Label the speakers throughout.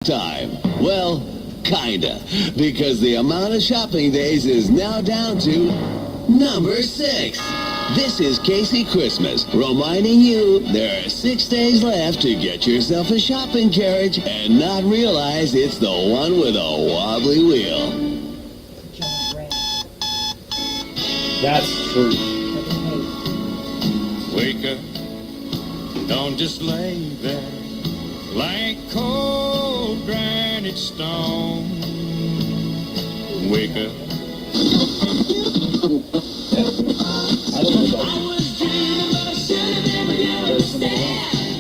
Speaker 1: Time. Well, kinda. Because the amount of shopping days is now down to number 6. This is Casey Christmas, reminding you there are 6 days left to get yourself a shopping carriage and not realize it's the one with a wobbly wheel.
Speaker 2: That's true.
Speaker 3: Wake up, don't just lay there like cold granite stone. Wake up.
Speaker 2: I don't know about you.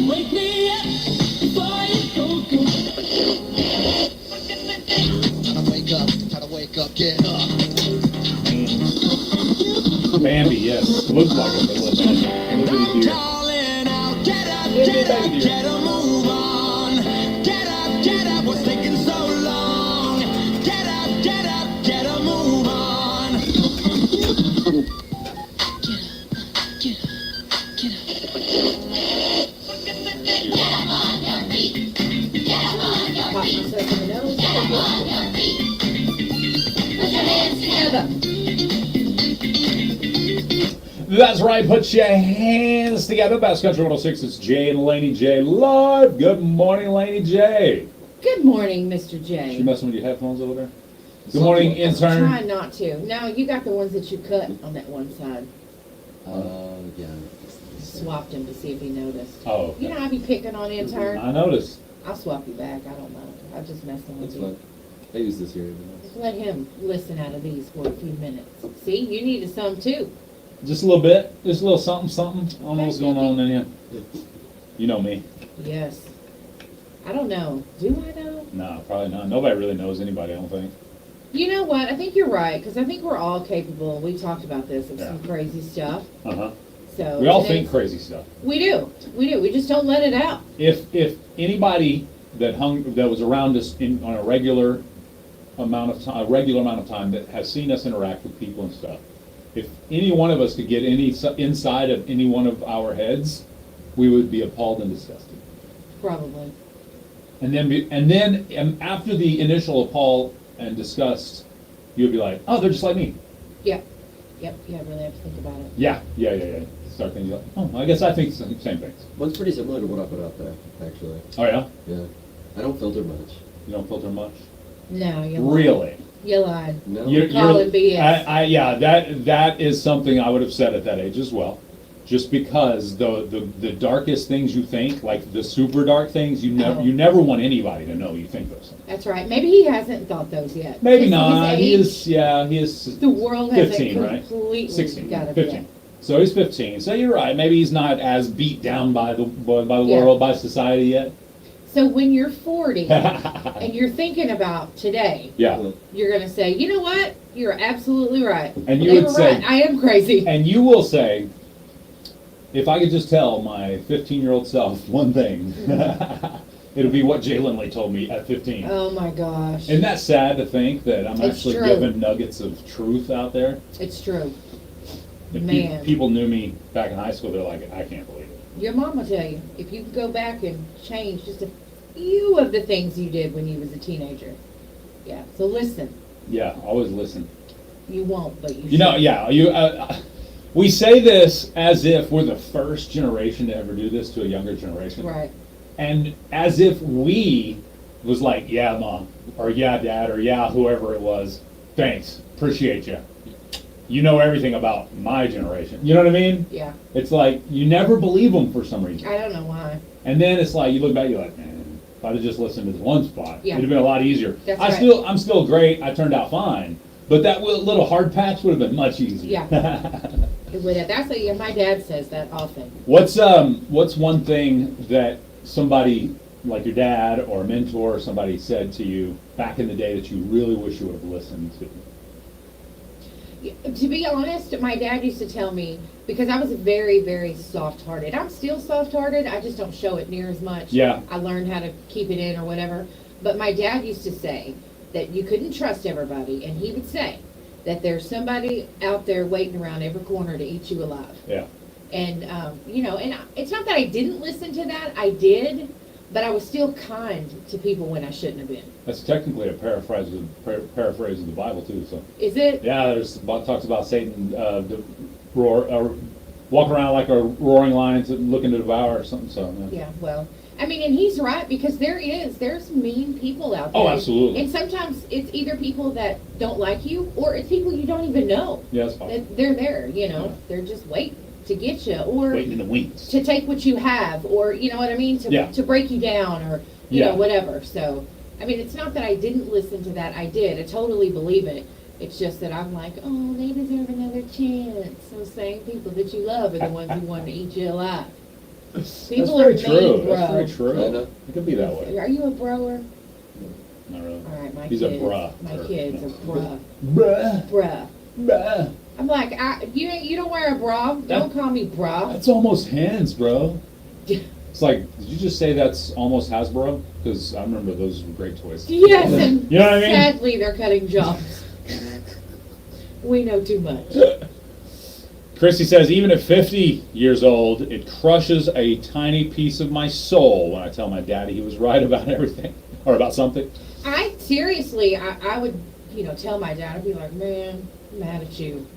Speaker 4: Wake me up before you go.
Speaker 5: Gotta wake up, get up.
Speaker 2: Bambi, yes. Looks like a little Bambi. Little bitty deer.
Speaker 3: Darling, now get up,
Speaker 2: Little
Speaker 3: get up,
Speaker 2: baby deer.
Speaker 3: get a move on. Get up, what's taking so long? Get up, get a move on.
Speaker 2: That's right, put your hands together. Bass Country 106, it's Jay and Laney J live. Good morning, Laney J.
Speaker 6: Good morning, Mr.
Speaker 2: You
Speaker 6: J.
Speaker 2: messing with your headphones over there? Good morning, intern.
Speaker 6: Try not to. No, you got the ones that you cut on that one side.
Speaker 5: Yeah.
Speaker 6: Swapped him to see if he noticed.
Speaker 2: Oh, okay.
Speaker 6: You know, I be picking on intern.
Speaker 2: I noticed.
Speaker 6: I'll swap you back. I don't know. I'm just messing with
Speaker 5: That's
Speaker 6: you.
Speaker 5: fine. I use this here.
Speaker 6: Just let him listen out of these for a few minutes. See, you needed some too.
Speaker 2: Just a little bit. Just a little something, something. I don't know what's going on in you. You know me.
Speaker 6: Yes. I don't know. Do I know?
Speaker 2: No, probably not. Nobody really knows anybody, I don't think.
Speaker 6: You know what? I think you're right, because I think we're all capable. We talked about this of
Speaker 2: Yeah.
Speaker 6: some crazy stuff.
Speaker 2: Uh-huh.
Speaker 6: So
Speaker 2: We all
Speaker 6: and
Speaker 2: think
Speaker 6: it's-
Speaker 2: crazy stuff.
Speaker 6: We do. We do. We just don't let it out.
Speaker 2: If anybody that was around us on a regular amount of time that has seen us interact with people and stuff, if any one of us could get any inside of any one of our heads, we would be appalled and disgusted.
Speaker 6: Probably.
Speaker 2: And then after the initial appall and disgust, you'd be like, oh, they're just like me.
Speaker 6: Yep. Yep. Yeah, really have to think about it.
Speaker 2: Yeah. Start thinking like, oh, I guess I think the same things.
Speaker 5: Well, it's pretty similar to what I put out there, actually.
Speaker 2: Oh yeah,
Speaker 5: Yeah. I don't filter much.
Speaker 2: you don't filter much.
Speaker 6: No, you lied.
Speaker 2: Really?
Speaker 6: You lied.
Speaker 5: No.
Speaker 6: Calling BS.
Speaker 2: Yeah, that is something I would have said at that age as well. Just because the darkest things you think, like the super dark things, you
Speaker 6: Oh.
Speaker 2: never want anybody to know you think those things.
Speaker 6: That's right. Maybe he hasn't thought those yet.
Speaker 2: Maybe
Speaker 6: His
Speaker 2: not. He
Speaker 6: age,
Speaker 2: is. Yeah, he is.
Speaker 6: The world hasn't
Speaker 2: 15, right?
Speaker 6: completely
Speaker 2: 16,
Speaker 6: got him
Speaker 2: 15.
Speaker 6: yet.
Speaker 2: So he's 15. So you're right. Maybe he's not as beat down by the
Speaker 6: Yeah.
Speaker 2: world, by society yet.
Speaker 6: So when you're 40 and you're thinking about today,
Speaker 2: Yeah.
Speaker 6: you're going to say, you know what? You're absolutely right.
Speaker 2: And you
Speaker 6: They
Speaker 2: would
Speaker 6: were
Speaker 2: say-
Speaker 6: right. I am crazy.
Speaker 2: And you will say, if I could just tell my 15-year-old self one thing, it'll be what Jay Lindley told me at 15.
Speaker 6: Oh my gosh.
Speaker 2: Isn't that sad to think that I'm
Speaker 6: It's
Speaker 2: actually
Speaker 6: true.
Speaker 2: giving nuggets of truth out there?
Speaker 6: It's true.
Speaker 2: If
Speaker 6: Man.
Speaker 2: people knew me back in high school, they're like, I can't believe it.
Speaker 6: Your mom will tell you, if you could go back and change just a few of the things you did when you was a teenager. Yeah. So listen.
Speaker 2: Yeah, always listen.
Speaker 6: You won't, but you
Speaker 2: You know,
Speaker 6: should.
Speaker 2: yeah, we say this as if we're the first generation to ever do this to a younger generation.
Speaker 6: Right.
Speaker 2: And as if we was like, yeah, mom, or yeah, dad, or yeah, whoever it was, thanks, appreciate you. You know everything about my generation. You know what I mean?
Speaker 6: Yeah.
Speaker 2: It's like, you never believe them for some reason.
Speaker 6: I don't know why.
Speaker 2: And then it's like, you look back, you're like, man, if I'd have just listened to this one spot,
Speaker 6: Yeah.
Speaker 2: it'd have been a lot easier.
Speaker 6: That's
Speaker 2: I'm
Speaker 6: right.
Speaker 2: still great, I turned out fine. But that little hard patch would have been much easier.
Speaker 6: It would have. That's what my dad says that often.
Speaker 2: What's one thing that somebody like your dad or a mentor or somebody said to you back in the day that you really wish you would have listened to?
Speaker 6: To be honest, my dad used to tell me, because I was very, very soft-hearted. I'm still soft-hearted, I just don't show it near as much.
Speaker 2: Yeah.
Speaker 6: I learned how to keep it in or whatever. But my dad used to say that you couldn't trust everybody, and he would say that there's somebody out there waiting around every corner to eat you alive.
Speaker 2: Yeah.
Speaker 6: And, you know, and it's not that I didn't listen to that, I did, but I was still kind to people when I shouldn't have been.
Speaker 2: That's technically a paraphrase of the Bible too. So
Speaker 6: Is it?
Speaker 2: yeah, there's talks about Satan walk around like a roaring lion looking to devour or something. So
Speaker 6: Yeah, well, I mean, and he's right, because there's mean people out there.
Speaker 2: Oh, absolutely.
Speaker 6: And sometimes it's either people that don't like you, or it's people you don't even know.
Speaker 2: yeah, that's possible.
Speaker 6: They're there,
Speaker 2: Yeah.
Speaker 6: they're just waiting to get you, or
Speaker 2: Waiting in the wings.
Speaker 6: to take what you have, or, you know what I mean,
Speaker 2: Yeah.
Speaker 6: to break you down, or,
Speaker 2: Yeah.
Speaker 6: whatever. So, I mean, it's not that I didn't listen to that, I did, I totally believe it. It's just that I'm like, oh, they deserve another chance. Those same people that you love are the ones who want to eat you alive. People are
Speaker 2: That's very
Speaker 6: mean,
Speaker 2: true.
Speaker 6: bro.
Speaker 2: That's very true.
Speaker 5: I know.
Speaker 2: It could be that way.
Speaker 6: Are you a broer?
Speaker 2: Not really.
Speaker 6: All right, my
Speaker 2: He's
Speaker 6: kids.
Speaker 2: a bruh.
Speaker 6: My
Speaker 2: Or-
Speaker 6: kids
Speaker 2: no.
Speaker 6: are bruh.
Speaker 2: Bruh.
Speaker 6: Bruh.
Speaker 2: Bruh.
Speaker 6: I'm like, you don't wear a bra. Don't call me bra.
Speaker 2: That's almost hands, bro. It's like, did you just say that's almost Hasbro? Because I remember those were great toys.
Speaker 6: Yes, and
Speaker 2: You know what I mean?
Speaker 6: sadly they're cutting jobs. We know too much.
Speaker 2: Christy says, even at 50 years old, it crushes a tiny piece of my soul when I tell my daddy he was right about everything, or about something.
Speaker 6: I would, tell my dad, I'd be like, man, I'm mad at you.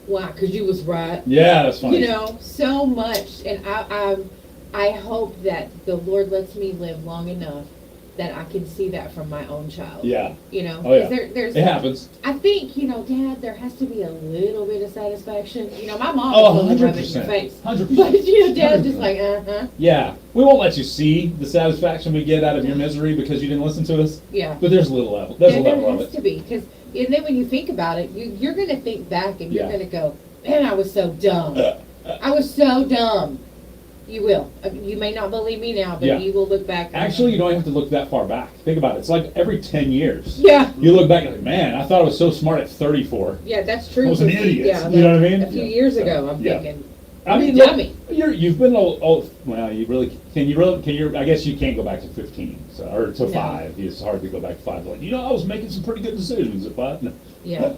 Speaker 6: Why? Because you was right.
Speaker 2: Yeah, that's funny.
Speaker 6: So much. And I hope that the Lord lets me live long enough that I can see that from my own child.
Speaker 2: Yeah. Oh, yeah.
Speaker 6: 'Cause there's,
Speaker 2: It happens.
Speaker 6: I think, Dad, there has to be a little bit of satisfaction. My mom
Speaker 2: Oh,
Speaker 6: will rub it in your
Speaker 2: 100%.
Speaker 6: face.
Speaker 2: 100%.
Speaker 6: But, Dad's just like, uh-huh.
Speaker 2: Yeah. We won't let you see the satisfaction we get out of your misery because you didn't listen to us.
Speaker 6: Yeah.
Speaker 2: But there's a little level. There's a
Speaker 6: There
Speaker 2: level of
Speaker 6: has
Speaker 2: it.
Speaker 6: to be, because, and then when you think about it, you're going to think back and you're
Speaker 2: Yeah.
Speaker 6: going to go, man, I was so dumb. I was so dumb. You will. You may not believe me now, but
Speaker 2: Yeah.
Speaker 6: you will look back. And
Speaker 2: Actually, you don't have to look that far back. Think about it. It's like every 10 years.
Speaker 6: Yeah.
Speaker 2: You look back and like, man, I thought I was so smart at 34.
Speaker 6: Yeah, that's true.
Speaker 2: I was an
Speaker 6: Because,
Speaker 2: idiot.
Speaker 6: Yeah,
Speaker 2: You know what I mean?
Speaker 6: A few
Speaker 2: Yeah.
Speaker 6: years ago, I'm
Speaker 2: Yeah.
Speaker 6: thinking,
Speaker 2: I mean,
Speaker 6: You're a
Speaker 2: look,
Speaker 6: dummy.
Speaker 2: you've been well, you really, can you, I guess you can't go back to 15, so, or to
Speaker 6: No.
Speaker 2: 5. It's hard to go back to 5. Like, I was making some pretty good decisions at 5. No.
Speaker 6: yeah.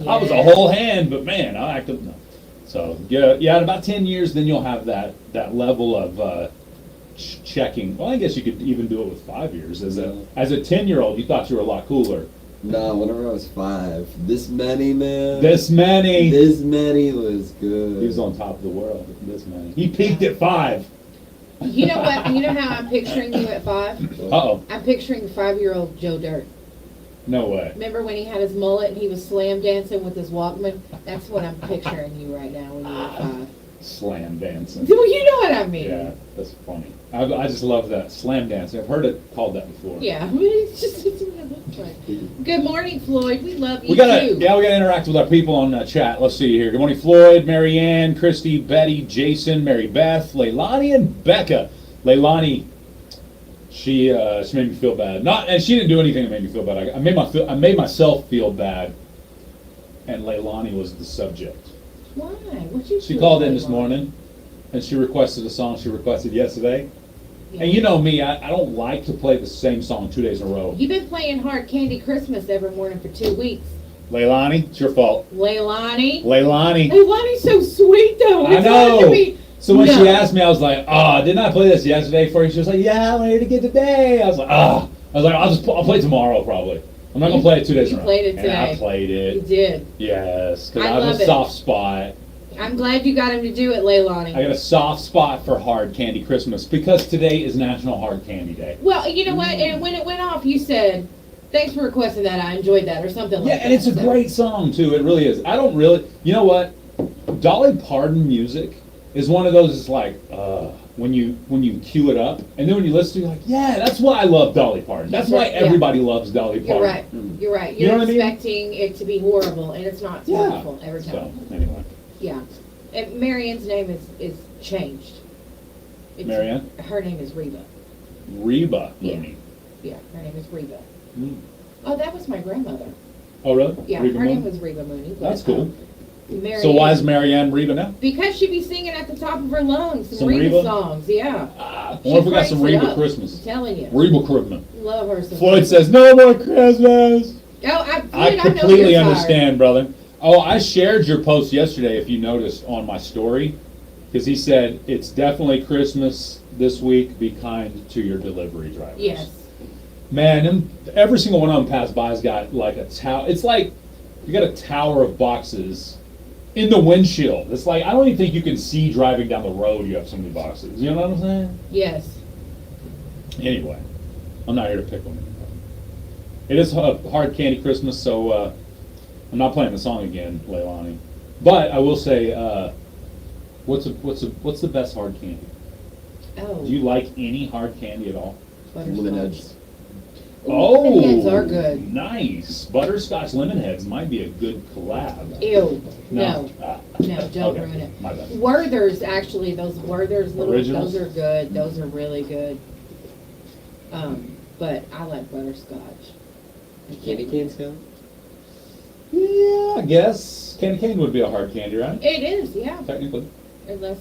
Speaker 2: I was a
Speaker 6: Yeah.
Speaker 2: whole hand, but man, I acted, no. So, yeah, in about 10 years, then you'll have that level of, checking. Well, I guess you could even do it with 5 years. As a 10-year-old, you thought you were a lot cooler.
Speaker 5: No, whenever I was 5, this many, man.
Speaker 2: This many.
Speaker 5: This many was good.
Speaker 2: He was on top of the world. This many. He peaked at 5.
Speaker 6: You know what? You know how I'm picturing you at 5?
Speaker 2: Uh-oh.
Speaker 6: I'm picturing 5-year-old Joe Dirt.
Speaker 2: No way.
Speaker 6: Remember when he had his mullet and he was slam dancing with his Walkman? That's what I'm picturing you right now when you're 5.
Speaker 2: Slam dancing.
Speaker 6: Well, you know what I mean.
Speaker 2: Yeah, that's funny. I just love that. Slam dancing. I've heard it called that before.
Speaker 6: Yeah, it's what it looks like. Good morning, Floyd. We love you
Speaker 2: We gotta
Speaker 6: too.
Speaker 2: interact with our people on chat. Let's see here. Good morning, Floyd, Mary Ann, Christy, Betty, Jason, Mary Beth, Leilani, and Becca. Leilani, she made me feel bad. And she didn't do anything that made me feel bad. I made myself feel bad, and Leilani was the subject.
Speaker 6: Why? What you
Speaker 2: She
Speaker 6: do,
Speaker 2: called in this
Speaker 6: Leilani?
Speaker 2: morning, and she requested a song she requested yesterday.
Speaker 6: Yeah.
Speaker 2: And you know me, I don't like to play the same song 2 days in a row.
Speaker 6: You've been playing Hard Candy Christmas every morning for 2 weeks.
Speaker 2: Leilani, it's your fault.
Speaker 6: Leilani.
Speaker 2: Leilani.
Speaker 6: Leilani's so sweet though.
Speaker 2: I
Speaker 6: It's hard to
Speaker 2: know.
Speaker 6: be-
Speaker 2: So when
Speaker 6: No.
Speaker 2: she asked me, I was like, didn't I play this yesterday for you? She was like, yeah, I'm ready to get today. I was like, I was like, I'll play tomorrow probably. I'm not gonna play it 2 days in a row.
Speaker 6: You played it
Speaker 2: And I
Speaker 6: today.
Speaker 2: played
Speaker 6: You
Speaker 2: it.
Speaker 6: did.
Speaker 2: Yes, because
Speaker 6: I
Speaker 2: I have
Speaker 6: love
Speaker 2: a
Speaker 6: it.
Speaker 2: soft spot.
Speaker 6: I'm glad you got him to do it, Leilani.
Speaker 2: I got a soft spot for Hard Candy Christmas because today is National Hard Candy Day.
Speaker 6: Well, you know what? And when it went off, you said, "Thanks for requesting that. I enjoyed that," or something like
Speaker 2: Yeah,
Speaker 6: that.
Speaker 2: and it's a
Speaker 6: So-
Speaker 2: great song too. It really is. I don't really, you know what? Dolly Parton music is one of those. It's like when you cue it up, and then when you listen to it, you're like, yeah, that's why I love Dolly Parton. That's why
Speaker 6: Yeah.
Speaker 2: everybody loves Dolly Parton.
Speaker 6: You're right. You're right.
Speaker 2: You
Speaker 6: You're
Speaker 2: know what I mean?
Speaker 6: expecting it to be horrible, and it's not. It's
Speaker 2: Yeah.
Speaker 6: wonderful every
Speaker 2: So
Speaker 6: time.
Speaker 2: anyway,
Speaker 6: Yeah. And Marianne's name is changed.
Speaker 2: Marianne?
Speaker 6: Her name is Reba.
Speaker 2: Reba.
Speaker 6: Yeah.
Speaker 2: Mooney.
Speaker 6: Yeah, her name is Reba.
Speaker 2: Mm.
Speaker 6: Oh, that was my grandmother.
Speaker 2: Oh really?
Speaker 6: Yeah,
Speaker 2: Reba
Speaker 6: her name
Speaker 2: Mooney?
Speaker 6: was Reba Mooney. but,
Speaker 2: That's cool.
Speaker 6: Marianne,
Speaker 2: So why is Marianne Reba now?
Speaker 6: Because she be singing at the top of her lungs some
Speaker 2: Some
Speaker 6: Reba,
Speaker 2: Reba?
Speaker 6: songs. Yeah.
Speaker 2: I wonder if we got some
Speaker 6: cranks it
Speaker 2: Reba
Speaker 6: up.
Speaker 2: Christmas.
Speaker 6: I'm telling you.
Speaker 2: Reba Christmas.
Speaker 6: Love her some.
Speaker 2: Floyd says no more Christmas.
Speaker 6: Oh,
Speaker 2: I
Speaker 6: know
Speaker 2: completely
Speaker 6: you're tired.
Speaker 2: understand, brother. Oh, I shared your post yesterday, if you noticed, on my story. Because he said, it's definitely Christmas this week, be kind to your delivery drivers.
Speaker 6: Yes.
Speaker 2: Man, every single one of them passed by has got like a tower. It's like you got a tower of boxes in the windshield. It's like, I don't even think you can see driving down the road, you have so many boxes. You know what I'm saying?
Speaker 6: Yes.
Speaker 2: Anyway, I'm not here to pick them. It is a hard candy Christmas, so I'm not playing the song again, Leilani. But I will say, what's the best hard candy?
Speaker 6: Oh.
Speaker 2: Do you like any hard candy at all?
Speaker 5: Lemon heads.
Speaker 2: Oh,
Speaker 6: Lemon heads are good.
Speaker 2: Nice. Butterscotch lemon heads might be a good collab.
Speaker 6: Ew. No.
Speaker 2: Ah,
Speaker 6: No, don't
Speaker 2: okay,
Speaker 6: ruin it.
Speaker 2: my bad.
Speaker 6: Werther's, actually, those Werther's little,
Speaker 2: Originals?
Speaker 6: those are good. Those are really good. But I like butterscotch.
Speaker 5: Candy canes count?
Speaker 2: Yeah, I guess candy cane would be a hard candy, right?
Speaker 6: It is, yeah.
Speaker 2: Technically.
Speaker 6: Unless,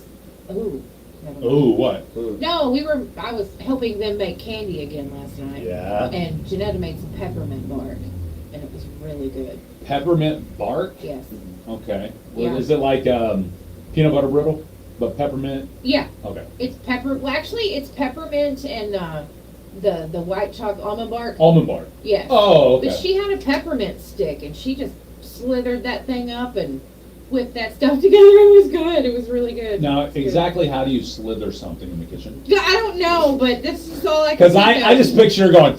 Speaker 6: ooh. never mind.
Speaker 2: Oh, what?
Speaker 6: No, I was helping them make candy again last night.
Speaker 2: Yeah.
Speaker 6: And Janetta made some peppermint bark, and it was really good.
Speaker 2: Peppermint bark?
Speaker 6: Yes.
Speaker 2: Okay. Well,
Speaker 6: Yeah.
Speaker 2: is it like peanut butter brittle, but peppermint?
Speaker 6: Yeah,
Speaker 2: Okay.
Speaker 6: it's it's peppermint and the white chocolate almond bark.
Speaker 2: Almond bark.
Speaker 6: Yes.
Speaker 2: Oh, okay.
Speaker 6: But she had a peppermint stick, and she just slithered that thing up and whipped that stuff together. It was good. It was really good.
Speaker 2: Now,
Speaker 6: It was good.
Speaker 2: exactly how do you slither something in the kitchen?
Speaker 6: Yeah, I don't know, but this is all I can
Speaker 2: Because
Speaker 6: think
Speaker 2: I
Speaker 6: of.
Speaker 2: just picture her going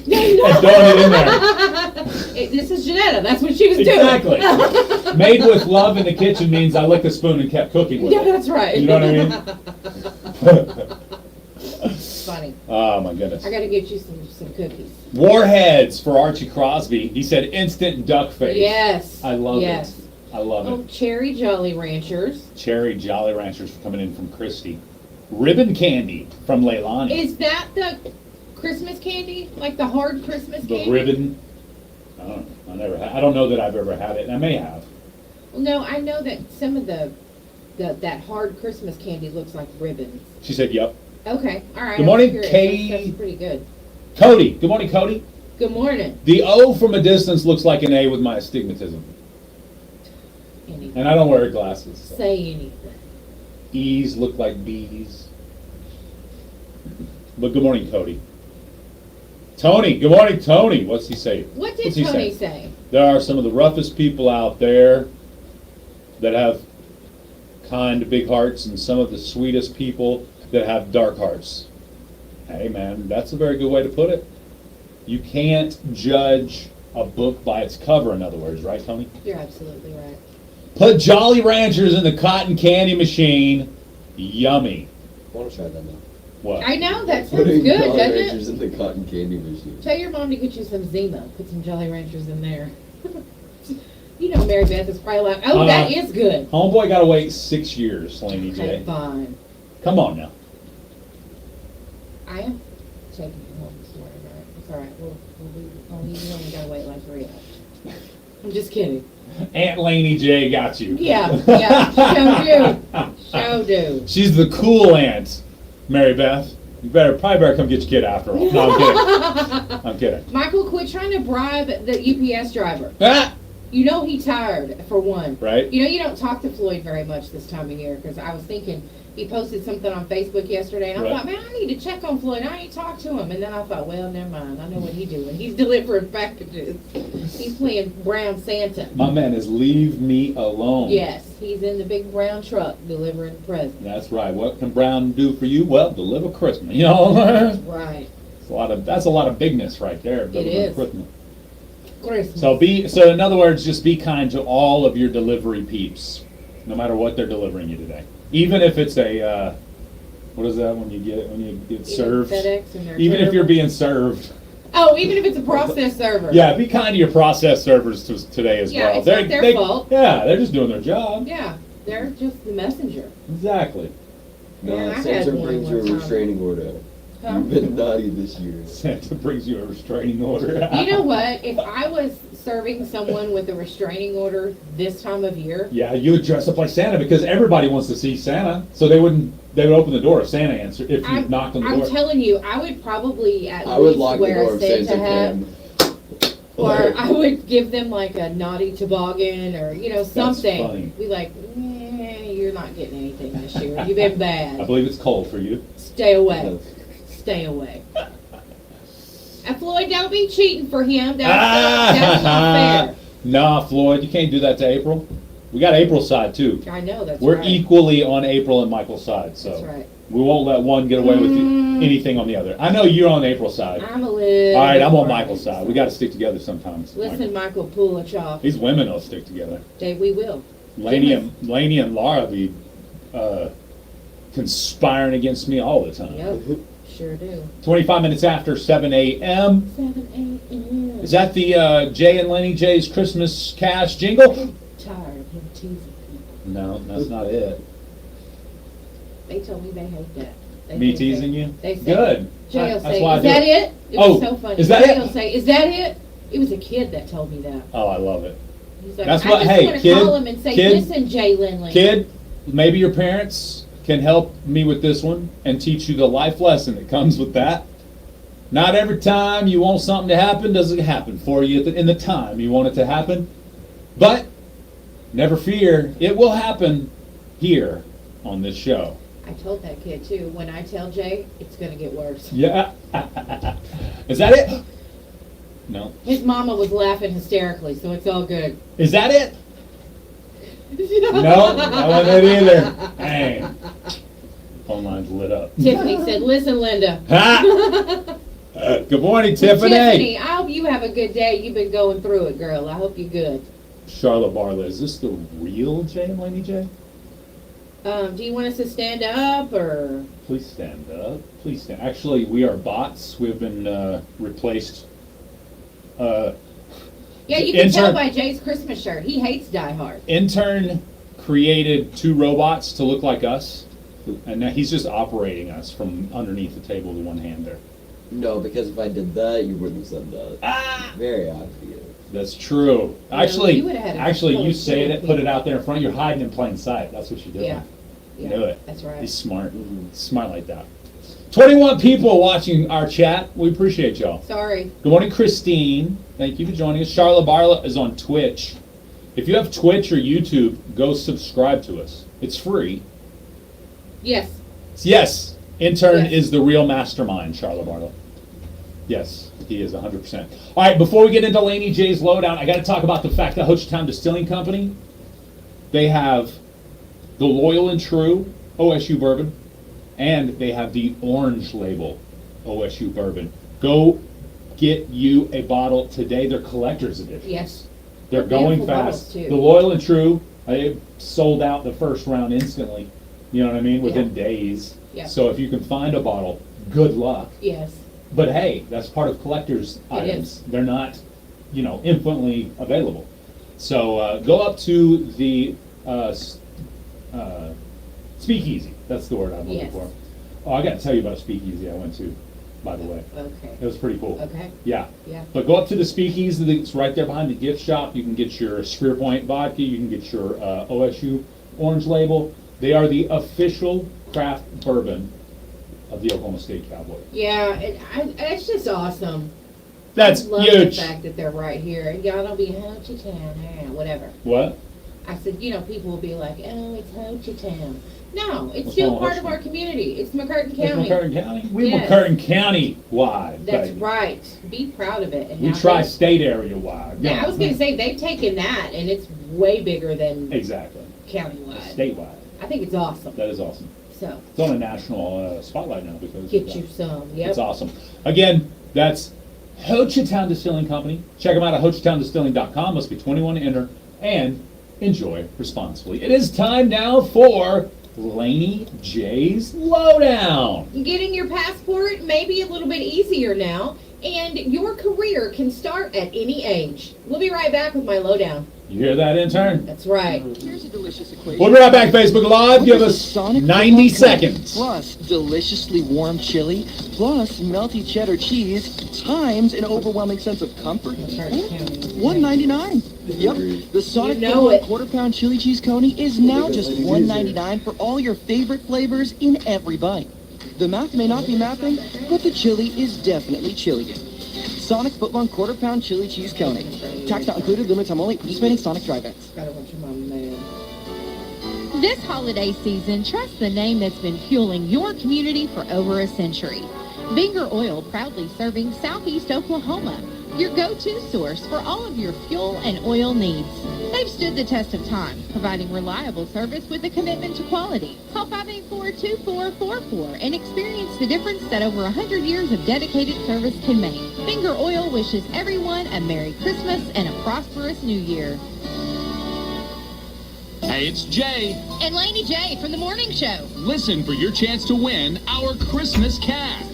Speaker 6: No.
Speaker 2: and throwing it in there.
Speaker 6: This is Janetta. That's what she was
Speaker 2: Exactly.
Speaker 6: doing.
Speaker 2: Made with love in the kitchen means I licked a spoon and kept cooking with
Speaker 6: Yeah,
Speaker 2: it.
Speaker 6: that's right.
Speaker 2: You know what I mean?
Speaker 6: It's funny.
Speaker 2: Oh my goodness.
Speaker 6: I got to get you some cookies.
Speaker 2: Warheads for Archie Crosby. He said instant duck face.
Speaker 6: Yes.
Speaker 2: I love
Speaker 6: yes.
Speaker 2: it. I love
Speaker 6: Oh,
Speaker 2: it.
Speaker 6: Cherry Jolly Ranchers.
Speaker 2: Cherry Jolly Ranchers coming in from Christy. Ribbon candy from Leilani.
Speaker 6: Is that the Christmas candy? Like the hard Christmas
Speaker 2: The
Speaker 6: candy?
Speaker 2: ribbon. I don't know. I don't know that I've ever had it. I may have.
Speaker 6: Well, no, I know that some of that hard Christmas candy looks like ribbons.
Speaker 2: She said, "Yep."
Speaker 6: Okay, all right.
Speaker 2: Good
Speaker 6: I was
Speaker 2: morning,
Speaker 6: curious.
Speaker 2: Kay.
Speaker 6: That's pretty good.
Speaker 2: Cody. Good morning, Cody.
Speaker 6: Good morning.
Speaker 2: The O from a distance looks like an A with my astigmatism,
Speaker 6: Anything.
Speaker 2: and I don't wear glasses. So.
Speaker 6: Say anything.
Speaker 2: E's look like B's. But good morning, Cody. Tony, good morning, Tony. What's he say?
Speaker 6: What did
Speaker 2: What's he
Speaker 6: Tony say?
Speaker 2: There are some of the roughest people out there that have kind, big hearts, and some of the sweetest people that have dark hearts. Hey, man, that's a very good way to put it. You can't judge a book by its cover, in other words, right, Tony?
Speaker 6: You're absolutely right.
Speaker 2: Put Jolly Ranchers in the cotton candy machine. Yummy.
Speaker 5: I want to try that now.
Speaker 2: What?
Speaker 6: I know, that sounds
Speaker 5: Putting
Speaker 6: good,
Speaker 5: Jolly
Speaker 6: doesn't
Speaker 5: Ranchers
Speaker 6: it?
Speaker 5: in the cotton candy machine.
Speaker 6: Tell your mom to get you some Zima. Put some Jolly Ranchers in there. You know Mary Beth is probably like, oh, that is good.
Speaker 2: Homeboy got to wait 6 years, Laney J.
Speaker 6: Okay, fine.
Speaker 2: Come on now.
Speaker 6: I am taking you home this morning, right? It's all right. You only gotta wait like 3 hours. I'm just kidding.
Speaker 2: Aunt Laney J got you.
Speaker 6: Yeah, show do. Show do.
Speaker 2: She's the cool aunt, Mary Beth. You probably better come get your kid after all. No, I'm kidding. I'm kidding.
Speaker 6: Michael, quit trying to bribe the UPS driver.
Speaker 2: Ah!
Speaker 6: You know he tired, for one.
Speaker 2: Right?
Speaker 6: You know you don't talk to Floyd very much this time of year, because I was thinking, he posted something on Facebook yesterday, and I
Speaker 2: Right.
Speaker 6: thought, man, I need to check on Floyd. I ain't talked to him. And then I thought, well, never mind. I know what he's doing. He's delivering packages. He's playing Brown Santa.
Speaker 2: My man is leave me alone.
Speaker 6: Yes, he's in the big brown truck delivering presents.
Speaker 2: That's right. What can Brown do for you? Well, deliver Christmas. You know,
Speaker 6: Right.
Speaker 2: that's a lot of bigness right there. delivering
Speaker 6: is.
Speaker 2: Christmas.
Speaker 6: Christmas.
Speaker 2: So in other words, just be kind to all of your delivery peeps, no matter what they're delivering you today. Even if it's a what is that when you get served?
Speaker 6: FedEx and they're
Speaker 2: Even if you're
Speaker 6: terrible.
Speaker 2: being served.
Speaker 6: Oh, even if it's a process server.
Speaker 2: Yeah, be kind to your process servers today as
Speaker 6: Yeah,
Speaker 2: well.
Speaker 6: it's not their fault.
Speaker 2: Yeah, they're just doing their job.
Speaker 6: Yeah, they're just the messenger.
Speaker 2: Exactly.
Speaker 5: No,
Speaker 6: Yeah, I had
Speaker 5: Santa
Speaker 6: one
Speaker 5: brings you a
Speaker 6: one time.
Speaker 5: restraining order.
Speaker 6: Huh?
Speaker 5: You've been naughty this year.
Speaker 2: Santa brings you a restraining order.
Speaker 6: You know what? If I was serving someone with a restraining order this time of year,
Speaker 2: Yeah, you would dress up like Santa because everybody wants to see Santa. So they would open the door if Santa answered, if you knocked on the
Speaker 6: I'm
Speaker 2: door.
Speaker 6: telling you, I would probably at
Speaker 5: I would
Speaker 6: least
Speaker 5: lock the
Speaker 6: wear
Speaker 5: door
Speaker 6: a
Speaker 5: if
Speaker 6: Santa
Speaker 5: Santa
Speaker 6: hat.
Speaker 5: came.
Speaker 6: Or I would give them like a naughty toboggan or, something.
Speaker 2: funny.
Speaker 6: Be like, you're not getting anything this year. You've been
Speaker 2: I
Speaker 6: bad.
Speaker 2: believe it's cold for you.
Speaker 6: Stay away. Stay away. And Floyd, don't be cheating for him. That's not fair.
Speaker 2: Nah, Floyd, you can't do that to April. We got April's side too.
Speaker 6: I know, that's
Speaker 2: We're
Speaker 6: right.
Speaker 2: equally on April and Michael's side, so
Speaker 6: That's right.
Speaker 2: we won't let one get away with anything on the other. I know you're on April's side.
Speaker 6: I'm a little.
Speaker 2: All right, I'm on
Speaker 6: more
Speaker 2: Michael's side. We got to stick together sometimes.
Speaker 6: Listen, Michael, pull a chalk.
Speaker 2: These women will stick together.
Speaker 6: Dave, we will.
Speaker 2: Laney and Laura be conspiring against me all the time.
Speaker 6: Yep, sure do.
Speaker 2: 25 minutes after 7 a.m.
Speaker 6: 7 a.m.
Speaker 2: Is that the Jay and Laney J's Christmas cash jingle?
Speaker 6: Tired of him teasing people.
Speaker 2: No, that's not it.
Speaker 6: They told me they hate that. They
Speaker 2: Me
Speaker 6: think
Speaker 2: teasing
Speaker 6: they-
Speaker 2: you?
Speaker 6: They say,
Speaker 2: Good.
Speaker 6: Jay will
Speaker 2: That's
Speaker 6: say,
Speaker 2: why I
Speaker 6: is
Speaker 2: do
Speaker 6: that
Speaker 2: it.
Speaker 6: it? It
Speaker 2: Oh,
Speaker 6: was so funny.
Speaker 2: is that
Speaker 6: Jay
Speaker 2: it?
Speaker 6: will say, is that it? It was a kid that told me that.
Speaker 2: Oh, I love it.
Speaker 6: He's like,
Speaker 2: That's
Speaker 6: I
Speaker 2: what-
Speaker 6: just
Speaker 2: hey,
Speaker 6: want to
Speaker 2: kid,
Speaker 6: call him and say,
Speaker 2: kid,
Speaker 6: listen, Jay Lindley.
Speaker 2: Kid, maybe your parents can help me with this one and teach you the life lesson that comes with that. Not every time you want something to happen does it happen for you in the time you want it to happen. But never fear, it will happen here on this show.
Speaker 6: I told that kid too, when I tell Jay, it's going to get worse.
Speaker 2: Yeah. Is that it? No.
Speaker 6: His mama was laughing hysterically, so it's all good.
Speaker 2: Is that it? No, that wasn't it either. Dang. Phone line's lit up.
Speaker 6: Tiffany said, listen, Linda.
Speaker 2: Ha! Good morning, Tiffany.
Speaker 6: Tiffany, I hope you have a good day. You've been going through it, girl. I hope you're good.
Speaker 2: Charlotte Barlow, is this the real Jay and Laney J?
Speaker 6: Do you want us to stand up or?
Speaker 2: Please stand up. Please stand. Actually, we are bots. We've been replaced.
Speaker 6: Yeah, you can tell
Speaker 2: Intern-
Speaker 6: by Jay's Christmas shirt. He hates Die Hard.
Speaker 2: Intern created 2 robots to look like us, and now he's just operating us from underneath the table with one hand there.
Speaker 5: No, because if I did that, you wouldn't have said that.
Speaker 2: Ah!
Speaker 5: Very obvious.
Speaker 2: That's true.
Speaker 6: Yeah,
Speaker 2: Actually,
Speaker 6: you would've had a
Speaker 2: actually,
Speaker 6: really
Speaker 2: you say
Speaker 6: cool
Speaker 2: it, put it
Speaker 6: people.
Speaker 2: out there in front. You're hiding in plain sight. That's what you're doing.
Speaker 6: Yeah.
Speaker 2: You
Speaker 6: Yeah,
Speaker 2: knew it.
Speaker 6: that's right.
Speaker 2: He's smart.
Speaker 5: Mhm.
Speaker 2: Smart like that. 21 people watching our chat. We appreciate y'all.
Speaker 6: Sorry.
Speaker 2: Good morning, Christine. Thank you for joining us. Charlotte Barlow is on Twitch. If you have Twitch or YouTube, go subscribe to us. It's free.
Speaker 6: Yes.
Speaker 2: Yes, intern
Speaker 6: Yes.
Speaker 2: is the real mastermind, Charlotte Barlow. Yes, he is 100%. All right, before we get into Laney J's lowdown, I got to talk about the fact that Hochtown Distilling Company, they have the Loyal and True OSU bourbon, and they have the Orange Label OSU bourbon. Go get you a bottle today. They're collector's edition.
Speaker 6: Yes.
Speaker 2: They're
Speaker 6: They're
Speaker 2: going
Speaker 6: beautiful bottles,
Speaker 2: fast.
Speaker 6: too.
Speaker 2: The Loyal and True, they sold out the first round instantly. You know what I mean? Within days.
Speaker 6: Yeah.
Speaker 2: So if you can find a bottle, good luck.
Speaker 6: Yes.
Speaker 2: But hey, that's part of collector's items.
Speaker 6: is.
Speaker 2: They're not, infinitely available. So go up to the speakeasy. That's the word I'm looking
Speaker 6: Yes.
Speaker 2: for. Oh, I got to tell you about a speakeasy I went to, by the way.
Speaker 6: Okay.
Speaker 2: It was pretty cool.
Speaker 6: Okay.
Speaker 2: Yeah.
Speaker 6: Yeah.
Speaker 2: But go up to the speakeasy that's right there behind the gift shop. You can get your Spear Point vodka. You can get your OSU Orange Label. They are the official craft bourbon of the Oklahoma State Cowboy.
Speaker 6: Yeah, it's just awesome.
Speaker 2: That's
Speaker 6: I love
Speaker 2: huge.
Speaker 6: the fact that they're right here. Y'all don't be Hochtown, whatever.
Speaker 2: What?
Speaker 6: I said, people will be like, oh, it's Hochtown. No, it's
Speaker 2: What's
Speaker 6: still
Speaker 2: wrong with
Speaker 6: part of our
Speaker 2: Hochtown?
Speaker 6: community. It's McCurtain
Speaker 2: It's
Speaker 6: County.
Speaker 2: McCurtain County? We're
Speaker 6: Yes.
Speaker 2: McCurtain County wide.
Speaker 6: That's
Speaker 2: baby.
Speaker 6: right. Be proud of it. And
Speaker 2: We
Speaker 6: now
Speaker 2: tri-state area wide.
Speaker 6: Yeah, I was going to say, they've taken that, and it's way bigger than
Speaker 2: Exactly.
Speaker 6: countywide.
Speaker 2: Statewide.
Speaker 6: I think it's awesome.
Speaker 2: That is awesome.
Speaker 6: So,
Speaker 2: It's on a national spotlight now because
Speaker 6: get
Speaker 2: of that.
Speaker 6: you some. Yep.
Speaker 2: It's awesome. Again, that's Hochtown Distilling Company. Check them out at HochtownDistilling.com. Must be 21 to enter. And enjoy responsibly. It is time now for Laney J's Lowdown.
Speaker 6: Getting your passport may be a little bit easier now, and your career can start at any age. We'll be right back with my lowdown.
Speaker 2: You hear that, intern?
Speaker 6: That's right.
Speaker 7: Here's a delicious equation.
Speaker 2: We'll be right back, Facebook Live. Give
Speaker 7: With
Speaker 2: us
Speaker 7: the Sonic
Speaker 2: 90
Speaker 7: Fun
Speaker 2: seconds.
Speaker 7: Plus deliciously warm chili, plus melty cheddar cheese, times an overwhelming sense of comfort.
Speaker 6: McCurtain County.
Speaker 7: $1.99. Yep. The Sonic
Speaker 6: You know
Speaker 7: Fun
Speaker 6: it.
Speaker 7: quarter-pound chili cheese coney is now just $1.99 for all your favorite flavors in every bite. The math may not be mathing, but the chili is definitely chilling. Sonic footlong quarter-pound chili cheese coney. Tax not included. Limited time only. Participating Sonic drive-ins.
Speaker 6: Gotta watch your mom, man.
Speaker 8: This holiday season, trust the name that's been fueling your community for over a century. Binger Oil, proudly serving Southeast Oklahoma, your go-to source for all of your fuel and oil needs. They've stood the test of time, providing reliable service with a commitment to quality. Call 584-2444 and experience the difference that over 100 years of dedicated service can make. Binger Oil wishes everyone a Merry Christmas and a prosperous New Year.
Speaker 9: Hey, it's Jay.
Speaker 8: And Laney J from The Morning Show.
Speaker 9: Listen for your chance to win our Christmas cash.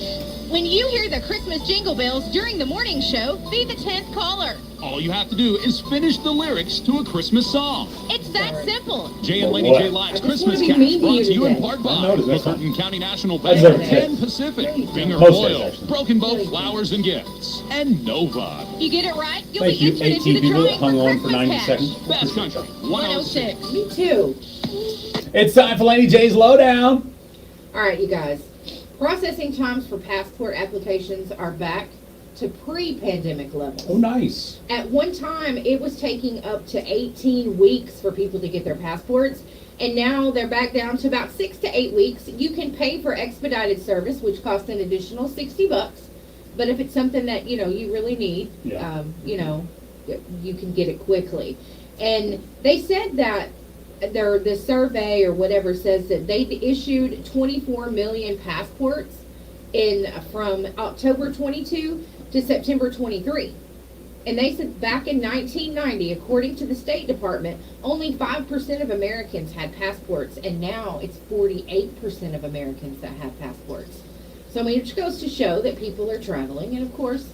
Speaker 8: When you hear the Christmas jingle bells during The Morning Show, be the 10th caller.
Speaker 9: All you have to do is finish the lyrics to a Christmas song.
Speaker 8: It's that simple.
Speaker 9: Jay and Laney J Live's Christmas cash brought to you in part by Fulton County National Bank, Penn Pacific, Binger Oil, Broken Bow Flowers and Gifts, and Nova.
Speaker 8: You get it right, you'll
Speaker 2: Thank
Speaker 8: be
Speaker 2: you,
Speaker 8: entered
Speaker 2: 18
Speaker 8: into the
Speaker 2: people that
Speaker 8: drawing
Speaker 2: hung
Speaker 8: for
Speaker 2: on for
Speaker 8: Christmas
Speaker 2: 90
Speaker 8: cash.
Speaker 9: oh
Speaker 2: seconds.
Speaker 9: Bass Country 106.
Speaker 6: Me too.
Speaker 2: It's time for Laney J's Lowdown.
Speaker 6: All right, you guys. Processing times for passport applications are back to pre-pandemic levels.
Speaker 2: Oh, nice.
Speaker 6: At one time, it was taking up to 18 weeks for people to get their passports, and now they're back down to about 6 to 8 weeks. You can pay for expedited service, which costs an additional $60, but if it's something that, you really need,
Speaker 2: Yeah.
Speaker 6: you can get it quickly. And they said that the survey or whatever says that they issued 24 million passports from October 22 to September 23. And they said back in 1990, according to the State Department, only 5% of Americans had passports, and now it's 48% of Americans that have passports. So, it just goes to show that people are traveling, and of course,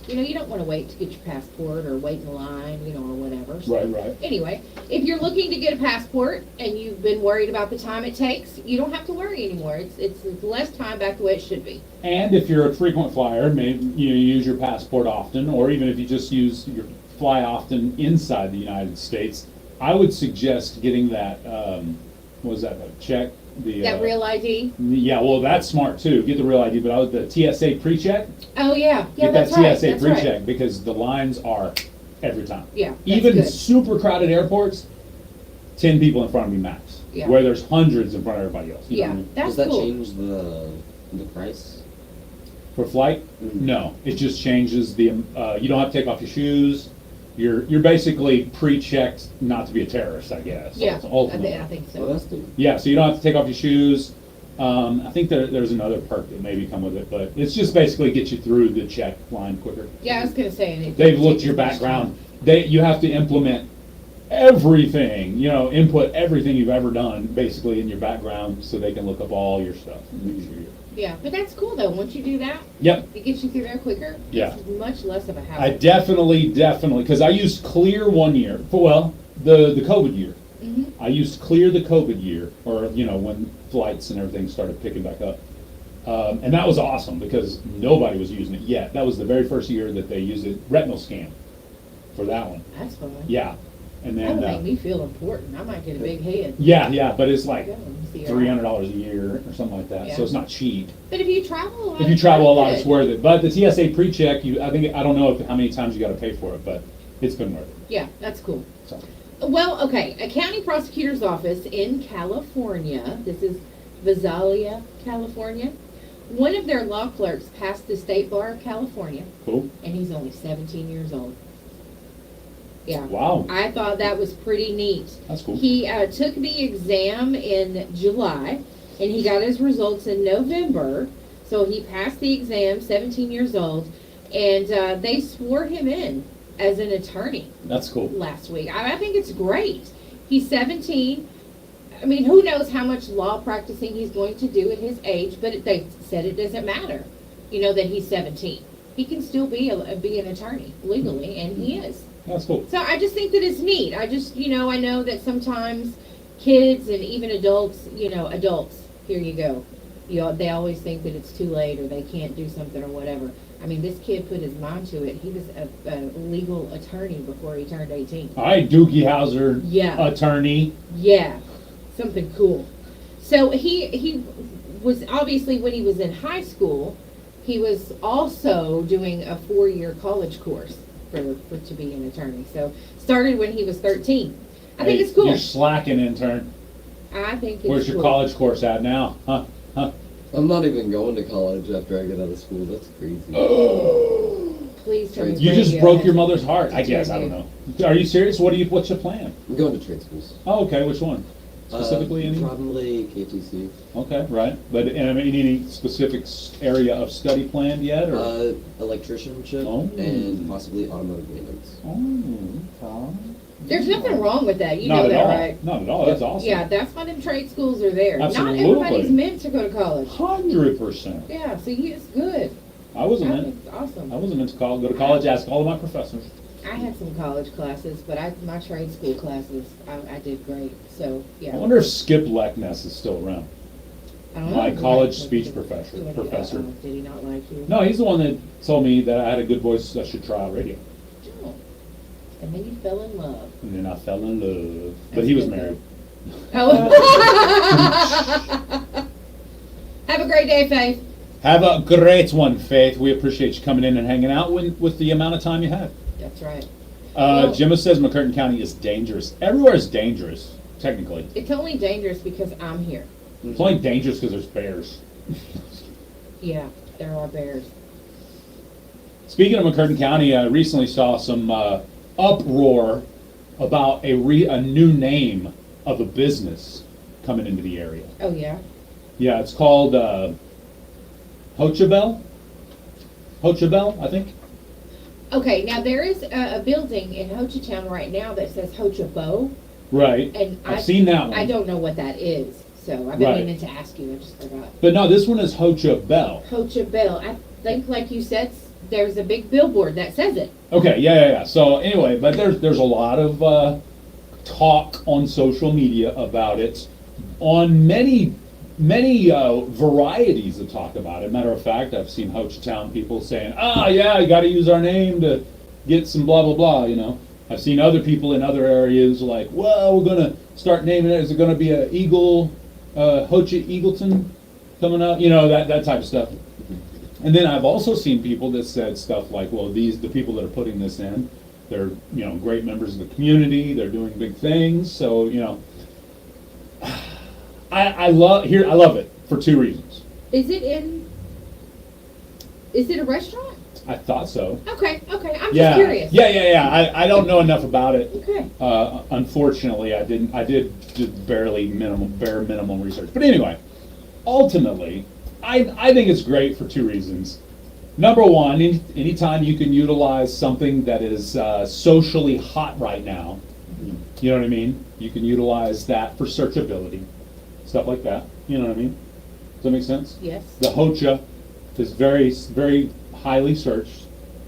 Speaker 6: you don't want to wait to get your passport or wait in line, or whatever. So,
Speaker 2: Right.
Speaker 6: Anyway, if you're looking to get a passport and you've been worried about the time it takes, you don't have to worry anymore. It's less time back the way it should be.
Speaker 2: And if you're a frequent flyer, maybe you use your passport often, or even if you just fly often inside the United States, I would suggest getting that, check?
Speaker 6: That real ID?
Speaker 2: Yeah, well, that's smart too. Get the real ID, but the TSA pre-check.
Speaker 6: Oh, yeah. Yeah,
Speaker 2: Get
Speaker 6: that's
Speaker 2: that
Speaker 6: right.
Speaker 2: TSA
Speaker 6: That's
Speaker 2: pre-check
Speaker 6: right.
Speaker 2: because the lines are every time.
Speaker 6: Yeah, that's
Speaker 2: Even
Speaker 6: good.
Speaker 2: super crowded airports, 10 people in front of me max.
Speaker 6: Yeah.
Speaker 2: Where there's hundreds in front of everybody else. You know
Speaker 6: Yeah,
Speaker 2: what I mean?
Speaker 6: that's
Speaker 5: Does that
Speaker 6: cool.
Speaker 5: change the price?
Speaker 2: For flight, no. It just changes the. You don't have to take off your shoes. You're basically pre-checked not to be a terrorist, I guess.
Speaker 6: Yeah,
Speaker 2: Ultimately.
Speaker 6: I think so.
Speaker 5: Well, that's good.
Speaker 2: Yeah, so you don't have to take off your shoes. I think there's another perk that maybe come with it, but it's just basically get you through the check line quicker.
Speaker 6: Yeah, I was going to say.
Speaker 2: They've looked at your background. You have to implement everything, input everything you've ever done basically in your background so they can look up all your stuff and make sure you're.
Speaker 6: Yeah, but that's cool though. Once you do that,
Speaker 2: Yep.
Speaker 6: it gets you through there quicker.
Speaker 2: Yeah.
Speaker 6: It's much less of a hassle.
Speaker 2: I definitely, because I used Clear one year, the COVID year.
Speaker 6: Mhm.
Speaker 2: I used Clear the COVID year, or, when flights and everything started picking back up. And that was awesome because nobody was using it yet. That was the very first year that they used it, retinal scan for that one.
Speaker 6: That's fun.
Speaker 2: Yeah. And
Speaker 6: That
Speaker 2: then,
Speaker 6: would make me feel important. I might get a big head.
Speaker 2: yeah, but it's like
Speaker 6: Go and see it.
Speaker 2: $300 a year or something like that. So
Speaker 6: Yeah.
Speaker 2: it's not cheap.
Speaker 6: But if you travel a lot,
Speaker 2: If you travel a lot, it's worth it. But the TSA pre-check, I don't know how many times you got to pay for it, but it's been worth it.
Speaker 6: Yeah, that's cool.
Speaker 2: So.
Speaker 6: Well, okay, a county prosecutor's office in California, this is Visalia, California, one of their law clerks passed the State Bar of California,
Speaker 2: Cool.
Speaker 6: and he's only 17 years old. Yeah.
Speaker 2: Wow.
Speaker 6: I thought that was pretty neat.
Speaker 2: That's cool.
Speaker 6: He took the exam in July, and he got his results in November, so he passed the exam, 17 years old, and they swore him in as an attorney
Speaker 2: That's cool.
Speaker 6: last week. I think it's great. He's 17. I mean, who knows how much law practicing he's going to do at his age, but they said it doesn't matter, that he's 17. He can still be an attorney legally, and he is.
Speaker 2: That's cool.
Speaker 6: So I just think that it's neat. I know that sometimes kids and even adults, here you go. They always think that it's too late or they can't do something or whatever. I mean, this kid put his mind to it. He was a legal attorney before he turned 18.
Speaker 2: All right, Doogie Howser,
Speaker 6: Yeah.
Speaker 2: attorney.
Speaker 6: Yeah, something cool. So he was obviously, when he was in high school, he was also doing a 4-year college course to be an attorney. So started when he was 13. I think it's cool.
Speaker 2: You're slacking, intern.
Speaker 6: I think it's
Speaker 2: Where's your
Speaker 6: cool.
Speaker 2: college course at now? Huh? Huh?
Speaker 5: I'm not even going to college after I get out of school. That's crazy.
Speaker 6: Please tell me
Speaker 2: You just
Speaker 6: radio
Speaker 2: broke
Speaker 6: has
Speaker 2: your
Speaker 6: a-
Speaker 2: mother's heart. I guess. I don't know. Are you serious? What's your plan?
Speaker 5: I'm going to trade schools.
Speaker 2: Oh, okay. Which one? Specifically, any?
Speaker 5: Probably KTC.
Speaker 2: Okay, right. But any specific area of study planned yet, or?
Speaker 5: Electricianship
Speaker 2: Oh.
Speaker 5: and possibly automotive maintenance.
Speaker 2: Oh,
Speaker 6: There's nothing wrong with that. You
Speaker 2: not
Speaker 6: know
Speaker 2: at
Speaker 6: that,
Speaker 2: all.
Speaker 6: right?
Speaker 2: Not at all. That's awesome.
Speaker 6: Yeah, that's why them trade schools are there.
Speaker 2: Absolutely.
Speaker 6: Not everybody's meant to go to college.
Speaker 2: 100%.
Speaker 6: Yeah, so it's good.
Speaker 2: I wasn't
Speaker 6: I
Speaker 2: meant.
Speaker 6: think it's awesome.
Speaker 2: I wasn't meant to go to college. Ask all of my professors.
Speaker 6: I had some college classes, but my trade school classes, I did great. So, yeah.
Speaker 2: I wonder if Skip Leckness is still around.
Speaker 6: I don't know.
Speaker 2: My college speech
Speaker 6: Did
Speaker 2: professor.
Speaker 6: he not like you?
Speaker 2: No, he's the one that told me that I had a good voice. I should try out radio.
Speaker 6: Oh. And then you fell in love.
Speaker 2: And then I fell in love. But
Speaker 6: That's
Speaker 2: he was
Speaker 6: good,
Speaker 2: married.
Speaker 6: Oh. Have a great day, Faith.
Speaker 2: Have a great one, Faith. We appreciate you coming in and hanging out with the amount of time you had.
Speaker 6: That's right. Well-
Speaker 2: Jimma says McCurtain County is dangerous. Everywhere is dangerous, technically.
Speaker 6: It's only dangerous because I'm here.
Speaker 2: It's only dangerous because there's bears.
Speaker 6: Yeah, there are bears.
Speaker 2: Speaking of McCurtain County, I recently saw some uproar about a new name of a business coming into the area.
Speaker 6: Oh, yeah?
Speaker 2: Yeah, it's called Hochabel, I think.
Speaker 6: Okay, now there is a building in Hochatown right now that says Hochabo,
Speaker 2: Right.
Speaker 6: and
Speaker 2: I've seen that one.
Speaker 6: I don't know what that is, so I've been
Speaker 2: Right.
Speaker 6: meaning to ask you, I just forgot.
Speaker 2: But no, this one is Hochabel.
Speaker 6: Hochabel, I think like you said, there's a big billboard that says it.
Speaker 2: Okay, yeah. So anyway, but there's a lot of talk on social media about it, on many varieties of talk about it. Matter of fact, I've seen Hochatown people saying, yeah, you got to use our name to get some blah, blah, blah, you know. I've seen other people in other areas like, well, we're going to start naming it. Is it going to be a Eagle, Eagleton coming up? You know, that type of stuff. And then I've also seen people that said stuff like, well, the people that are putting this in, they're, great members of the community. They're doing big things. So, I love it for two reasons.
Speaker 6: Is it a restaurant?
Speaker 2: I thought so.
Speaker 6: Okay, I'm
Speaker 2: Yeah.
Speaker 6: just curious.
Speaker 2: Yeah. I don't know enough about it.
Speaker 6: Okay.
Speaker 2: Unfortunately, I didn't. I did bare minimum research. But anyway, ultimately, I think it's great for two reasons. Number one, anytime you can utilize something that is socially hot right now, you know what I mean? You can utilize that for searchability, stuff like that. You know what I mean? Does that make sense?
Speaker 6: Yes.
Speaker 2: The Hocha is very, very highly searched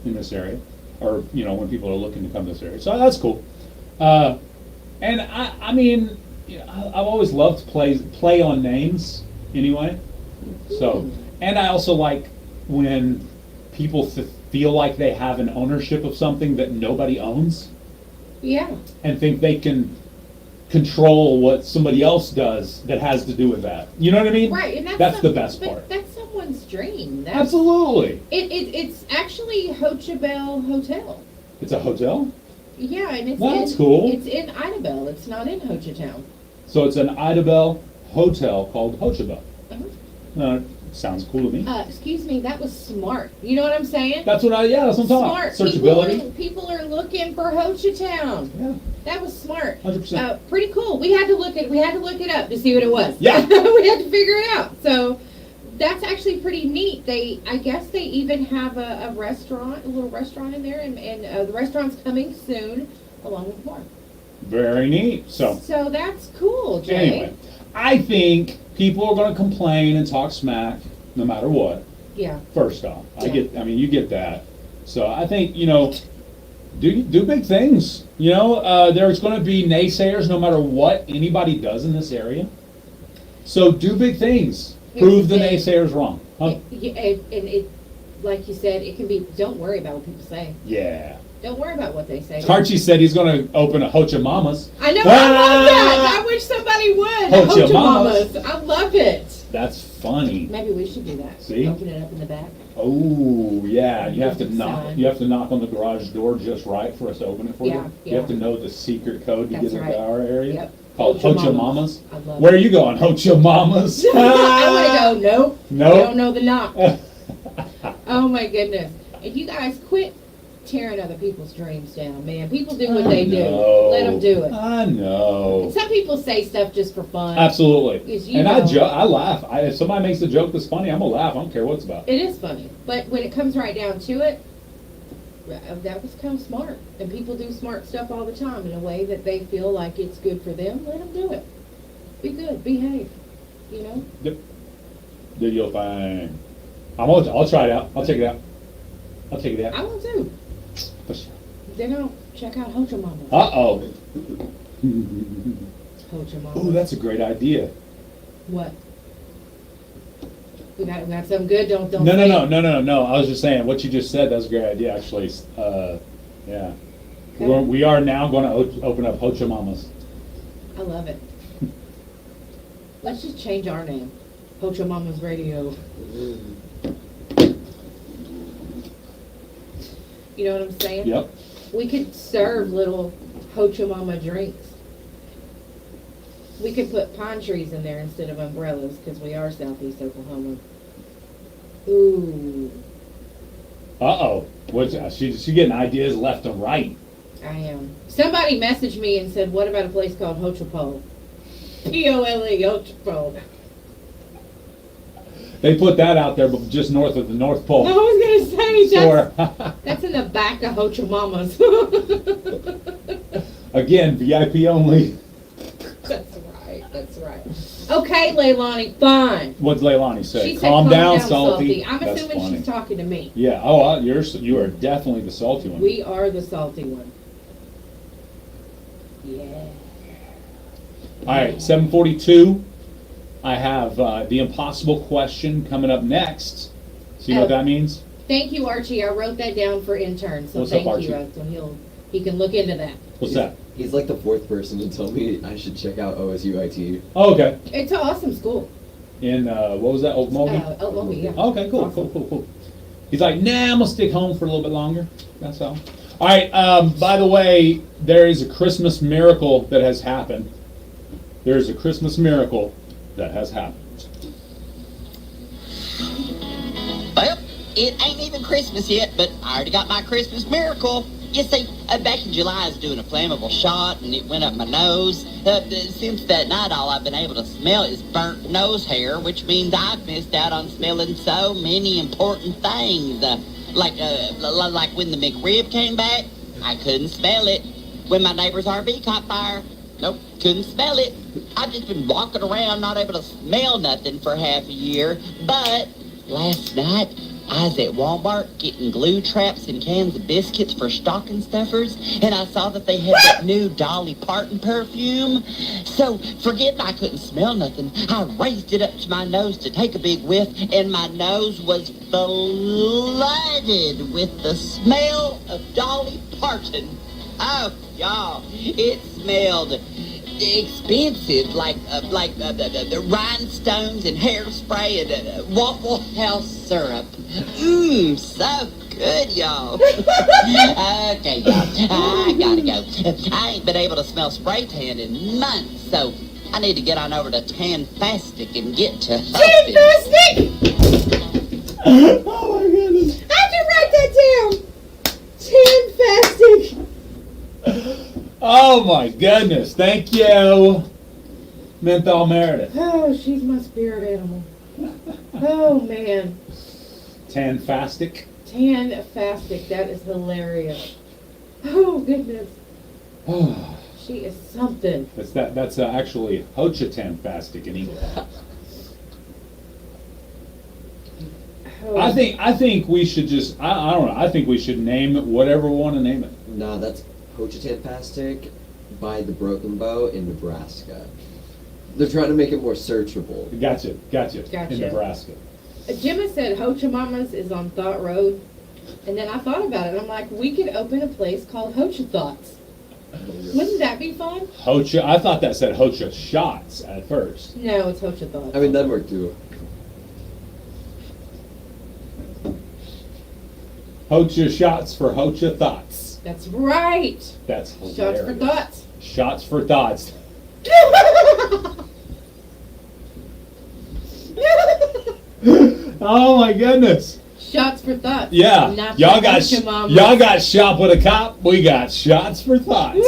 Speaker 2: in this area, or when people are looking to come to this area. So that's cool. And I mean, I've always loved to play on names anyway. So, and I also like when people feel like they have an ownership of something that nobody owns,
Speaker 6: Yeah.
Speaker 2: and think they can control what somebody else does that has to do with that. You know what I mean?
Speaker 6: Right, and
Speaker 2: that's the best part.
Speaker 6: But that's someone's dream. That's,
Speaker 2: Absolutely.
Speaker 6: It's actually Hochabel Hotel.
Speaker 2: It's a hotel?
Speaker 6: Yeah, and it's
Speaker 2: That's cool.
Speaker 6: It's in Idabel. It's not in Hochatown.
Speaker 2: So it's an Idabel hotel called Hochabel.
Speaker 6: Uh-huh.
Speaker 2: Sounds cool to me.
Speaker 6: Excuse me, that was smart. You know what I'm saying?
Speaker 2: That's what I'm talking
Speaker 6: Smart.
Speaker 2: about. Searchability.
Speaker 6: People are looking for Hochatown.
Speaker 2: Yeah.
Speaker 6: That was smart.
Speaker 2: 100%.
Speaker 6: Pretty cool. We had to look it up to see what it was.
Speaker 2: Yeah.
Speaker 6: We had to figure it out. So that's actually pretty neat. I guess they even have a restaurant, a little restaurant in there, and the restaurant's coming soon, along with more.
Speaker 2: Very neat. So
Speaker 6: that's cool, Jay.
Speaker 2: anyway, I think people are going to complain and talk smack no matter what.
Speaker 6: Yeah.
Speaker 2: First off,
Speaker 6: Yeah.
Speaker 2: you get that. So I think, do big things. There's going to be naysayers no matter what anybody does in this area. So do big things. Prove the naysayers wrong. Huh?
Speaker 6: And like you said, it can be, don't worry about what people say.
Speaker 2: Yeah.
Speaker 6: Don't worry about what they say.
Speaker 2: Archie said he's going to open a Hocha Mamas.
Speaker 6: I know, I love that. I wish somebody would.
Speaker 2: Hocha
Speaker 6: Hocha
Speaker 2: Mamas.
Speaker 6: Mamas. I love it.
Speaker 2: That's funny.
Speaker 6: Maybe we should do that.
Speaker 2: See?
Speaker 6: Open it up in the back.
Speaker 2: Oh, yeah. You have to
Speaker 6: Good
Speaker 2: knock.
Speaker 6: sign.
Speaker 2: You have to knock on the garage door just right for us to open it for
Speaker 6: Yeah,
Speaker 2: you.
Speaker 6: yeah.
Speaker 2: You have to know the secret code to
Speaker 6: That's
Speaker 2: get
Speaker 6: right.
Speaker 2: into our area.
Speaker 6: Yep.
Speaker 2: called Hocha Mamas.
Speaker 6: I love
Speaker 2: Where are
Speaker 6: it.
Speaker 2: you going, Hocha Mamas?
Speaker 6: I want to go, nope.
Speaker 2: Nope.
Speaker 6: I don't know the knock. Oh my goodness. And you guys quit tearing other people's dreams down, man. People do what they do. Let them do it.
Speaker 2: I know.
Speaker 6: And some people say stuff just for fun.
Speaker 2: Absolutely.
Speaker 6: 'Cause you
Speaker 2: And
Speaker 6: know-
Speaker 2: I laugh. If somebody makes a joke that's funny, I'm going to laugh. I don't care what it's about.
Speaker 6: It is funny. But when it comes right down to it, that was kind of smart. And people do smart stuff all the time in a way that they feel like it's good for them. Let them do it. Be good. Behave. You know?
Speaker 2: Yep. Do your thing. I'll try it out. I'll check it out. I'll check it out.
Speaker 6: I will too.
Speaker 2: For sure.
Speaker 6: Then I'll check out Hocha Mama.
Speaker 2: Uh-oh.
Speaker 6: Hocha Mama.
Speaker 2: Ooh, that's a great idea.
Speaker 6: What? We got something good. Don't.
Speaker 2: No. I was just saying what you just said. That's a great idea, actually. Yeah.
Speaker 6: Okay.
Speaker 2: We are now going to open up Hocha Mamas.
Speaker 6: I love it. Let's just change our name. Hocha Mama's Radio. You know what I'm saying?
Speaker 2: Yep.
Speaker 6: We could serve little Hocha Mama drinks. We could put pine trees in there instead of umbrellas because we are Southeast Oklahoma. Ooh,
Speaker 2: Uh-oh. She getting ideas left and right.
Speaker 6: I am. Somebody messaged me and said, what about a place called Hochapole? P-O-L-E, Hochapole.
Speaker 2: They put that out there, but just north of the North
Speaker 6: I
Speaker 2: Pole.
Speaker 6: was going to say,
Speaker 2: Store.
Speaker 6: that's in the back of Hocha Mama's.
Speaker 2: Again, VIP only.
Speaker 6: That's right. Okay, Leilani, fine.
Speaker 2: What'd Leilani say?
Speaker 6: She said,
Speaker 2: Calm down, salty.
Speaker 6: I'm
Speaker 2: That's
Speaker 6: assuming
Speaker 2: funny.
Speaker 6: she's talking to me.
Speaker 2: Yeah. Oh, you are definitely the salty one.
Speaker 6: We are the salty one. Yeah.
Speaker 2: All right, 7:42. I have the impossible question coming up next. See what that means?
Speaker 6: Thank you, Archie. I wrote that down for interns, so
Speaker 2: What's up,
Speaker 6: thank you.
Speaker 2: Archie?
Speaker 6: So he can look into that.
Speaker 2: What's that?
Speaker 5: He's like the fourth person to tell me I should check out OSU IT.
Speaker 2: Oh, okay.
Speaker 6: It's an awesome school.
Speaker 2: In what was that? Okmulgee?
Speaker 6: Okmulgee, yeah.
Speaker 2: Okay, cool,
Speaker 6: Awesome.
Speaker 2: cool. He's like, nah, I'm gonna stick home for a little bit longer. That's all. All right. By the way, there is a Christmas miracle that has happened. There is a Christmas miracle that has happened.
Speaker 10: Well, it ain't even Christmas yet, but I already got my Christmas miracle. You see, back in July I was doing a flammable shot and it went up my nose. Since that night all I've been able to smell is burnt nose hair, which means I've missed out on smelling so many important things. Like when the McRib came back, I couldn't smell it. When my neighbor's RV caught fire, nope, couldn't smell it. I've just been walking around not able to smell nothing for half a year. But last night, I was at Walmart getting glue traps and cans of biscuits for stocking stuffers, and I saw that they had that new Dolly Parton perfume. So, forgetting I couldn't smell nothing, I raised it up to my nose to take a big whiff, and my nose was flooded with the smell of Dolly Parton. Oh, y'all, it smelled expensive, like the rhinestones and hairspray and Waffle House syrup. So good, y'all. Okay, y'all, I gotta go. I ain't been able to smell spray tan in months, so I need to get on over to Tanfastic and get to
Speaker 6: Tanfastic!
Speaker 2: Oh my goodness.
Speaker 6: I have to write that down. Tanfastic.
Speaker 2: Oh my goodness. Thank you, Menthol Meredith.
Speaker 6: Oh, she's my spirit animal. Oh, man.
Speaker 2: Tanfastic.
Speaker 6: Tanfastic. That is hilarious. Oh, goodness. She is something.
Speaker 2: That's actually Hocha Tanfastic in English.
Speaker 6: Oh.
Speaker 2: I think we should just I don't know. I think we should name it whatever we want to name it.
Speaker 5: Nah, that's Hochatanfastic by the Broken Bow in Nebraska. They're trying to make it more searchable.
Speaker 2: Gotcha.
Speaker 6: Gotcha.
Speaker 2: In Nebraska.
Speaker 6: Jimmy said Hocha Mama's is on Thought Road. And then I thought about it. I'm like, we could open a place called Hocha Thoughts. Wouldn't that be fun?
Speaker 2: Hocha. I thought that said Hocha Shots at first.
Speaker 6: No, it's Hocha Thoughts.
Speaker 5: I mean, that'd work too.
Speaker 2: Hocha Shots for Hocha Thoughts.
Speaker 6: That's right.
Speaker 2: That's hilarious.
Speaker 6: Shots for thoughts.
Speaker 2: Shots for thoughts. Oh my goodness.
Speaker 6: Shots for thoughts.
Speaker 2: Yeah.
Speaker 6: Not
Speaker 2: Y'all
Speaker 6: for
Speaker 2: got
Speaker 6: bunch of mamas.
Speaker 2: y'all got shot with a cop. We got shots for thoughts.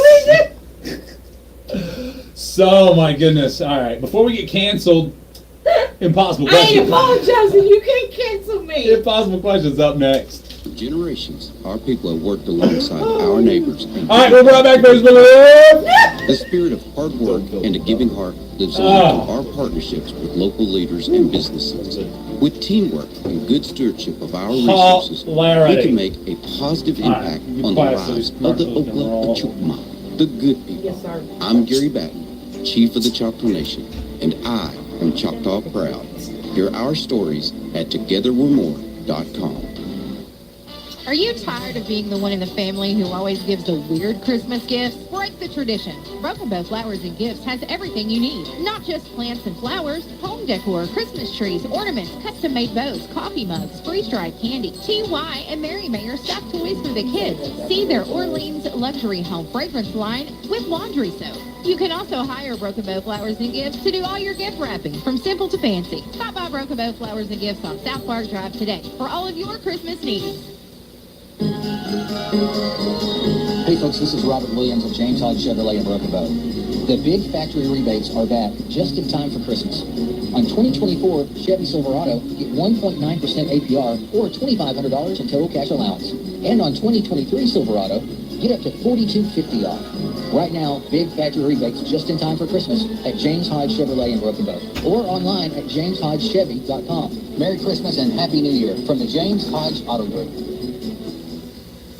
Speaker 2: So my goodness. All right. Before we get canceled, impossible
Speaker 6: I ain't
Speaker 2: question.
Speaker 6: apologizing. You can't cancel me.
Speaker 2: Impossible questions up next.
Speaker 1: For generations, our people have worked alongside our neighbors.
Speaker 2: All right, we'll be right back, Facebook.
Speaker 1: The spirit of hard work and a giving heart lives on through our partnerships with local leaders and businesses. With teamwork and good stewardship of our resources, we
Speaker 2: Hilarity.
Speaker 1: can make a positive impact on the lives of the Okla Achukma, the good people.
Speaker 6: Yes, sir.
Speaker 1: I'm Gary Batten, Chief of the Choctaw Nation, and I am Choctaw Proud. Hear our stories at togetherwe'remore.com.
Speaker 8: Are you tired of being the one in the family who always gives the weird Christmas gifts? Break the tradition. Broken Bow Flowers and Gifts has everything you need. Not just plants and flowers, home decor, Christmas trees, ornaments, custom-made bows, coffee mugs, freeze-dried candy, TY and Mary Mayer stuffed toys for the kids. See their Orleans luxury home fragrance line with laundry soap. You can also hire Broken Bow Flowers and Gifts to do all your gift wrapping, from simple to fancy. Stop by Broken Bow Flowers and Gifts on South Park Drive today for all of your Christmas needs.
Speaker 11: Hey folks, this is Robert Williams of James Hodge Chevrolet in Broken Bow. The big factory rebates are back just in time for Christmas. On 2024 Chevy Silverado, get 1.9% APR or $2,500 in total cash allowance. And on 2023 Silverado, get up to $4,250 off. Right now, big factory rebates just in time for Christmas at James Hodge Chevrolet in Broken Bow or online at jameshodgechevy.com. Merry Christmas and Happy New Year from the James Hodge Auto Group.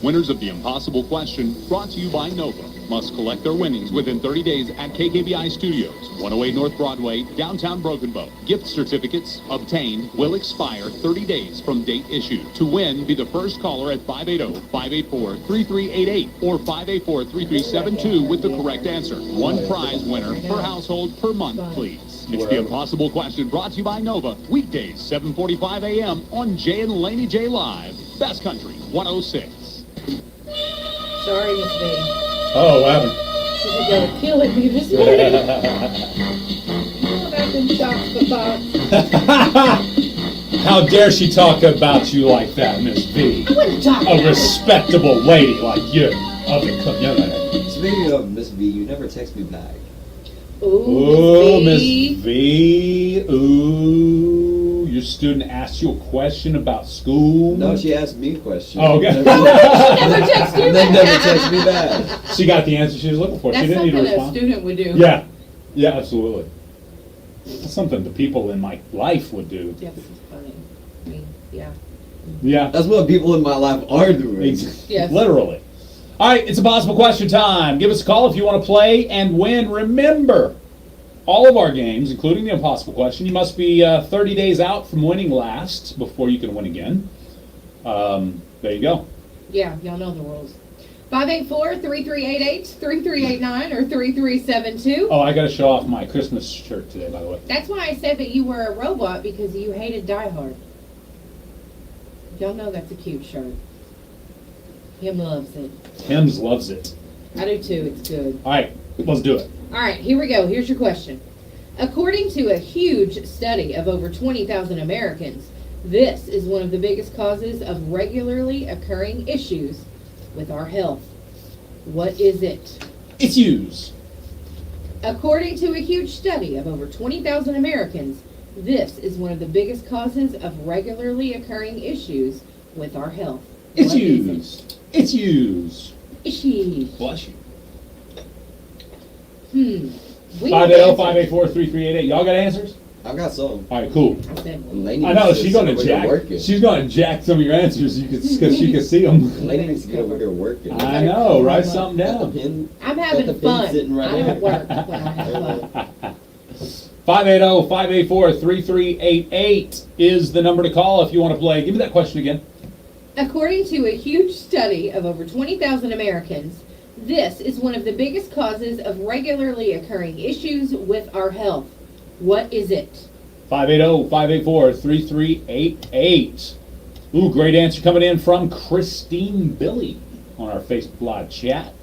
Speaker 9: Winners of the Impossible Question, brought to you by Nova, must collect their winnings within 30 days at KKBI Studios, 108 North Broadway, downtown Broken Bow. Gift certificates obtained will expire 30 days from date issued. To win, be the first caller at 580-584-3388 or 584-3372 with the correct answer. One prize winner per household per month, please. It's the Impossible Question, brought to you by Nova, weekdays, 7:45 a.m. on Jay and Laney J Live. Best Country 106.
Speaker 6: Sorry, Miss B.
Speaker 2: Oh, what happened?
Speaker 6: This is gonna kill it me this morning. Back in shots for thoughts.
Speaker 2: How dare she talk about you like that, Miss V?
Speaker 6: I wouldn't talk
Speaker 2: A
Speaker 6: about
Speaker 2: respectable lady like you. Okay, come on.
Speaker 5: Speaking of Miss V, you never text me back.
Speaker 2: Ooh, Miss V. Ooh, your student asked you a question about school?
Speaker 5: No, she asked me a question.
Speaker 2: Oh, okay.
Speaker 6: Never text you
Speaker 5: And then
Speaker 6: back.
Speaker 5: never text me back.
Speaker 2: She got the answer she was looking for.
Speaker 6: That's
Speaker 2: She didn't need to
Speaker 6: something a
Speaker 2: respond.
Speaker 6: student would do.
Speaker 2: Yeah. Yeah, absolutely. That's something the people in my life would do.
Speaker 6: Yes, it's funny. I mean, yeah.
Speaker 2: Yeah.
Speaker 5: That's what people in my life are doing.
Speaker 6: Yes.
Speaker 2: Literally. All right, it's Impossible Question time. Give us a call if you want to play and win. Remember, all of our games, including the Impossible Question, you must be 30 days out from winning last before you can win again. There you go.
Speaker 6: Yeah, y'all know the rules. 584-3388, 3389, or 3372.
Speaker 2: Oh, I got to show off my Christmas shirt today, by the way.
Speaker 6: That's why I said that you were a robot, because you hated Die Hard. Y'all know that's a cute shirt. Him loves it.
Speaker 2: Hims loves it.
Speaker 6: I do too, it's good.
Speaker 2: All right, let's do it.
Speaker 6: All right, here we go. Here's your question. According to a huge study of over 20,000 Americans, this is one of the biggest causes of regularly occurring issues with our health. What is it?
Speaker 2: Issues.
Speaker 6: According to a huge study of over 20,000 Americans, this is one of the biggest causes of regularly occurring issues with our health. What is
Speaker 2: Issues. Issues.
Speaker 6: it? Issues.
Speaker 2: Bless you.
Speaker 6: We have answers.
Speaker 2: 580-584-3388. Y'all got answers?
Speaker 5: I've got some.
Speaker 2: All right, cool.
Speaker 6: I said,
Speaker 5: Laney
Speaker 2: I know
Speaker 5: needs to
Speaker 2: she's
Speaker 5: sit
Speaker 2: gonna
Speaker 5: over here
Speaker 2: jack.
Speaker 5: working.
Speaker 2: She's gonna jack some of your answers because she can see them.
Speaker 5: Lady needs to get over here working.
Speaker 2: I know. Write something
Speaker 5: Got the
Speaker 2: down.
Speaker 5: pin.
Speaker 6: I'm
Speaker 5: Got
Speaker 6: having
Speaker 5: the pin
Speaker 6: fun.
Speaker 5: sitting right
Speaker 6: I don't
Speaker 5: there.
Speaker 6: work when I have fun.
Speaker 2: 580-584-3388 is the number to call if you want to play. Give me that question again.
Speaker 6: According to a huge study of over 20,000 Americans, this is one of the biggest causes of regularly occurring issues with our health. What is it?
Speaker 2: 580-584-3388. Ooh, great answer coming in from Christine Billy on our Facebook Live chat.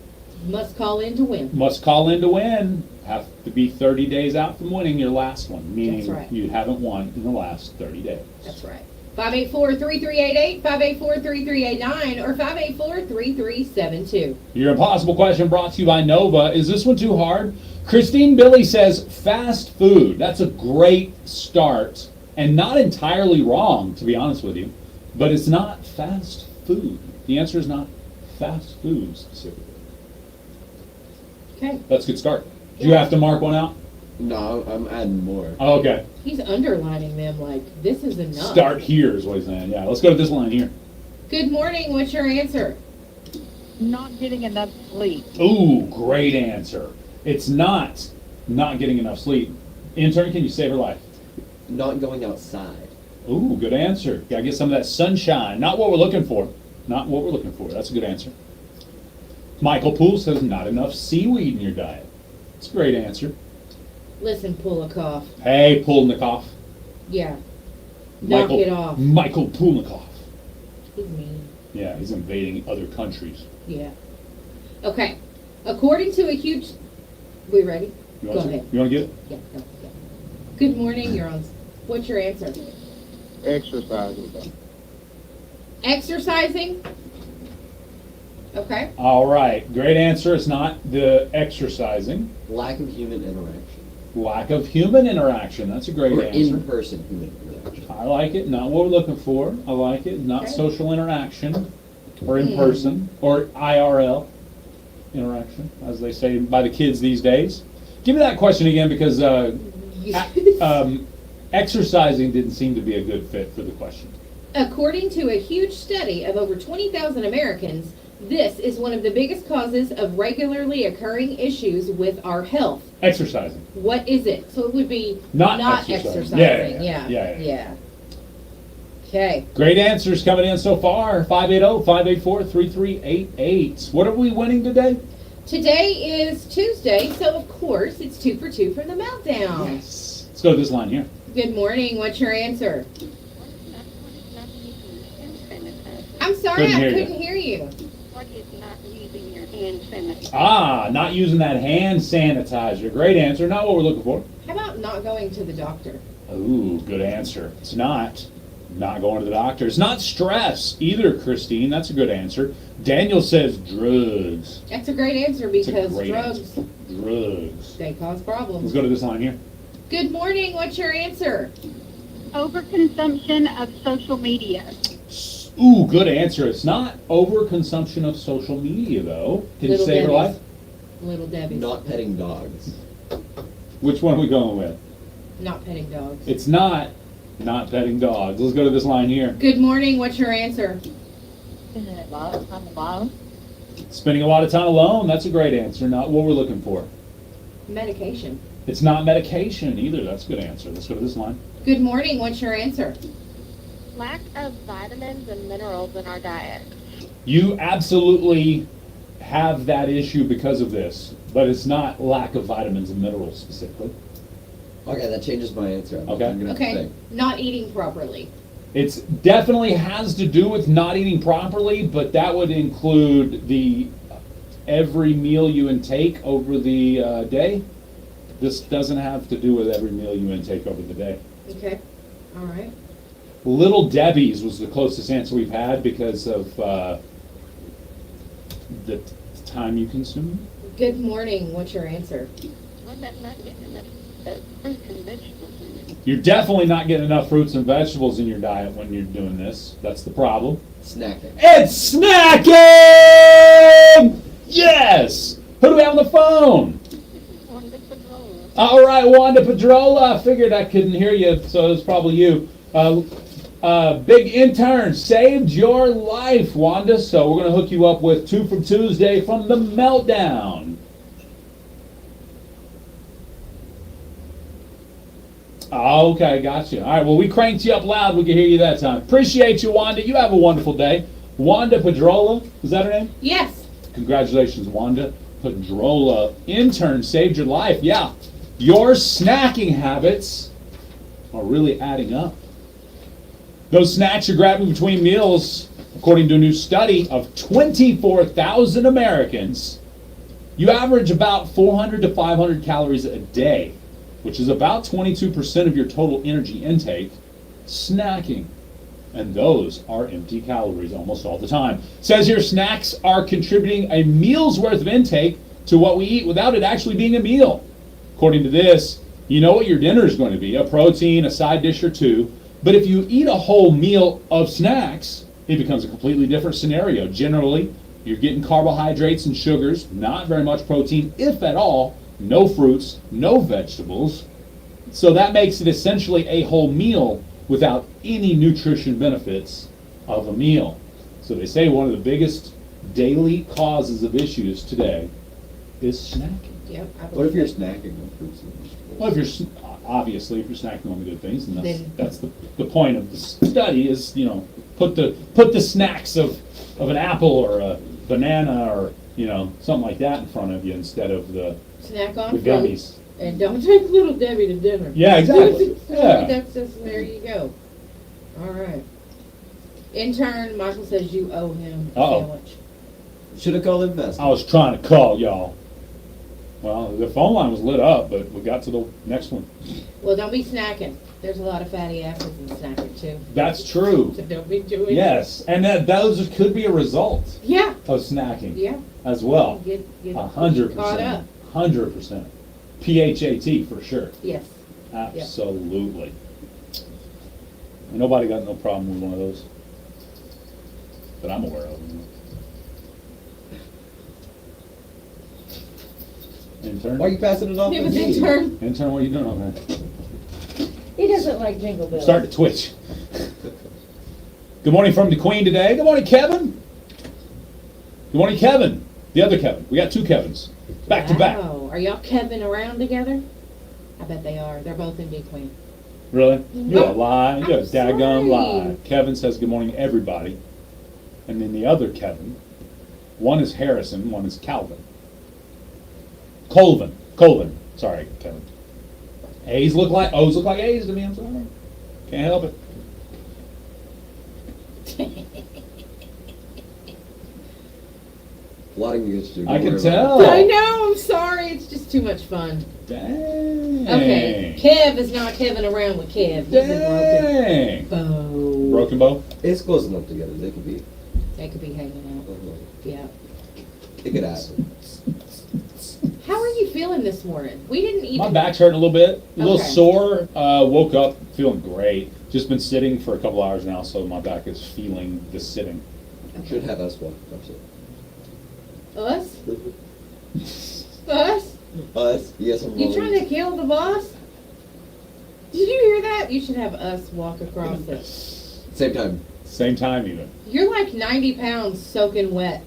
Speaker 6: Must call in to win.
Speaker 2: Must call in to win. Have to be 30 days out from winning your last one, meaning
Speaker 6: That's right.
Speaker 2: you haven't won in the last 30 days.
Speaker 6: That's right. 584-3388, 584-3389, or 584-3372.
Speaker 2: Your impossible question brought to you by Nova. Is this one too hard? Christine Billy says fast food. That's a great start, and not entirely wrong, to be honest with you. But it's not fast food. The answer is not fast food specifically.
Speaker 6: Okay.
Speaker 2: That's a good start. Do you have to mark one out?
Speaker 5: No, I'm adding more.
Speaker 2: Oh, okay.
Speaker 6: He's underlining them like, this is enough.
Speaker 2: Start here is what he's saying. Yeah, let's go to this line here.
Speaker 6: Good morning, what's your answer?
Speaker 8: Not getting enough sleep.
Speaker 2: Ooh, great answer. It's not getting enough sleep. Intern, can you save her life?
Speaker 5: Not going outside.
Speaker 2: Ooh, good answer. Gotta get some of that sunshine. Not what we're looking for. Not what we're looking for. That's a good answer. Michael Poole says not enough seaweed in your diet. It's a great answer.
Speaker 6: Listen, Pulikoff.
Speaker 2: Hey, Pulnikov.
Speaker 6: Yeah. Knock
Speaker 2: Michael,
Speaker 6: it off.
Speaker 2: Michael Pulnikov.
Speaker 6: He's mean.
Speaker 2: Yeah, he's invading other countries.
Speaker 6: Yeah. Okay. According to a huge... We ready?
Speaker 2: You
Speaker 6: Go
Speaker 2: want to?
Speaker 6: ahead.
Speaker 2: You want to get it?
Speaker 6: Yeah, go. Good morning, you're on. What's your answer?
Speaker 12: Exercising.
Speaker 6: Exercising? Okay.
Speaker 2: All right. Great answer. It's not the exercising.
Speaker 5: Lack of human interaction.
Speaker 2: Lack of human interaction. That's a great
Speaker 5: Or
Speaker 2: answer.
Speaker 5: in-person human interaction.
Speaker 2: I like it. Not what we're looking for. I like it. Not
Speaker 6: Okay.
Speaker 2: social interaction or in person or IRL interaction, as they say by the kids these days. Give me that question again because exercising didn't seem to be a good fit for the question.
Speaker 6: According to a huge study of over 20,000 Americans, this is one of the biggest causes of regularly occurring issues with our health.
Speaker 2: Exercising.
Speaker 6: What is it? So it would be
Speaker 2: Not
Speaker 6: exercising.
Speaker 2: exercising.
Speaker 6: Yeah.
Speaker 2: Yeah.
Speaker 6: Okay.
Speaker 2: Great answers coming in so far. 580-584-3388. What are we winning today?
Speaker 6: Today is Tuesday, so of course it's 2 for 2 from the Meltdown.
Speaker 2: Yes. Let's go to this line here.
Speaker 6: Good morning. What's your answer? I'm sorry,
Speaker 2: Couldn't
Speaker 6: I
Speaker 2: hear you.
Speaker 6: couldn't hear you.
Speaker 8: What is not using your hand sanitizer?
Speaker 2: Ah, not using that hand sanitizer. Great answer. Not what we're looking for.
Speaker 6: How about not going to the doctor?
Speaker 2: Ooh, good answer. It's not going to the doctor. It's not stress either, Christine. That's a good answer. Daniel says drugs.
Speaker 6: That's a great answer
Speaker 2: It's a
Speaker 6: because
Speaker 2: great
Speaker 6: drugs,
Speaker 2: answer. Drugs.
Speaker 6: they cause
Speaker 2: Let's
Speaker 6: problems.
Speaker 2: go to this line here.
Speaker 6: Good morning. What's your answer?
Speaker 8: Overconsumption of social media.
Speaker 2: Ooh, good answer. It's not overconsumption of social media, though. Can
Speaker 6: Little
Speaker 2: you save her
Speaker 6: Debbie's.
Speaker 2: life?
Speaker 6: Little Debbie.
Speaker 5: Not petting dogs.
Speaker 2: Which one are we going with?
Speaker 6: Not petting dogs.
Speaker 2: It's not petting dogs. Let's go to this line here.
Speaker 6: Good morning. What's your answer?
Speaker 8: Spending a lot of time alone.
Speaker 2: Spending a lot of time alone. That's a great answer. Not what we're looking for.
Speaker 6: Medication.
Speaker 2: It's not medication either. That's a good answer. Let's go to this line.
Speaker 6: Good morning. What's your answer?
Speaker 8: Lack of vitamins and minerals in our diet.
Speaker 2: You absolutely have that issue because of this, but it's not lack of vitamins and minerals specifically.
Speaker 5: Okay, that changes my answer.
Speaker 2: Okay.
Speaker 5: I'm gonna have to
Speaker 6: Okay.
Speaker 5: think.
Speaker 6: Not eating properly.
Speaker 2: It's definitely has to do with not eating properly, but that would include the every meal you intake over the day. This doesn't have to do with every meal you intake over the day.
Speaker 6: Okay. All right.
Speaker 2: Little Debbie's was the closest answer we've had because of the time you consume.
Speaker 6: Good morning. What's your answer?
Speaker 8: What about not getting enough fruits and vegetables in it?
Speaker 2: You're definitely not getting enough fruits and vegetables in your diet when you're doing this. That's the problem.
Speaker 5: Snacking.
Speaker 2: It's snacking! Yes! Who do we have on the phone? All right, Wanda Pedrola. I figured I couldn't hear you, so it's probably you. Big intern saved your life, Wanda. So we're going to hook you up with 2 from Tuesday from the Meltdown. Okay, gotcha. All right, well, we cranked you up loud. We could hear you that time. Appreciate you, Wanda. You have a wonderful day. Wanda Pedrola, is that her name?
Speaker 6: Yes.
Speaker 2: Congratulations, Wanda Pedrola. Intern saved your life. Yeah, your snacking habits are really adding up. Those snacks you're grabbing between meals, according to a new study of 24,000 Americans, You average about 400 to 500 calories a day, which is about 22% of your total energy intake, snacking. And those are empty calories almost all the time. Says here, snacks are contributing a meal's worth of intake to what we eat without it actually being a meal. According to this, you know what your dinner is going to be, a protein, a side dish or two. But if you eat a whole meal of snacks, it becomes a completely different scenario. Generally, you're getting carbohydrates and sugars, not very much protein, if at all, no fruits, no vegetables. So that makes it essentially a whole meal without any nutrition benefits of a meal. So they say one of the biggest daily causes of issues today is snacking.
Speaker 6: Yep.
Speaker 5: What if you're snacking on fruits and vegetables?
Speaker 2: Well, if you're obviously if you're snacking on the good things, and that's the point of the study is, you know, put the snacks of an apple or a banana or, you know, something like that in front of you instead of the
Speaker 6: Snack on
Speaker 2: the gummies.
Speaker 6: And don't take Little Debbie to dinner.
Speaker 2: Yeah, exactly. Yeah.
Speaker 6: That's just, there you go. All right. Intern, Michael says you owe him a
Speaker 2: Uh-oh.
Speaker 6: sandwich.
Speaker 5: Should have called him fast.
Speaker 2: I was trying to call y'all. Well, the phone line was lit up, but we got to the next one.
Speaker 6: Well, don't be snacking. There's a lot of fatty acids in snacking too.
Speaker 2: That's true.
Speaker 6: So don't be doing
Speaker 2: Yes, and those could be a result
Speaker 6: Yeah.
Speaker 2: of snacking
Speaker 6: Yeah.
Speaker 2: as well.
Speaker 6: Get
Speaker 2: 100%.
Speaker 6: caught up.
Speaker 2: 100%. PHAT for sure.
Speaker 6: Yes.
Speaker 2: Absolutely. And nobody got no problem with one of those that I'm aware of. Intern?
Speaker 5: Why are you passing it off
Speaker 6: It
Speaker 5: to
Speaker 6: was
Speaker 5: me?
Speaker 6: intern.
Speaker 2: Intern, what are you doing over there?
Speaker 6: He doesn't like jingle bells.
Speaker 2: Starting to twitch. Good morning from the Queen today. Good morning, Kevin. Good morning, Kevin. The other Kevin. We got two Kevins. Back to back.
Speaker 6: Wow. Are y'all Kevin around together? I bet they are. They're both in Big Queen.
Speaker 2: Really? You're a lie. You're a
Speaker 6: I'm
Speaker 2: daggum lie.
Speaker 6: sorry.
Speaker 2: Kevin says good morning, everybody. And then the other Kevin, one is Harrison, one is Calvin. Colvin. Sorry, Kevin. A's look like O's look like A's to me. I'm sorry. Can't help it.
Speaker 5: Plotting against you.
Speaker 2: I can tell.
Speaker 6: I know. I'm sorry. It's just too much fun.
Speaker 2: Dang.
Speaker 6: Okay. Kev is not Kevin around with Kev. He's
Speaker 2: Dang.
Speaker 6: a broken bow.
Speaker 2: Broken bow?
Speaker 5: It's close enough together. They could be.
Speaker 6: They could be hanging out. Yeah.
Speaker 5: It could happen.
Speaker 6: How are you feeling this morning? We didn't even.
Speaker 2: My back's hurting a little bit. A little
Speaker 6: Okay.
Speaker 2: sore. Woke up feeling great. Just been sitting for a couple hours now, so my back is feeling the sitting.
Speaker 5: Should have us walk across it.
Speaker 6: Us? Us?
Speaker 5: Us? Yes, I'm
Speaker 6: You trying to kill the boss? Did you hear that? You should have us walk across it.
Speaker 5: Same time.
Speaker 2: Same time even.
Speaker 6: You're like 90 pounds soaking wet.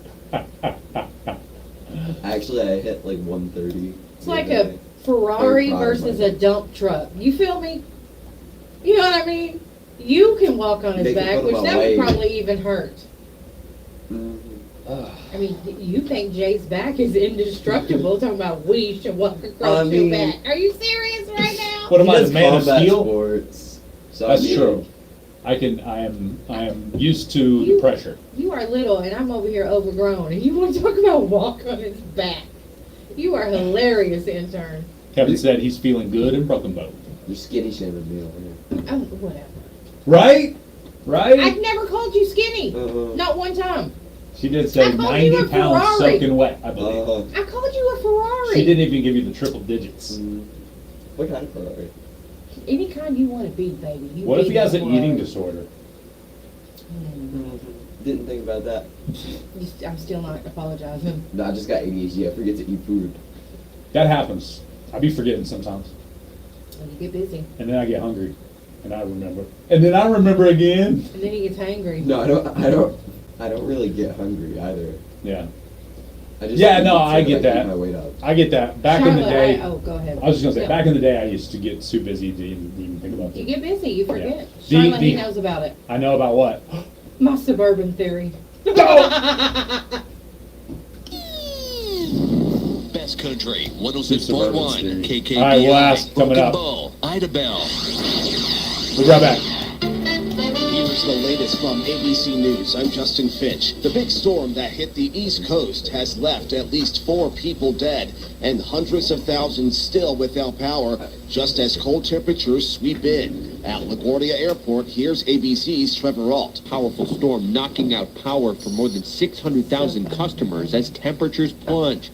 Speaker 5: Actually, I hit like 130.
Speaker 6: It's like a Ferrari versus a dump truck. You feel me? You know what I mean? You can walk on his
Speaker 5: Make
Speaker 6: back,
Speaker 5: fun of
Speaker 6: which
Speaker 5: my
Speaker 6: that would
Speaker 5: weight.
Speaker 6: probably even hurt.
Speaker 5: Ugh.
Speaker 6: I mean, you think Jay's back is indestructible? Talking about we should walk across
Speaker 5: I mean-
Speaker 6: your back. Are you serious right now?
Speaker 2: What am
Speaker 5: He
Speaker 2: I,
Speaker 5: does
Speaker 2: the man of
Speaker 5: combat
Speaker 2: steel?
Speaker 5: sports, so
Speaker 2: That's
Speaker 5: I mean,
Speaker 2: true. I am used to the pressure.
Speaker 6: You are little, and I'm over here overgrown, and you want to talk about walk on his back. You are hilarious, intern.
Speaker 2: Kevin said he's feeling good in Broken Bow.
Speaker 5: You're skinny shaming me over here.
Speaker 6: Whatever.
Speaker 2: Right? Right?
Speaker 6: I've never called you skinny.
Speaker 5: Uh-huh.
Speaker 6: Not one time.
Speaker 2: She did say
Speaker 6: I called you
Speaker 2: 90
Speaker 6: a
Speaker 2: pounds
Speaker 6: Ferrari.
Speaker 2: soaking wet, I believe.
Speaker 6: I called you a Ferrari.
Speaker 2: She didn't even give you the triple digits.
Speaker 5: What kind of Ferrari?
Speaker 6: Any kind you want to be, baby. You
Speaker 2: What if
Speaker 6: be
Speaker 2: he has
Speaker 6: that
Speaker 2: an
Speaker 6: Ferrari.
Speaker 2: eating disorder?
Speaker 5: Didn't think about that.
Speaker 6: I'm still not apologizing.
Speaker 5: No, I just got ADHD. I forget to eat food.
Speaker 2: That happens. I be forgetting sometimes.
Speaker 6: When you get busy.
Speaker 2: And then I get hungry. And I remember. And then I remember again.
Speaker 6: And then he gets hangry.
Speaker 5: No, I don't really get hungry either.
Speaker 2: Yeah.
Speaker 5: I just
Speaker 2: Yeah,
Speaker 5: eat
Speaker 2: no,
Speaker 5: so
Speaker 2: I get
Speaker 5: can
Speaker 2: that.
Speaker 5: keep my weight up.
Speaker 2: I get that. Back in the
Speaker 6: Charlotte,
Speaker 2: day.
Speaker 6: oh, go ahead.
Speaker 2: I was just gonna say,
Speaker 6: Yeah.
Speaker 2: back in the day, I used to get too busy to even think about
Speaker 6: You
Speaker 2: it.
Speaker 6: get busy, you forget.
Speaker 2: Yeah.
Speaker 6: Charlotte, he knows about it.
Speaker 2: I know about what?
Speaker 6: My suburban theory.
Speaker 1: Best Country 106.1 KKBI.
Speaker 2: All right, last coming
Speaker 1: Broken
Speaker 2: up.
Speaker 1: Bow, Ida Bell.
Speaker 2: We'll be right back.
Speaker 1: Here's
Speaker 13: Here's the latest from ABC News. I'm Justin Finch. The big storm that hit the East Coast has left at least 4 people dead and hundreds of thousands still without power, just as cold temperatures sweep in. At LaGuardia Airport, here's ABC's Trevor Ault.
Speaker 14: Powerful storm knocking out power for more than 600,000 customers as temperatures plunge.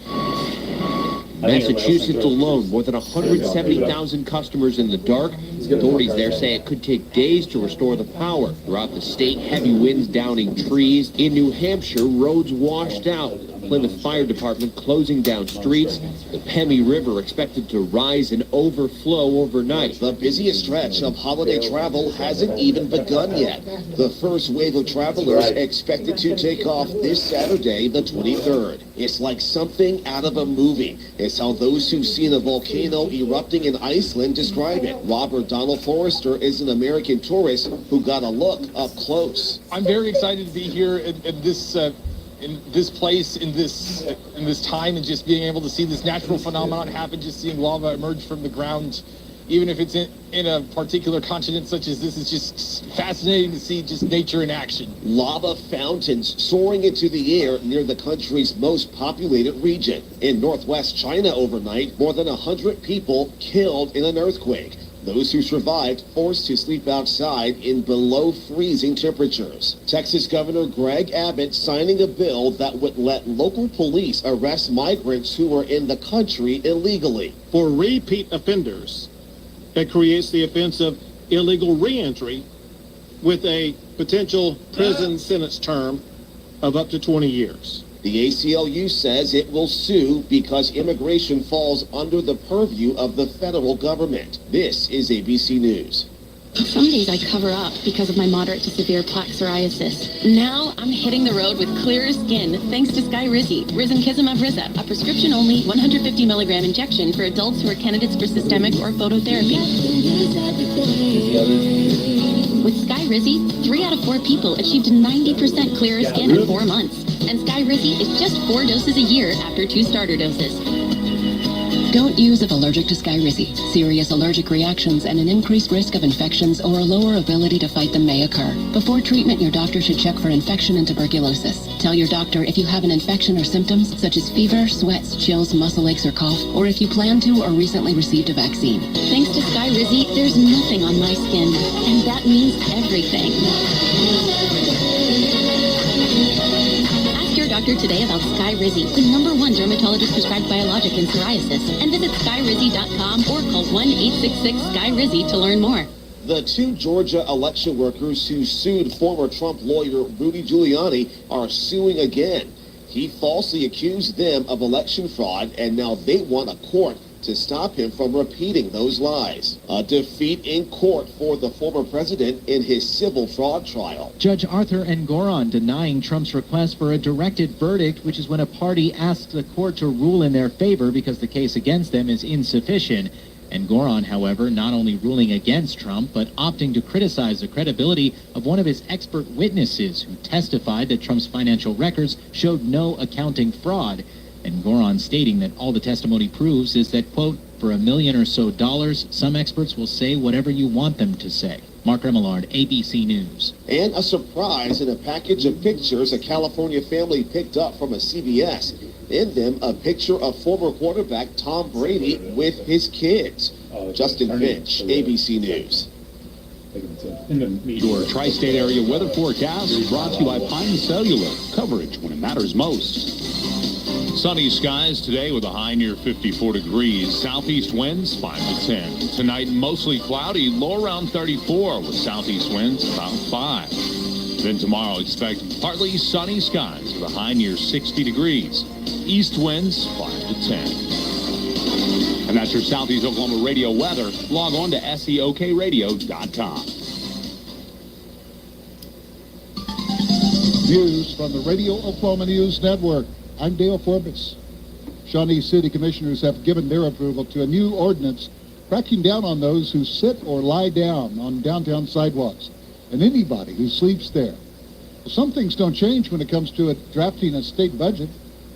Speaker 14: Massachusetts alone, more than 170,000 customers in the dark. Authorities there say it could take days to restore the power. Throughout the state, heavy winds downing trees. In New Hampshire, roads washed out. Plymouth Fire Department closing down streets. The Pemmy River expected to rise and overflow overnight.
Speaker 13: The busiest stretch of holiday travel hasn't even begun yet. The first wave of travelers expected to take off this Saturday, the 23rd. It's like something out of a movie. It's how those who've seen a volcano erupting in Iceland describe it. Robert Donald Forrester is an American tourist who got a look up close.
Speaker 15: I'm very excited to be here in this place, in this time, and just being able to see this natural phenomenon happen, just seeing lava emerge from the ground, even if it's in a particular continent such as this, is just fascinating to see just nature in action.
Speaker 13: Lava fountains soaring into the air near the country's most populated region. In northwest China overnight, more than 100 people killed in an earthquake. Those who survived forced to sleep outside in below freezing temperatures. Texas Governor Greg Abbott signing a bill that would let local police arrest migrants who were in the country illegally.
Speaker 12: For repeat offenders, it creates the offense of illegal reentry with a potential prison sentence term of up to 20 years.
Speaker 13: The ACLU says it will sue because immigration falls under the purview of the federal government. This is ABC News.
Speaker 16: Some days I cover up because of my moderate to severe plaque psoriasis. Now I'm hitting the road with clearer skin thanks to Skyrizi, Risankizumab Riza, a prescription-only 150 milligram injection for adults who are candidates for systemic or phototherapy. With Skyrizi, 3 out of 4 people achieved 90% clearer skin in 4 months. And Skyrizi is just 4 doses a year after 2 starter doses. Don't use if allergic to Skyrizi. Serious allergic reactions and an increased risk of infections or a lower ability to fight them may occur. Before treatment, your doctor should check for infection and tuberculosis. Tell your doctor if you have an infection or symptoms such as fever, sweats, chills, muscle aches, or cough, or if you plan to or recently received a vaccine. Thanks to Skyrizi, there's nothing on my skin, and that means everything. Doctor today about Skyrizi, the #1 dermatologist prescribed biologic in psoriasis, and visit skyrizi.com or call 1-866-SKYRIZI to learn more.
Speaker 13: The 2 Georgia election workers who sued former Trump lawyer Rudy Giuliani are suing again. He falsely accused them of election fraud, and now they want a court to stop him from repeating those lies. A defeat in court for the former president in his civil fraud trial.
Speaker 17: Judge Arthur Engoron denying Trump's request for a directed verdict, which is when a party asks the court to rule in their favor because the case against them is insufficient. Engoron, however, not only ruling against Trump, but opting to criticize the credibility of one of his expert witnesses who testified that Trump's financial records showed no accounting fraud. And Goron stating that all the testimony proves is that, quote, for $1 million or so, some experts will say whatever you want them to say. Mark Remillard, ABC News.
Speaker 13: And a surprise in a package of pictures a California family picked up from a CVS. In them, a picture of former quarterback Tom Brady with his kids. Justin Finch, ABC News.
Speaker 9: Your tri-state area weather forecast is brought to you by Pine Cellular. Coverage when it matters most. Sunny skies today with a high near 54 degrees. Southeast winds 5 to 10. Tonight mostly cloudy, low around 34 with southeast winds about 5. Then tomorrow expect partly sunny skies with a high near 60 degrees. East winds 5 to 10. And that's your Southeast Oklahoma radio weather. Log on to SEOKradio.com.
Speaker 18: News from the Radio Oklahoma News Network. I'm Dale Forbes. Shawnee City Commissioners have given their approval to a new ordinance cracking down on those who sit or lie down on downtown sidewalks and anybody who sleeps there. Well, some things don't change when it comes to drafting a state budget.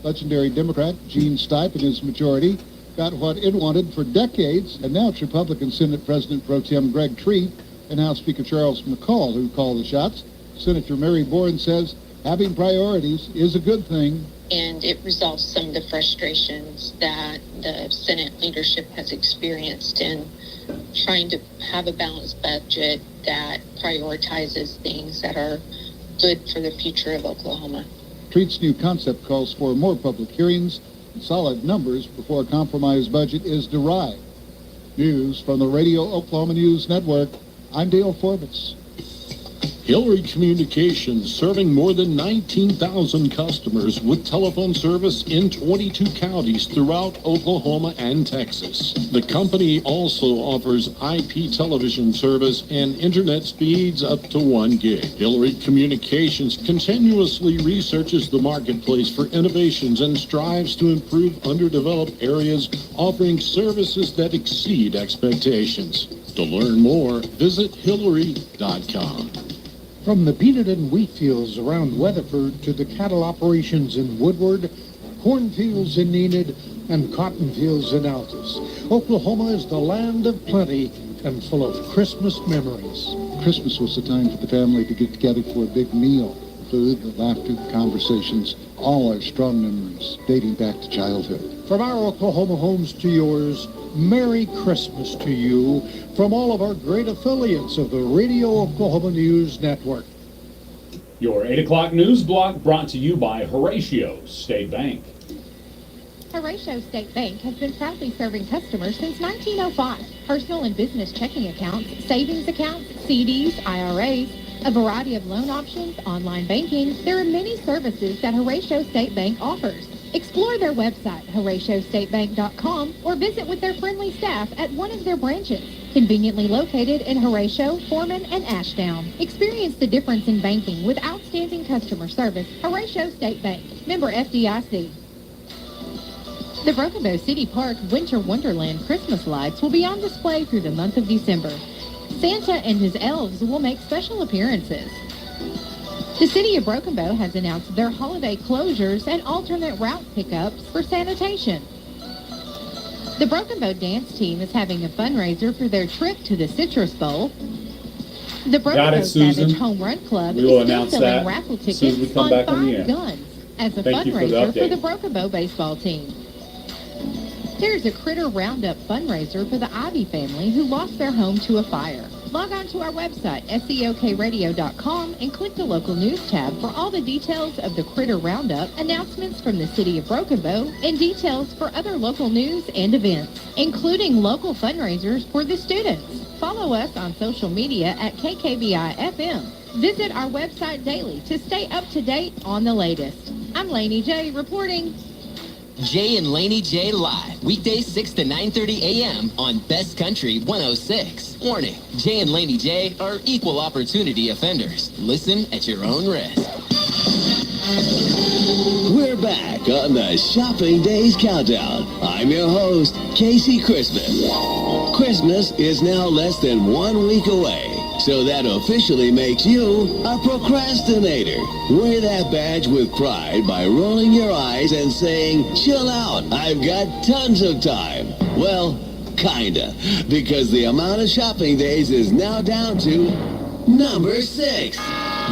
Speaker 18: Legendary Democrat Gene Stipe and his majority got what it wanted for decades, and now it's Republican Senate President Pro Tem Greg Treat and House Speaker Charles McCall, who called the shots. Senator Mary Bourne says having priorities is a good thing.
Speaker 19: And it resolves some of the frustrations that the Senate leadership has experienced in trying to have a balanced budget that prioritizes things that are good for the future of Oklahoma.
Speaker 18: Treat's new concept calls for more public hearings and solid numbers before a compromised budget is derived. News from the Radio Oklahoma News Network. I'm Dale Forbes.
Speaker 20: Hillary Communications serving more than 19,000 customers with telephone service in 22 counties throughout Oklahoma and Texas. The company also offers IP television service and internet speeds up to 1 gig. Hillary Communications continuously researches the marketplace for innovations and strives to improve underdeveloped areas, offering services that exceed expectations. To learn more, visit Hillary.com.
Speaker 21: From the peanut and wheat fields around Weatherford to the cattle operations in Woodward, cornfields in Enid, and cotton fields in Altus, Oklahoma is the land of plenty and full of Christmas memories.
Speaker 18: Christmas was the time for the family to get together for a big meal. The food, the laughter, the conversations, all are strong memories dating back to childhood.
Speaker 21: From our Oklahoma homes to yours, Merry Christmas to you from all of our great affiliates of the Radio Oklahoma News Network.
Speaker 2: Your 8 o'clock news block brought to you by Horatio State Bank.
Speaker 8: Horatio State Bank has been proudly serving customers since 1905. Personal and business checking accounts, savings accounts, CDs, IRAs, a variety of loan options, online banking. There are many services that Horatio State Bank offers. Explore their website, HoratioStateBank.com, or visit with their friendly staff at one of their branches, conveniently located in Horatio, Foreman, and Ashdown. Experience the difference in banking with outstanding customer service. Horatio State Bank, member FDIC. The Broken Bow City Park Winter Wonderland Christmas lights will be on display through the month of December. Santa and his elves will make special appearances. The City of Broken Bow has announced their holiday closures and alternate route pickups for sanitation. The Broken Bow dance team is having a fundraiser for their trip to the Citrus Bowl. The Broken Bow Savage Home Run Club is still selling raffle tickets on 5 guns as a fundraiser for the Broken Bow baseball team. There's a Critter Roundup fundraiser for the Ivy family who lost their home to a fire. Log on to our website, SEOKradio.com, and click the local news tab for all the details of the Critter Roundup, announcements from the City of Broken Bow, and details for other local news and events, including local fundraisers for the students. Follow us on social media at KKBI-FM. Visit our website daily to stay up to date on the latest. I'm Laney J reporting.
Speaker 22: Jay and Laney J live, weekdays 6 to 9:30 a.m. on Best Country 106. Warning, Jay and Laney J are equal opportunity offenders. Listen at your own risk.
Speaker 1: We're back on the Shopping Days Countdown. I'm your host, Casey Christmas. Christmas is now less than 1 week away, so that officially makes you a procrastinator. Wear that badge with pride by rolling your eyes and saying, chill out, I've got tons of time. Well, kinda, because the amount of shopping days is now down to number 6.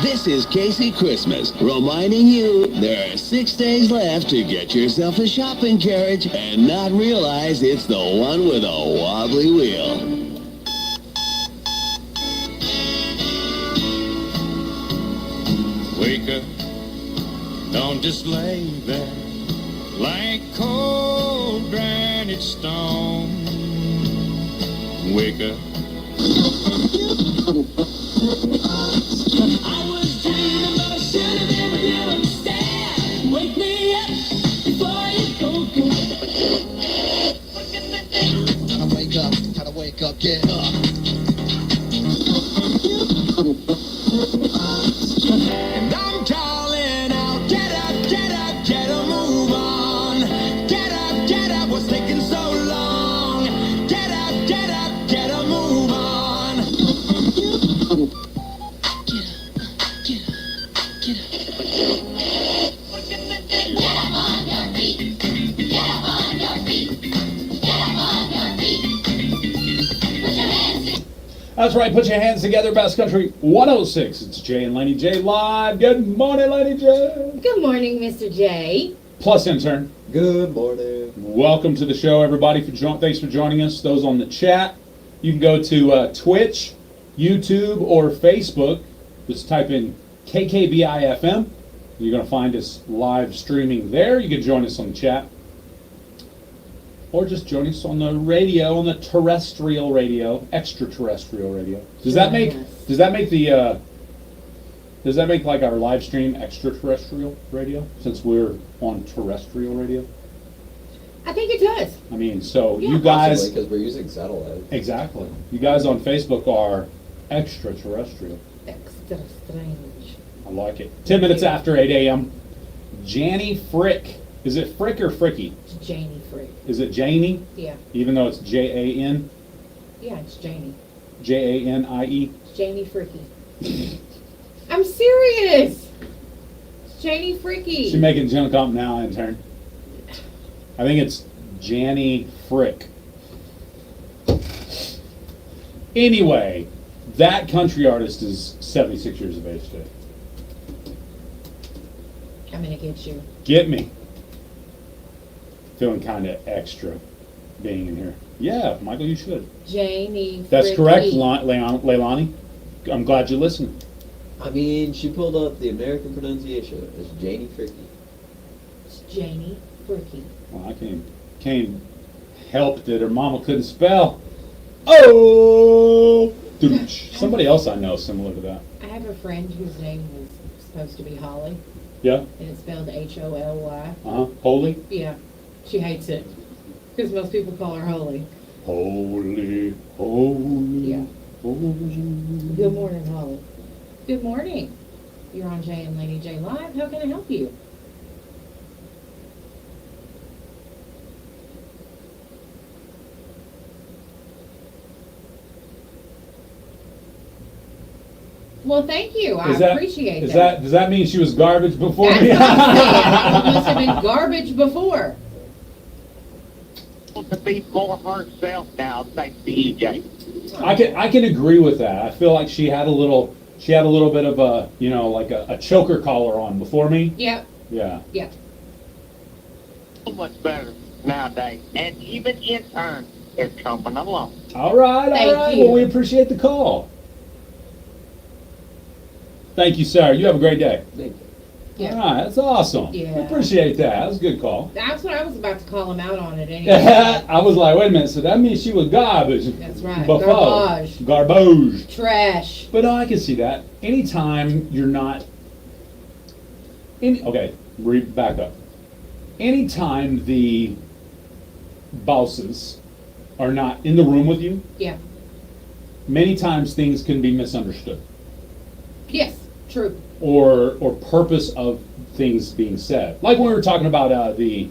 Speaker 1: This is Casey Christmas, reminding you there are 6 days left to get yourself a shopping carriage and not realize it's the one with a wobbly wheel.
Speaker 23: Wake up, don't just lay there like cold granite stone. Wake up.
Speaker 4: I was dreaming, but I should have never knew instead. Wake me up before you go.
Speaker 3: Gotta wake up, get up. And I'm calling out, get up, move on. Get up, what's taking so long? Get up, move
Speaker 2: That's right, put your hands together, Best Country 106. It's Jay and Laney J live. Good morning, Laney J.
Speaker 6: Good morning, Mr. J.
Speaker 2: Plus intern.
Speaker 5: Good morning.
Speaker 2: Welcome to the show, everybody. Thanks for joining us. Those on the chat, you can go to Twitch, YouTube, or Facebook. Just type in KKBI FM. You're going to find us live streaming there. You can join us on the chat. Or just join us on the radio, on the terrestrial radio, extraterrestrial radio. Does that make like our live stream extraterrestrial radio, since we're on terrestrial radio?
Speaker 6: I think it does.
Speaker 2: I mean, so
Speaker 6: Yeah.
Speaker 2: you guys,
Speaker 5: Because we're using satellite.
Speaker 2: exactly. You guys on Facebook are extraterrestrial.
Speaker 6: Extra strange.
Speaker 2: I like it. 10 minutes after 8 a.m. Janny Frick. Is it Frick or Fricky?
Speaker 6: It's Janie Frick.
Speaker 2: Is it Janie?
Speaker 6: Yeah.
Speaker 2: Even though it's Jan?
Speaker 6: Yeah, it's Janie.
Speaker 2: Janie?
Speaker 6: It's Janie Fricky. I'm serious. It's Janie Fricky.
Speaker 2: She's making junk up now, intern. I think it's Janny Frick. Anyway, that country artist is 76 years of age today.
Speaker 6: I'm gonna get you.
Speaker 2: Get me. Feeling kind of extra being in here. Yeah, Michael, you should.
Speaker 6: Janie
Speaker 2: That's
Speaker 6: Fricky.
Speaker 2: correct, Leilani. I'm glad you're listening.
Speaker 5: I mean, she pulled up the American pronunciation. It's Janie Fricky.
Speaker 6: It's Janie Fricky.
Speaker 2: Well, I can't help that her mama couldn't spell. Oh! Somebody else I know similar to that.
Speaker 6: I have a friend whose name was supposed to be Holly,
Speaker 2: Yeah?
Speaker 6: and it's spelled Holy.
Speaker 2: Uh-huh. Holy?
Speaker 6: Yeah, she hates it because most people call her Holy.
Speaker 2: Holy.
Speaker 6: Yeah.
Speaker 2: Holy.
Speaker 6: Good morning, Holly. Good morning. You're on Jay and Laney J Live. How can I help you? Well, thank you. I appreciate that.
Speaker 2: Does that mean she was garbage before me?
Speaker 6: That's what I'm saying. She must have been garbage before.
Speaker 7: To be more herself now, thanks to EJ.
Speaker 2: I can agree with that. I feel like she had a little bit of a, like a choker collar on before me.
Speaker 6: Yep.
Speaker 2: Yeah.
Speaker 6: Yeah.
Speaker 7: So much better nowadays, and even intern is coming along.
Speaker 2: All right.
Speaker 6: Thank you.
Speaker 2: Well, we appreciate the call. Thank you, sir. You have a great day.
Speaker 5: Thank you.
Speaker 6: Yeah.
Speaker 2: All right. That's awesome.
Speaker 6: Yeah.
Speaker 2: Appreciate that. That was a good call.
Speaker 6: That's what I was about to call him out on it anyway.
Speaker 2: I was like, wait a minute. So that means she was garbage.
Speaker 6: That's right.
Speaker 2: Before.
Speaker 6: Garbage.
Speaker 2: Garbage.
Speaker 6: Trash.
Speaker 2: But no, I can see that. Anytime you're not. Back up. Anytime the bosses are not in the room with you,
Speaker 6: Yeah.
Speaker 2: many times things can be misunderstood.
Speaker 6: Yes. True.
Speaker 2: Or purpose of things being said. Like when we were talking about the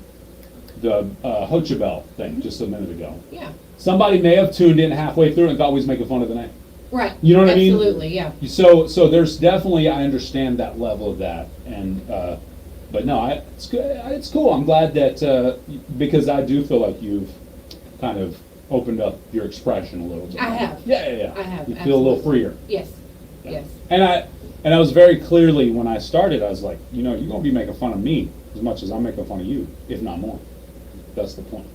Speaker 2: Hochabel thing just a minute ago.
Speaker 6: Yeah.
Speaker 2: Somebody may have tuned in halfway through and thought we was making fun of the name.
Speaker 6: Right.
Speaker 2: You know what I mean?
Speaker 6: Absolutely. Yeah.
Speaker 2: So there's definitely, I understand that level of that, and but no, it's good. It's cool. I'm glad that because I do feel like you've kind of opened up your expression a little bit.
Speaker 6: I have.
Speaker 2: Yeah.
Speaker 6: I have.
Speaker 2: You feel a little
Speaker 6: absolutely.
Speaker 2: freer.
Speaker 6: Yes.
Speaker 2: Yeah.
Speaker 6: Yes.
Speaker 2: And I was very clearly when I started, I was like, you're gonna be making fun of me as much as I'm making fun of you, if not more. That's the point.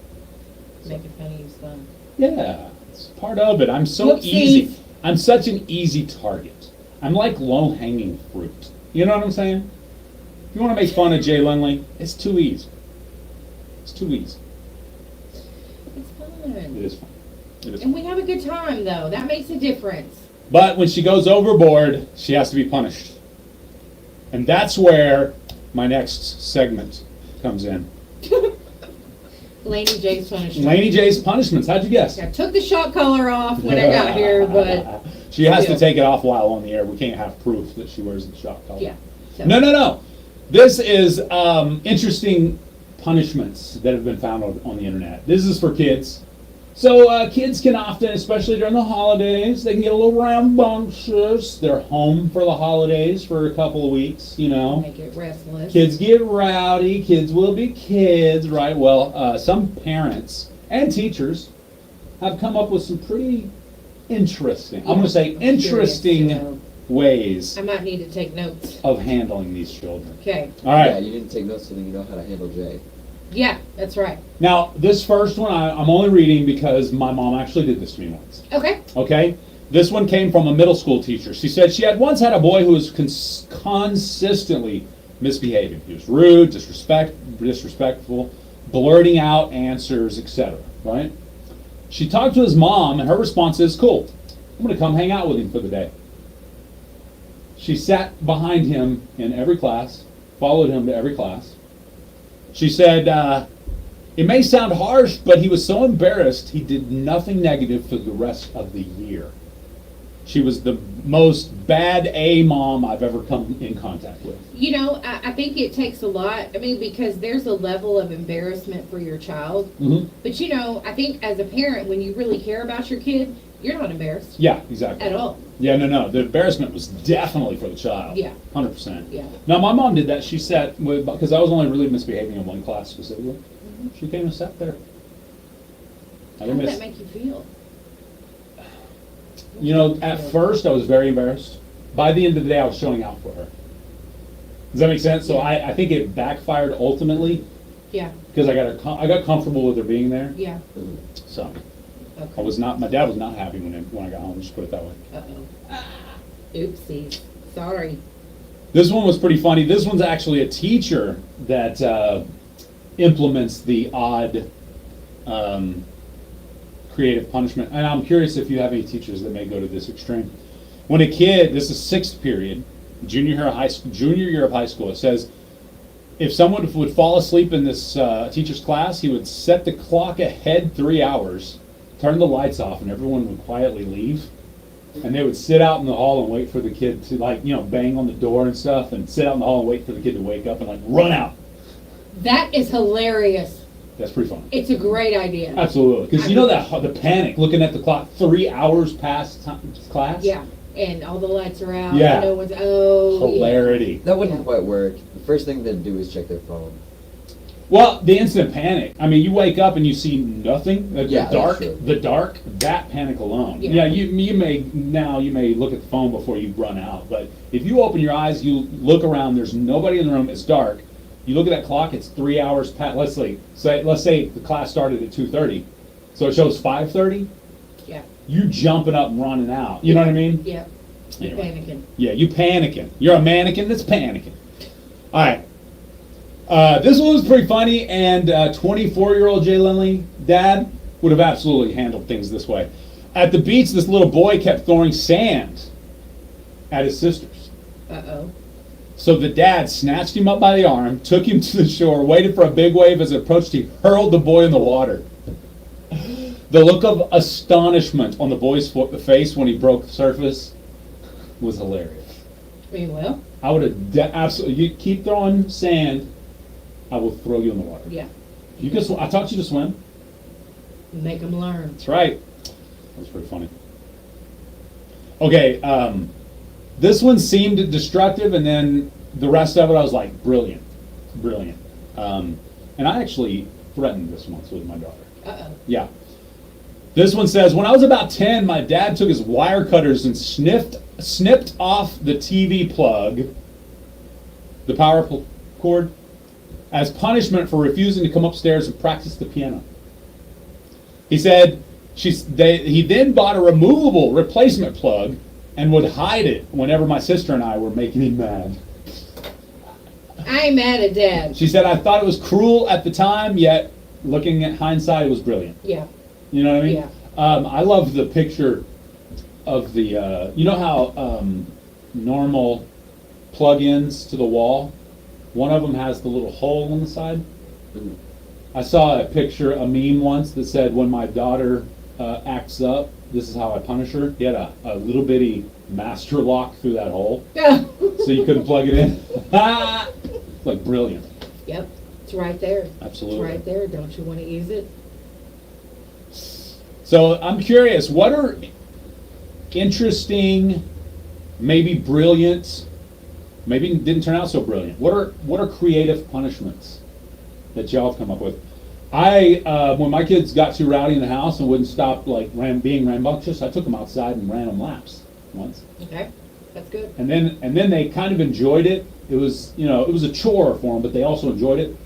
Speaker 6: Making fun of you's fun.
Speaker 2: Yeah, it's part of it. I'm so
Speaker 6: Whoopsies.
Speaker 2: easy. I'm such an easy target. I'm like low-hanging fruit. You know what I'm saying? If you want to make fun of Jay Lindley, it's too easy. It's too easy.
Speaker 6: It's fun.
Speaker 2: It is fun. It is
Speaker 6: And
Speaker 2: fun.
Speaker 6: we have a good time, though. That makes a difference.
Speaker 2: But when she goes overboard, she has to be punished. And that's where my next segment comes in.
Speaker 6: Laney J's punishment.
Speaker 2: Laney J's punishments. How'd you guess?
Speaker 6: I took the shot collar off when I got here, but
Speaker 2: She has
Speaker 6: still.
Speaker 2: to take it off while on the air. We can't have proof that she wears the shock collar.
Speaker 6: Yeah. So-
Speaker 2: No. This is interesting punishments that have been found on the internet. This is for kids. So kids can often, especially during the holidays, they can get a little rambunctious. They're home for the holidays for a couple of weeks,
Speaker 6: Make it restless.
Speaker 2: Kids get rowdy. Kids will be kids, right? Well, some parents and teachers have come up with some pretty interesting. I'm going to say interesting ways
Speaker 6: I might need to take notes.
Speaker 2: of handling these children.
Speaker 6: Okay.
Speaker 2: All right.
Speaker 5: Yeah, you didn't take notes, so then you know how to handle Jay.
Speaker 6: Yeah, that's right.
Speaker 2: Now, this first one I'm only reading because my mom actually did this to me once.
Speaker 6: Okay.
Speaker 2: Okay? This one came from a middle school teacher. She said she had once had a boy who was consistently misbehaving. He was rude, disrespectful, blurting out answers, etc. Right? She talked to his mom, and her response is, "Cool, I'm going to come hang out with him for the day." She sat behind him in every class, followed him to every class. She said, it may sound harsh, but he was so embarrassed he did nothing negative for the rest of the year. She was the most bad A mom I've ever come in contact with.
Speaker 6: You know, I think it takes a lot. I mean, because there's a level of embarrassment for your child.
Speaker 2: Mm-hmm.
Speaker 6: But, you know, I think as a parent, when you really care about your kid, you're not embarrassed.
Speaker 2: Yeah, exactly.
Speaker 6: At all.
Speaker 2: Yeah, no. The embarrassment was definitely for the child.
Speaker 6: Yeah.
Speaker 2: 100%.
Speaker 6: Yeah.
Speaker 2: Now, my mom did that. She sat with, because I was only really misbehaving in one class specifically. She came and sat there.
Speaker 6: How did that make you feel?
Speaker 2: You know, at first I was very embarrassed. By the end of the day, I was showing out for her. Does that make sense? So I think it backfired ultimately
Speaker 6: Yeah.
Speaker 2: because I got comfortable with her being there.
Speaker 6: Yeah.
Speaker 2: So
Speaker 6: Okay.
Speaker 2: my dad was not happy when I got home. Just put it that way.
Speaker 6: Uh-oh. Oopsies. Sorry.
Speaker 2: This one was pretty funny. This one's actually a teacher that implements the odd creative punishment. And I'm curious if you have any teachers that may go to this extreme. When a kid, this is sixth period, junior year of high school, it says, if someone would fall asleep in this teacher's class, he would set the clock ahead 3 hours, turn the lights off, and everyone would quietly leave. And they would sit out in the hall and wait for the kid to, bang on the door and stuff, and sit out in the hall and wait for the kid to wake up and, run out.
Speaker 6: That is hilarious.
Speaker 2: That's pretty funny.
Speaker 6: It's a great idea.
Speaker 2: Absolutely. Because you know that the panic, looking at the clock 3 hours past class?
Speaker 6: Yeah. And all the lights are out.
Speaker 2: Yeah.
Speaker 6: And no one's,
Speaker 2: Hilarity.
Speaker 5: That wouldn't quite work. The first thing they'd do is check their phone.
Speaker 2: Well, the instant panic. I mean, you wake up and you see nothing.
Speaker 5: Yeah,
Speaker 2: The dark. That panic alone.
Speaker 6: Yeah.
Speaker 2: You may look at the phone before you run out. But if you open your eyes, you look around. There's nobody in the room. It's dark. You look at that clock. It's 3 hours past. Let's say the class started at 2:30, so it shows 5:30.
Speaker 6: Yeah.
Speaker 2: You jumping up and running out. You know what I mean?
Speaker 6: Yeah. You're
Speaker 2: Anyway.
Speaker 6: panicking.
Speaker 2: Yeah, you panicking. You're a mannequin that's panicking. All right. This one was pretty funny, and 24-year-old Jay Lindley, dad, would have absolutely handled things this way. At the beach, this little boy kept throwing sand at his sisters.
Speaker 6: Uh-oh.
Speaker 2: So the dad snatched him up by the arm, took him to the shore, waited for a big wave as it approached, he hurled the boy in the water. The look of astonishment on the boy's face when he broke the surface was hilarious.
Speaker 6: I mean, well.
Speaker 2: I would have absolutely. You keep throwing sand, I will throw you in the water.
Speaker 6: Yeah.
Speaker 2: You can. I taught you to swim.
Speaker 6: Make them learn.
Speaker 2: That's right. That was pretty funny. Okay, this one seemed destructive, and then the rest of it, I was like, brilliant. And I actually threatened this once with my daughter.
Speaker 6: Uh-oh.
Speaker 2: Yeah. This one says, when I was about 10, my dad took his wire cutters and snipped off the TV plug, the power cord, as punishment for refusing to come upstairs and practice the piano. He said he then bought a removable replacement plug and would hide it whenever my sister and I were making him mad.
Speaker 6: I ain't mad at Dad.
Speaker 2: She said, I thought it was cruel at the time, yet looking at hindsight, it was brilliant.
Speaker 6: Yeah.
Speaker 2: You know what I mean?
Speaker 6: Yeah.
Speaker 2: I love the picture of the, you know how normal plug-ins to the wall, one of them has the little hole on the side?
Speaker 5: Mm.
Speaker 2: I saw a picture, a meme once that said, when my daughter acts up, this is how I punish her. He had a little bitty master lock through that hole, so you couldn't plug it in. Like, brilliant.
Speaker 6: Yep. It's right there.
Speaker 2: Absolutely.
Speaker 6: It's right there. Don't you want to use it?
Speaker 2: So I'm curious, what are interesting, maybe brilliant, maybe didn't turn out so brilliant. What are creative punishments that y'all have come up with? When my kids got too rowdy in the house and wouldn't stop like being rambunctious, I took them outside and ran them laps once.
Speaker 6: Okay, that's good.
Speaker 2: And then they kind of enjoyed it. It was, it was a chore for them, but they also enjoyed it.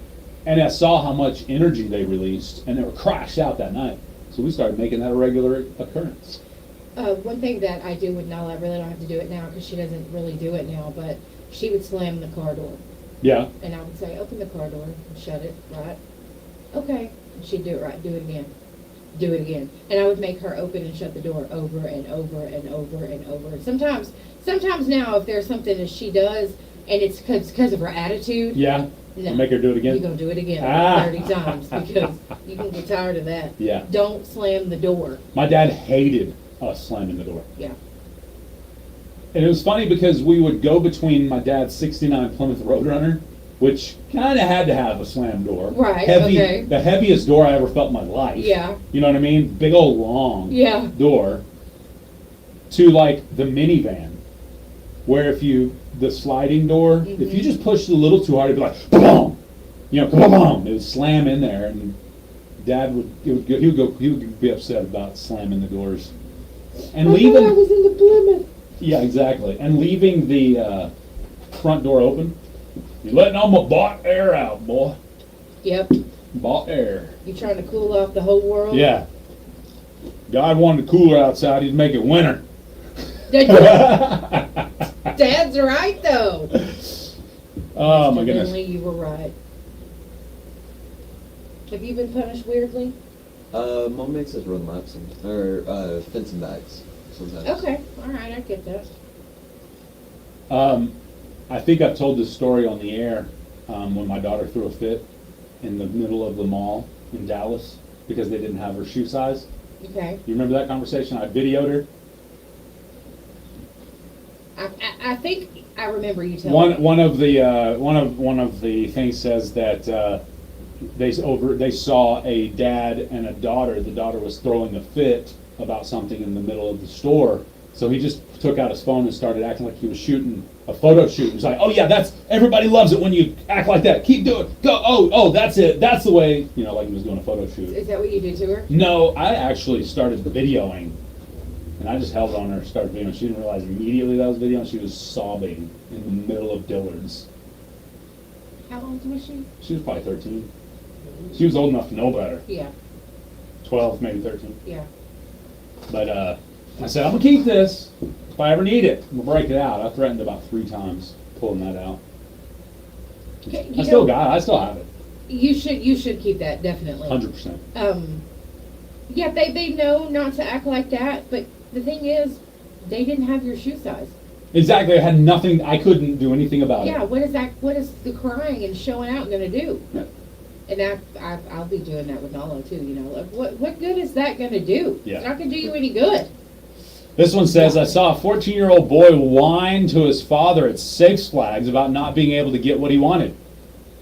Speaker 2: And I saw how much energy they released, and they were crashed out that night. So we started making that a regular occurrence.
Speaker 6: One thing that I do with Nala, I really don't have to do it now because she doesn't really do it now, but she would slam the car door.
Speaker 2: Yeah.
Speaker 6: And I would say, open the car door and shut it, right? Okay. And she'd do it right, do it again. Do it again. And I would make her open and shut the door over and over and over and over. And sometimes now if there's something that she does and it's because of her attitude.
Speaker 2: Yeah.
Speaker 6: No,
Speaker 2: make her do it again?
Speaker 6: You're going to do it again 30 times because you can get tired of that.
Speaker 2: Yeah.
Speaker 6: Don't slam the door.
Speaker 2: My dad hated us slamming the door.
Speaker 6: Yeah.
Speaker 2: And it was funny because we would go between my dad's 69 Plymouth Roadrunner, which kind of had to have a slam door.
Speaker 6: Right,
Speaker 2: Heavy,
Speaker 6: okay.
Speaker 2: The heaviest door I ever felt in my life.
Speaker 6: Yeah.
Speaker 2: You know what I mean? Big old long door. To like the minivan, where the sliding door, if you just pushed it a little too hard, it'd be like, boom! Boom! It would slam in there, and Dad he would be upset about slamming the doors. And leaving.
Speaker 6: I was in the Plymouth.
Speaker 2: Yeah, exactly. And leaving the front door open. You're letting all my bought air out, boy.
Speaker 6: Yep.
Speaker 2: Bought air.
Speaker 6: You trying to cool off the whole world?
Speaker 2: Yeah. God wanted the cooler outside, he'd make it winter.
Speaker 6: Dad's right, though.
Speaker 2: Oh, my goodness.
Speaker 6: Finley, you were right. Have you been punished weirdly?
Speaker 5: Mom makes us run laps or fencing bags sometimes.
Speaker 6: Okay, all right, I get that.
Speaker 2: I think I've told this story on the air when my daughter threw a fit in the middle of the mall in Dallas because they didn't have her shoe size.
Speaker 6: Okay.
Speaker 2: You remember that conversation? I videoed her.
Speaker 6: I think I remember you telling me.
Speaker 2: One of the things says that they saw a dad and a daughter. The daughter was throwing a fit about something in the middle of the store, so he just took out his phone and started acting like he was shooting a photo shoot. He was like, "Oh yeah, everybody loves it when you act like that. Keep doing it. Go. Oh, that's it. That's the way." Like he was doing a photo shoot.
Speaker 6: Is that what you did to her?
Speaker 2: No, I actually started videoing. And I just held on her, started videoing. She didn't realize immediately that I was videoing. She was sobbing in the middle of Dillard's.
Speaker 6: How old was she?
Speaker 2: She was probably 13. She was old enough to know better.
Speaker 6: Yeah.
Speaker 2: 12, maybe 13.
Speaker 6: Yeah.
Speaker 2: But I said, I'm going to keep this. If I ever need it, I'm going to break it out. I threatened about 3 times pulling that out. I still have it.
Speaker 6: You should keep that, definitely.
Speaker 2: 100%.
Speaker 6: Yeah, they know not to act like that, but the thing is, they didn't have your shoe size.
Speaker 2: Exactly. I had nothing. I couldn't do anything about it.
Speaker 6: Yeah, what is the crying and showing out going to do?
Speaker 2: Yeah.
Speaker 6: And I'll be doing that with Nala too, Like, what good is that going to do?
Speaker 2: Yeah.
Speaker 6: It's not going to do you any good.
Speaker 2: This one says, I saw a 14-year-old boy whine to his father at Six Flags about not being able to get what he wanted.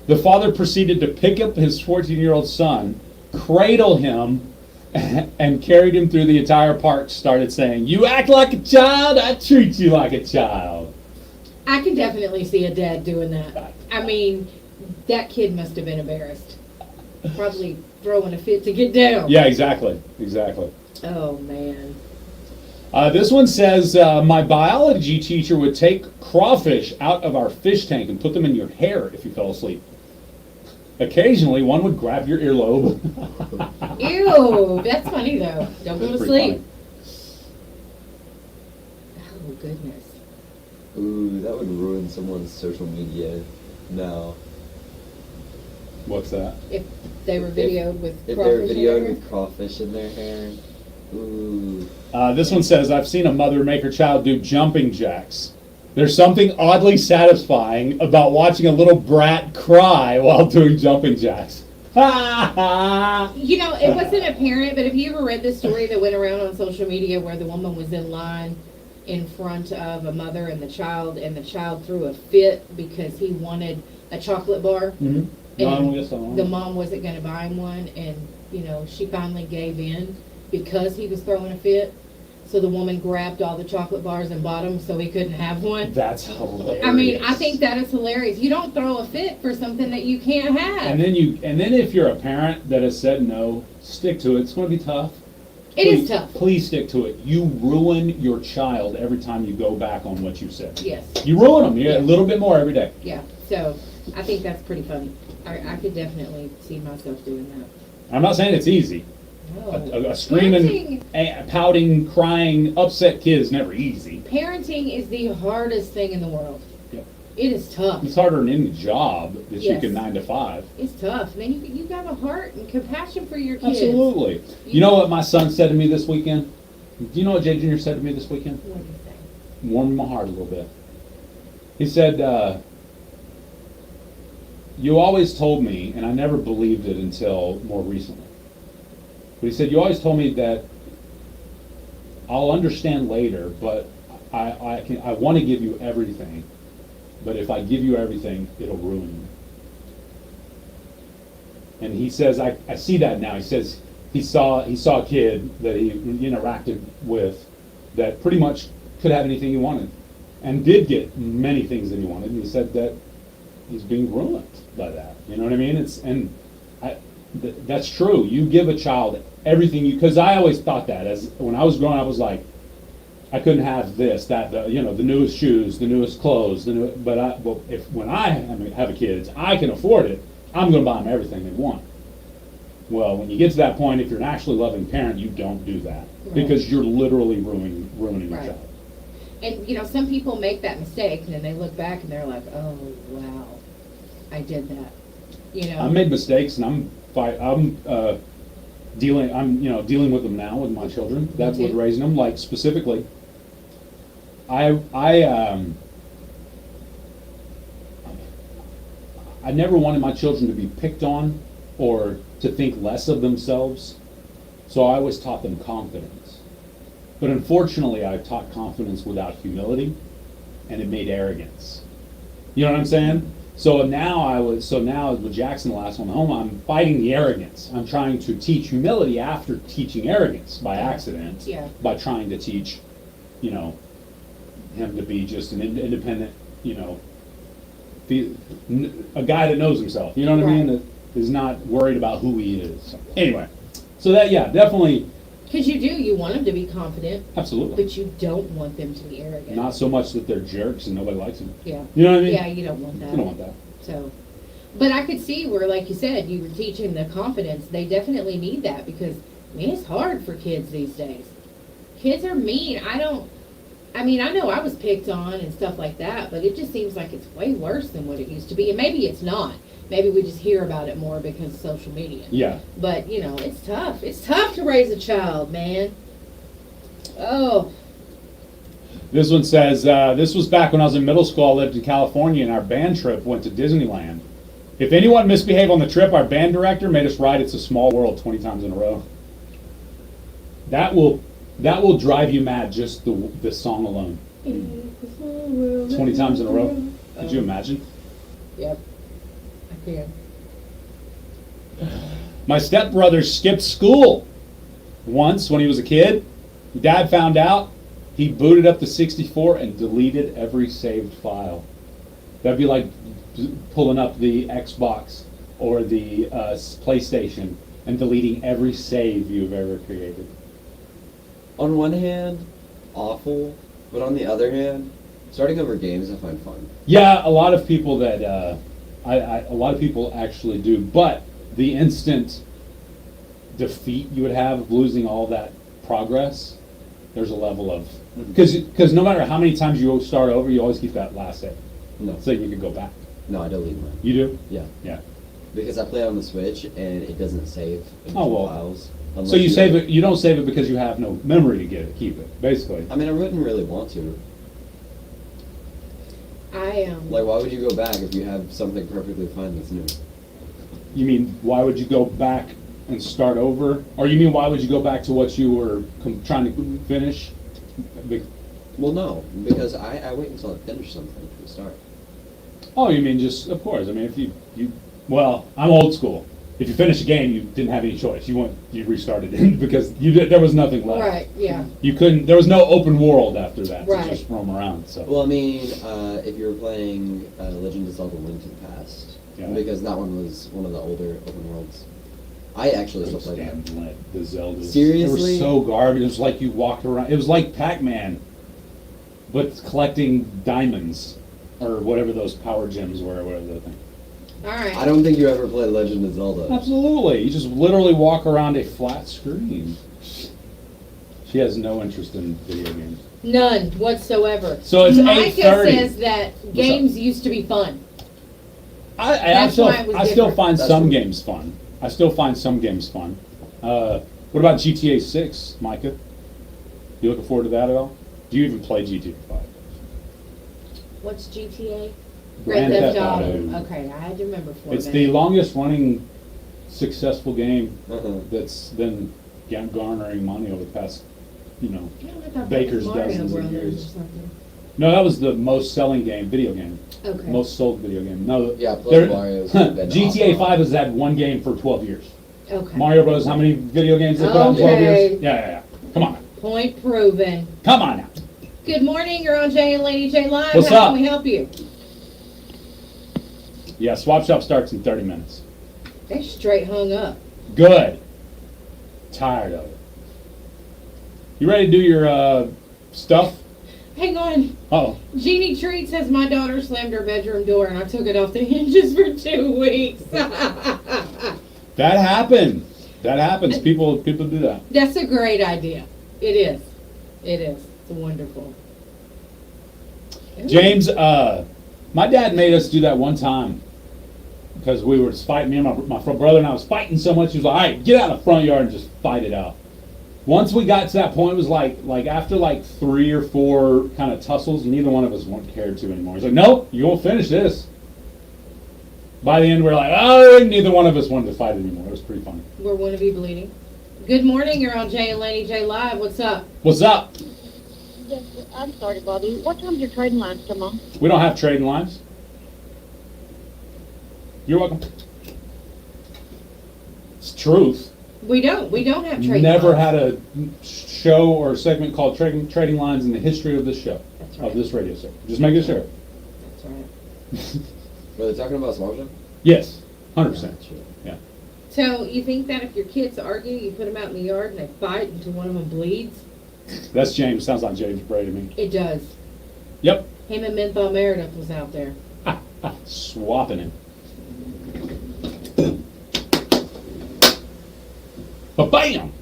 Speaker 2: The father proceeded to pick up his 14-year-old son, cradle him, and carried him through the entire park, started saying, "You act like a child, I treat you like a child."
Speaker 6: I can definitely see a dad doing that. I mean, that kid must have been embarrassed. Probably throwing a fit to get down.
Speaker 2: Yeah, exactly.
Speaker 6: Oh, man.
Speaker 2: This one says, my biology teacher would take crawfish out of our fish tank and put them in your hair if you fell asleep. Occasionally, one would grab your earlobe.
Speaker 6: Ew, that's funny though. Don't go to sleep. Oh, goodness.
Speaker 5: Ooh, that would ruin someone's social media now.
Speaker 2: What's that?
Speaker 6: If they were videoed with
Speaker 5: If
Speaker 6: crawfish
Speaker 5: they were videoed
Speaker 6: in their
Speaker 5: with crawfish in their hair. Ooh.
Speaker 2: This one says, I've seen a mother make her child do jumping jacks. There's something oddly satisfying about watching a little brat cry while doing jumping jacks.
Speaker 6: It wasn't apparent, but have you ever read this story that went around on social media where the woman was in line in front of a mother and the child threw a fit because he wanted a chocolate bar?
Speaker 2: Mm-hmm.
Speaker 6: And the mom wasn't going to buy him one, and she finally gave in because he was throwing a fit. So the woman grabbed all the chocolate bars and bought them so he couldn't have one.
Speaker 2: That's hilarious.
Speaker 6: I mean, I think that is hilarious. You don't throw a fit for something that you can't have.
Speaker 2: And then if you're a parent that has said no, stick to it. It's going to be tough.
Speaker 6: It is tough.
Speaker 2: Please stick to it. You ruin your child every time you go back on what you said.
Speaker 6: Yes.
Speaker 2: You ruin them. You get a little bit more every day.
Speaker 6: Yeah. So I think that's pretty funny. I could definitely see myself doing that.
Speaker 2: I'm not saying it's easy.
Speaker 6: No.
Speaker 2: A screaming, pouting, crying, upset kid is never easy.
Speaker 6: Parenting is the hardest thing in the world.
Speaker 2: Yeah.
Speaker 6: It is tough.
Speaker 2: It's harder than any job that you
Speaker 6: Yes.
Speaker 2: can 9 to 5.
Speaker 6: It's tough. Man, you got a heart and compassion for your kids.
Speaker 2: Absolutely. You know what my son said to me this weekend? Do you know what Jay Jr. said to me this weekend?
Speaker 6: What do you say?
Speaker 2: Warmed my heart a little bit. He said, you always told me, and I never believed it until more recently, but he said, you always told me that I'll understand later, but I want to give you everything, but if I give you everything, it'll ruin you. And he says, I see that now. He says he saw a kid that he interacted with that pretty much could have anything he wanted, and did get many things that he wanted. And he said that he's being ruined by that. You know what I mean? That's true. You give a child everything because I always thought that when I was growing up, I was like, I couldn't have this, that, the newest shoes, the newest clothes, when I have a kid, I can afford it. I'm going to buy them everything they want. Well, when you get to that point, if you're an actually loving parent, you don't do that because you're literally ruining your child.
Speaker 6: And some people make that mistake, and then they look back and they're like, "Oh, wow, I did that."
Speaker 2: I made mistakes, and I'm dealing with them now with my children. That's with raising them. Like specifically, I never wanted my children to be picked on or to think less of themselves, so I always taught them confidence. But unfortunately, I taught confidence without humility, and it made arrogance. You know what I'm saying? So now with Jackson, the last one home, I'm fighting the arrogance. I'm trying to teach humility after teaching arrogance by accident.
Speaker 6: Yeah.
Speaker 2: By trying to teach, him to be just an independent, a guy that knows himself. You know what I mean? That is not worried about who he is. Anyway, so that definitely.
Speaker 6: Because you want them to be confident.
Speaker 2: Absolutely.
Speaker 6: But you don't want them to be arrogant.
Speaker 2: Not so much that they're jerks and nobody likes them.
Speaker 6: Yeah.
Speaker 2: You know what I mean?
Speaker 6: Yeah, you don't want that.
Speaker 2: You don't want that.
Speaker 6: So, but I could see where, like you said, you were teaching the confidence. They definitely need that because, man, it's hard for kids these days. Kids are mean. I know I was picked on and stuff like that, but it just seems like it's way worse than what it used to be. And maybe it's not. Maybe we just hear about it more because of social media.
Speaker 2: Yeah.
Speaker 6: But, it's tough. It's tough to raise a child, man. Oh.
Speaker 2: This one says, this was back when I was in middle school. I lived in California, and our band trip went to Disneyland. If anyone misbehaved on the trip, our band director made us ride It's a Small World 20 times in a row. That will drive you mad, just the song alone. 20 times in a row. Could you imagine?
Speaker 6: Yep. I can.
Speaker 2: My stepbrother skipped school once when he was a kid. Dad found out. He booted up the 64 and deleted every saved file. That'd be like pulling up the Xbox or the PlayStation and deleting every save you've ever created.
Speaker 5: On one hand, awful, but on the other hand, starting over games I find fun.
Speaker 2: Yeah, a lot of people that a lot of people actually do, but the instant defeat you would have of losing all that progress, there's a level of because no matter how many times you start over, you always keep that last save.
Speaker 5: No.
Speaker 2: So you can go back.
Speaker 5: No, I delete mine.
Speaker 2: You do?
Speaker 5: Yeah.
Speaker 2: Yeah.
Speaker 5: Because I play it on the Switch and it doesn't save files.
Speaker 2: So you save it. You don't save it because you have no memory to keep it. Basically.
Speaker 5: I mean, I wouldn't really want to. Like, why would you go back if you have something perfectly fine that's new?
Speaker 2: You mean why would you go back and start over, or you mean why would you go back to what you were trying to finish?
Speaker 5: Well, no, because I wait until I finish something to start.
Speaker 2: Oh, you mean just, of course. I mean, if you well, I'm old school. If you finish a game, you didn't have any choice. You restarted it because there was nothing left.
Speaker 6: Right, yeah.
Speaker 2: You couldn't. There was no open world after that
Speaker 6: Right.
Speaker 2: to just roam around. So.
Speaker 5: Well, I mean, if you were playing Legend of Zelda: Link to the Past,
Speaker 2: Yeah.
Speaker 5: because that one was one of the older open worlds. I actually still play that.
Speaker 2: The Zeldas.
Speaker 5: Seriously?
Speaker 2: They were so garbage. It was like you walked around. It was like Pac-Man, but collecting diamonds or whatever those power gems were, or whatever the thing.
Speaker 6: All right.
Speaker 5: I don't think you ever played Legend of Zelda.
Speaker 2: Absolutely. You just literally walk around a flat screen. She has no interest in video games.
Speaker 6: None whatsoever.
Speaker 2: So it's
Speaker 6: Micah
Speaker 2: 8:30.
Speaker 6: says that games used to be fun.
Speaker 2: I still
Speaker 6: different.
Speaker 2: find
Speaker 5: That's
Speaker 2: some
Speaker 5: true.
Speaker 2: games fun. I still find some games fun. What about GTA 6, Micah? You looking forward to that at all? Do you even play GTA 5?
Speaker 6: What's GTA?
Speaker 2: Grand
Speaker 6: Red Theft
Speaker 2: Theft
Speaker 6: Auto.
Speaker 2: Auto.
Speaker 6: Okay, I had to remember for
Speaker 2: It's
Speaker 6: that.
Speaker 2: the longest running successful game
Speaker 5: Uh-huh.
Speaker 2: that's been garnering money over the past,
Speaker 6: Yeah, I thought that
Speaker 2: Baker's
Speaker 6: was Mario
Speaker 2: dozens of
Speaker 6: Brothers
Speaker 2: years.
Speaker 6: or something.
Speaker 2: No, that was the most selling video game.
Speaker 6: Okay.
Speaker 2: Most sold video game. No,
Speaker 5: Yeah, plus Mario's been
Speaker 2: GTA
Speaker 5: awesome.
Speaker 2: 5 has had one game for 12 years.
Speaker 6: Okay.
Speaker 2: Mario Bros. How many video games they put out in 12
Speaker 6: Okay.
Speaker 2: years? Yeah. Come on.
Speaker 6: Point proven.
Speaker 2: Come on now.
Speaker 6: Good morning. You're on Jay and Laney J Live.
Speaker 2: What's
Speaker 6: How
Speaker 2: up?
Speaker 6: can we help you?
Speaker 2: Yeah, Swap Shop starts in 30 minutes.
Speaker 6: They're straight hung up.
Speaker 2: Good. Tired of it. You ready to do your stuff?
Speaker 6: Hang on.
Speaker 2: Oh,
Speaker 6: Jeannie Treat says my daughter slammed her bedroom door and I took it off the hinges for 2 weeks.
Speaker 2: that happened. That happens. People do that.
Speaker 6: That's a great idea. It is. It is. It's wonderful.
Speaker 2: James, my dad made us do that one time because we were fighting. Me and my brother and I was fighting so much. He was like, "All right, get out in the front yard and just fight it out." Once we got to that point, it was like after 3 or 4 kind of tussles, neither one of us cared to anymore. He's like, "Nope, you won't finish this." By the end, we're like, "Oh," neither one of us wanted to fight anymore. It was pretty funny.
Speaker 6: Where one of you bleeding? Good morning. You're on Jay and Laney J Live. What's up?
Speaker 2: What's up?
Speaker 10: Yes, I'm sorry, Bobby. What time's your trading lines come on?
Speaker 2: We don't have trading lines. You're welcome. It's truth.
Speaker 6: We don't have trade
Speaker 2: Never
Speaker 6: lines.
Speaker 2: had a show or segment called trading lines in the history of this show,
Speaker 6: That's right.
Speaker 2: of this radio show. Just making sure.
Speaker 6: That's right.
Speaker 5: Were they talking about Small Shop?
Speaker 2: Yes, 100%. Yeah.
Speaker 6: So you think that if your kids argue, you put them out in the yard and they fight until one of them bleeds?
Speaker 2: That's James. Sounds like James Bray to me.
Speaker 6: It does.
Speaker 2: Yep.
Speaker 6: Him and Menthol Meredith was out there.
Speaker 2: Swapping it. But bam!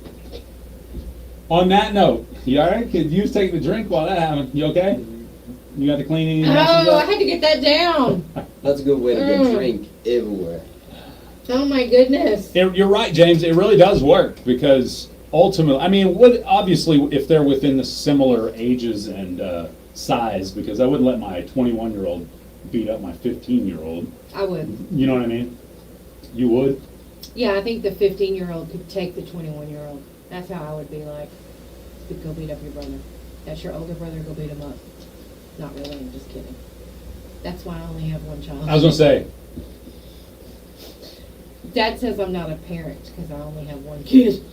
Speaker 2: On that note, you all right? Could you take the drink while that happened? You okay? You got the cleaning?
Speaker 6: Oh, I had to get that down.
Speaker 5: That's a good way to get
Speaker 6: Mm.
Speaker 5: drink everywhere.
Speaker 6: Oh my goodness.
Speaker 2: You're right, James. It really does work because ultimately, I mean, obviously, if they're within the similar ages and size, because I wouldn't let my 21-year-old beat up my 15-year-old.
Speaker 6: I would.
Speaker 2: You know what I mean? You would?
Speaker 6: Yeah, I think the 15-year-old could take the 21-year-old. That's how I would be like. Go beat up your brother. That's your older brother, go beat him up. Not really, I'm just kidding. That's why I only have one child.
Speaker 2: I was going to say.
Speaker 6: Dad says I'm not a parent because I only have one kid.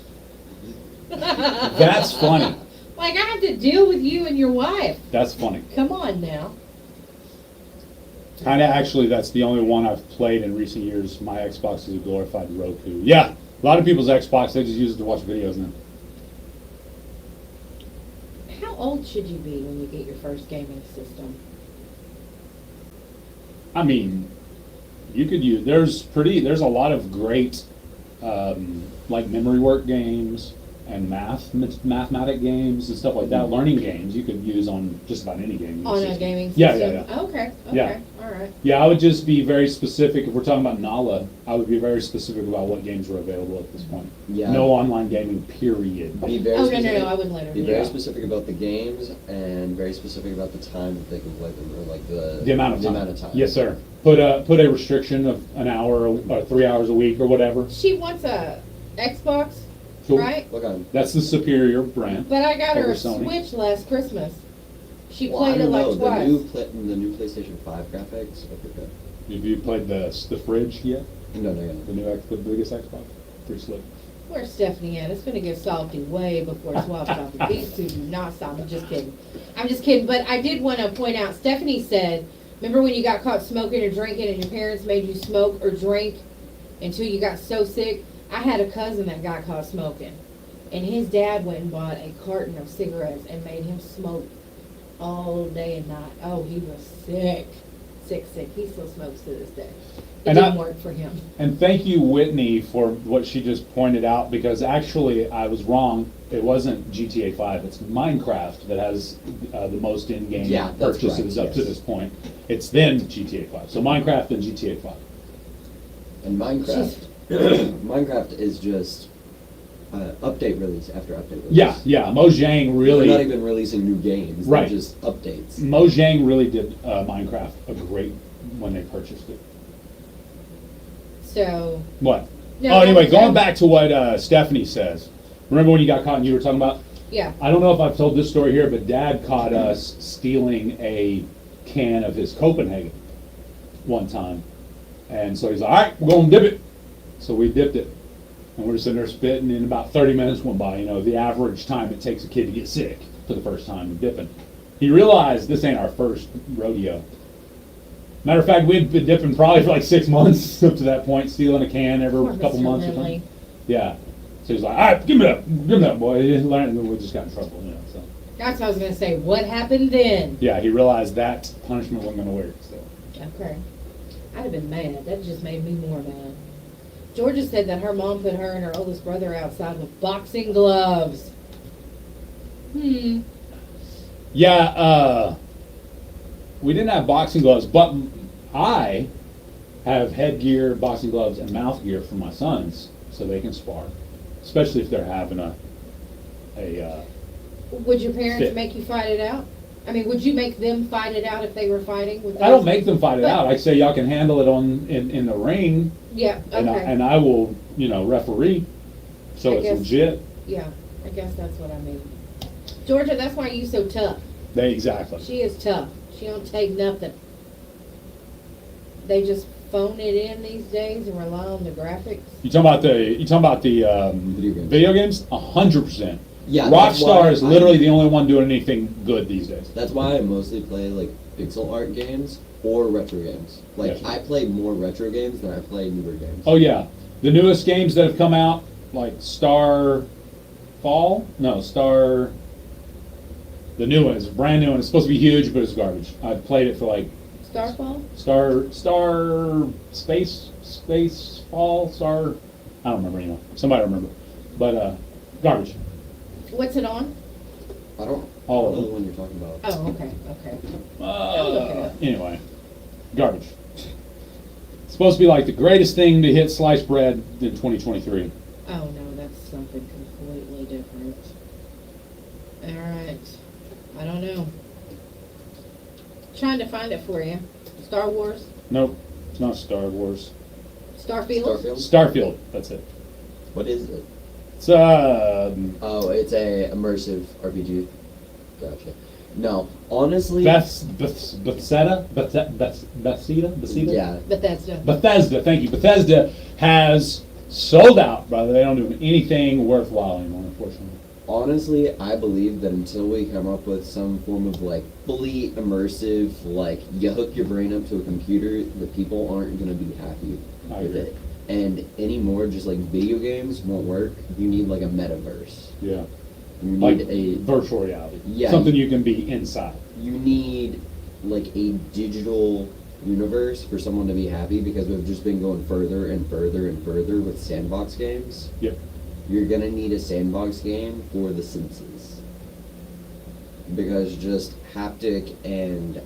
Speaker 2: That's funny.
Speaker 6: Like, I have to deal with you and your wife.
Speaker 2: That's funny.
Speaker 6: Come on now.
Speaker 2: Kind of actually, that's the only one I've played in recent years. My Xbox is a glorified Roku. Yeah, a lot of people's Xbox, they just use it to watch videos now.
Speaker 6: How old should you be when you get your first gaming system?
Speaker 2: I mean, you could use, there's a lot of great, like memory work games and mathematic games and stuff like that, learning games you could use on just about any game.
Speaker 6: On a gaming
Speaker 2: Yeah,
Speaker 6: system?
Speaker 2: yeah, yeah.
Speaker 6: Okay,
Speaker 2: Yeah.
Speaker 6: all right.
Speaker 2: Yeah, I would just be very specific. If we're talking about NALA, I would be very specific about what games were available at this point.
Speaker 5: Yeah.
Speaker 2: No online gaming, period.
Speaker 5: Be very
Speaker 6: Oh, no,
Speaker 5: specific.
Speaker 6: no, I wouldn't let her.
Speaker 5: Be very
Speaker 2: Yeah.
Speaker 5: specific about the games and very specific about the time that they can play them, or like
Speaker 2: The amount of time. Yes, sir. Put a restriction of an hour or 3 hours a week or whatever.
Speaker 6: She wants a Xbox,
Speaker 2: Cool.
Speaker 6: right?
Speaker 5: Look on.
Speaker 2: That's the superior brand.
Speaker 6: But I got her
Speaker 2: over
Speaker 6: a
Speaker 2: Sony.
Speaker 6: Switch last Christmas. She
Speaker 5: Well, I
Speaker 6: played it
Speaker 5: don't
Speaker 6: like
Speaker 5: know.
Speaker 6: twice.
Speaker 5: The new PlayStation 5 graphics. I forgot.
Speaker 2: Have you played the fridge yet?
Speaker 5: No.
Speaker 2: The biggest Xbox? Pretty slick.
Speaker 6: Where's Stephanie at? It's gonna get salty way before Swap Shop. These two do not stop. I'm just kidding. I'm just kidding. But I did want to point out, Stephanie said, remember when you got caught smoking or drinking and your parents made you smoke or drink until you got so sick? I had a cousin that got caught smoking. And his dad went and bought a carton of cigarettes and made him smoke all day and night. Oh, he was sick. Sick. He still smokes to this day. It didn't work for him.
Speaker 2: And thank you, Whitney, for what she just pointed out, because actually I was wrong. It wasn't GTA 5. It's Minecraft that has the most in-game purchases up to this point. It's then GTA 5. So Minecraft and GTA 5.
Speaker 5: And Minecraft is just update release after update release.
Speaker 2: Yeah. Mojang really...
Speaker 5: They're not even releasing new games.
Speaker 2: Right.
Speaker 5: They're just updates.
Speaker 2: Mojang really did Minecraft a great when they purchased it.
Speaker 6: So...
Speaker 2: What?
Speaker 6: No,
Speaker 2: anyway, going back to what Stephanie says. Remember when you got caught and you were talking about?
Speaker 6: Yeah.
Speaker 2: I don't know if I've told this story here, but Dad caught us stealing a can of his Copenhagen one time. And so he's like, all right, we're going to dip it. So we dipped it. And we're sitting there spitting, and about 30 minutes went by. You know, the average time it takes a kid to get sick for the first time of dipping. He realized this ain't our first rodeo. Matter of fact, we'd been dipping probably for like 6 months up to that point, stealing a can every couple months or something. Yeah. So he's like, all right, give me that, boy. He learned, and we just got in trouble, you know. So.
Speaker 6: That's what I was going to say. What happened then?
Speaker 2: Yeah, he realized that punishment wasn't going to work. So.
Speaker 6: Okay. I'd have been mad. That just made me more mad. Georgia said that her mom put her and her oldest brother outside with boxing gloves.
Speaker 2: Yeah, we didn't have boxing gloves, but I have headgear, boxing gloves, and mouth gear for my sons so they can spar, especially if they're having a
Speaker 6: Would your parents
Speaker 2: fit.
Speaker 6: make you fight it out? I mean, would you make them fight it out if they were fighting? With
Speaker 2: I don't make them fight it out. I say y'all can handle it in the ring.
Speaker 6: Yeah, okay.
Speaker 2: And I will, referee, so it's legit.
Speaker 6: Yeah, I guess that's what I mean. Georgia, that's why you so tough.
Speaker 2: Exactly.
Speaker 6: She is tough. She don't take nothing. They just phone it in these days and rely on the graphics.
Speaker 2: You talking about the video games? 100%.
Speaker 5: Yeah,
Speaker 2: Rockstar is literally the only one doing anything good these days.
Speaker 5: That's why I mostly play like pixel art games or retro games. Like I play more retro games than I play newer games.
Speaker 2: Oh yeah, the newest games that have come out, like the new one is a brand new one. It's supposed to be huge, but it's garbage. I played it for like
Speaker 6: Starfall?
Speaker 2: I don't remember anymore. Somebody remember. But garbage.
Speaker 6: What's it on?
Speaker 5: I don't
Speaker 2: All
Speaker 5: know
Speaker 2: of
Speaker 5: the
Speaker 2: them.
Speaker 5: one you're talking about.
Speaker 6: Oh, okay. I'll look it up.
Speaker 2: Anyway, garbage. It's supposed to be like the greatest thing to hit sliced bread in 2023.
Speaker 6: Oh no, that's something completely different. Alright. I don't know. Trying to find it for you. Star Wars?
Speaker 2: Nope, it's not Star Wars.
Speaker 6: Starfield?
Speaker 2: Starfield, that's it.
Speaker 5: What is it?
Speaker 2: It's
Speaker 5: oh, it's a immersive RPG. Gotcha. No, honestly,
Speaker 2: Bethesda.
Speaker 5: Yeah,
Speaker 2: Bethesda. Thank you. Bethesda has sold out, brother. They don't do anything worthwhile anymore, unfortunately.
Speaker 5: Honestly, I believe that until we come up with some form of like fully immersive, like you hook your brain up to a computer, the people aren't going to be happy with it. And anymore, just like video games won't work. You need like a metaverse.
Speaker 2: Yeah.
Speaker 5: You
Speaker 2: Like
Speaker 5: need a
Speaker 2: virtual reality.
Speaker 5: Yeah.
Speaker 2: Something you can be inside.
Speaker 5: You need like a digital universe for someone to be happy, because we've just been going further and further and further with sandbox games.
Speaker 2: Yep.
Speaker 5: You're gonna need a sandbox game for the senses, because just haptic and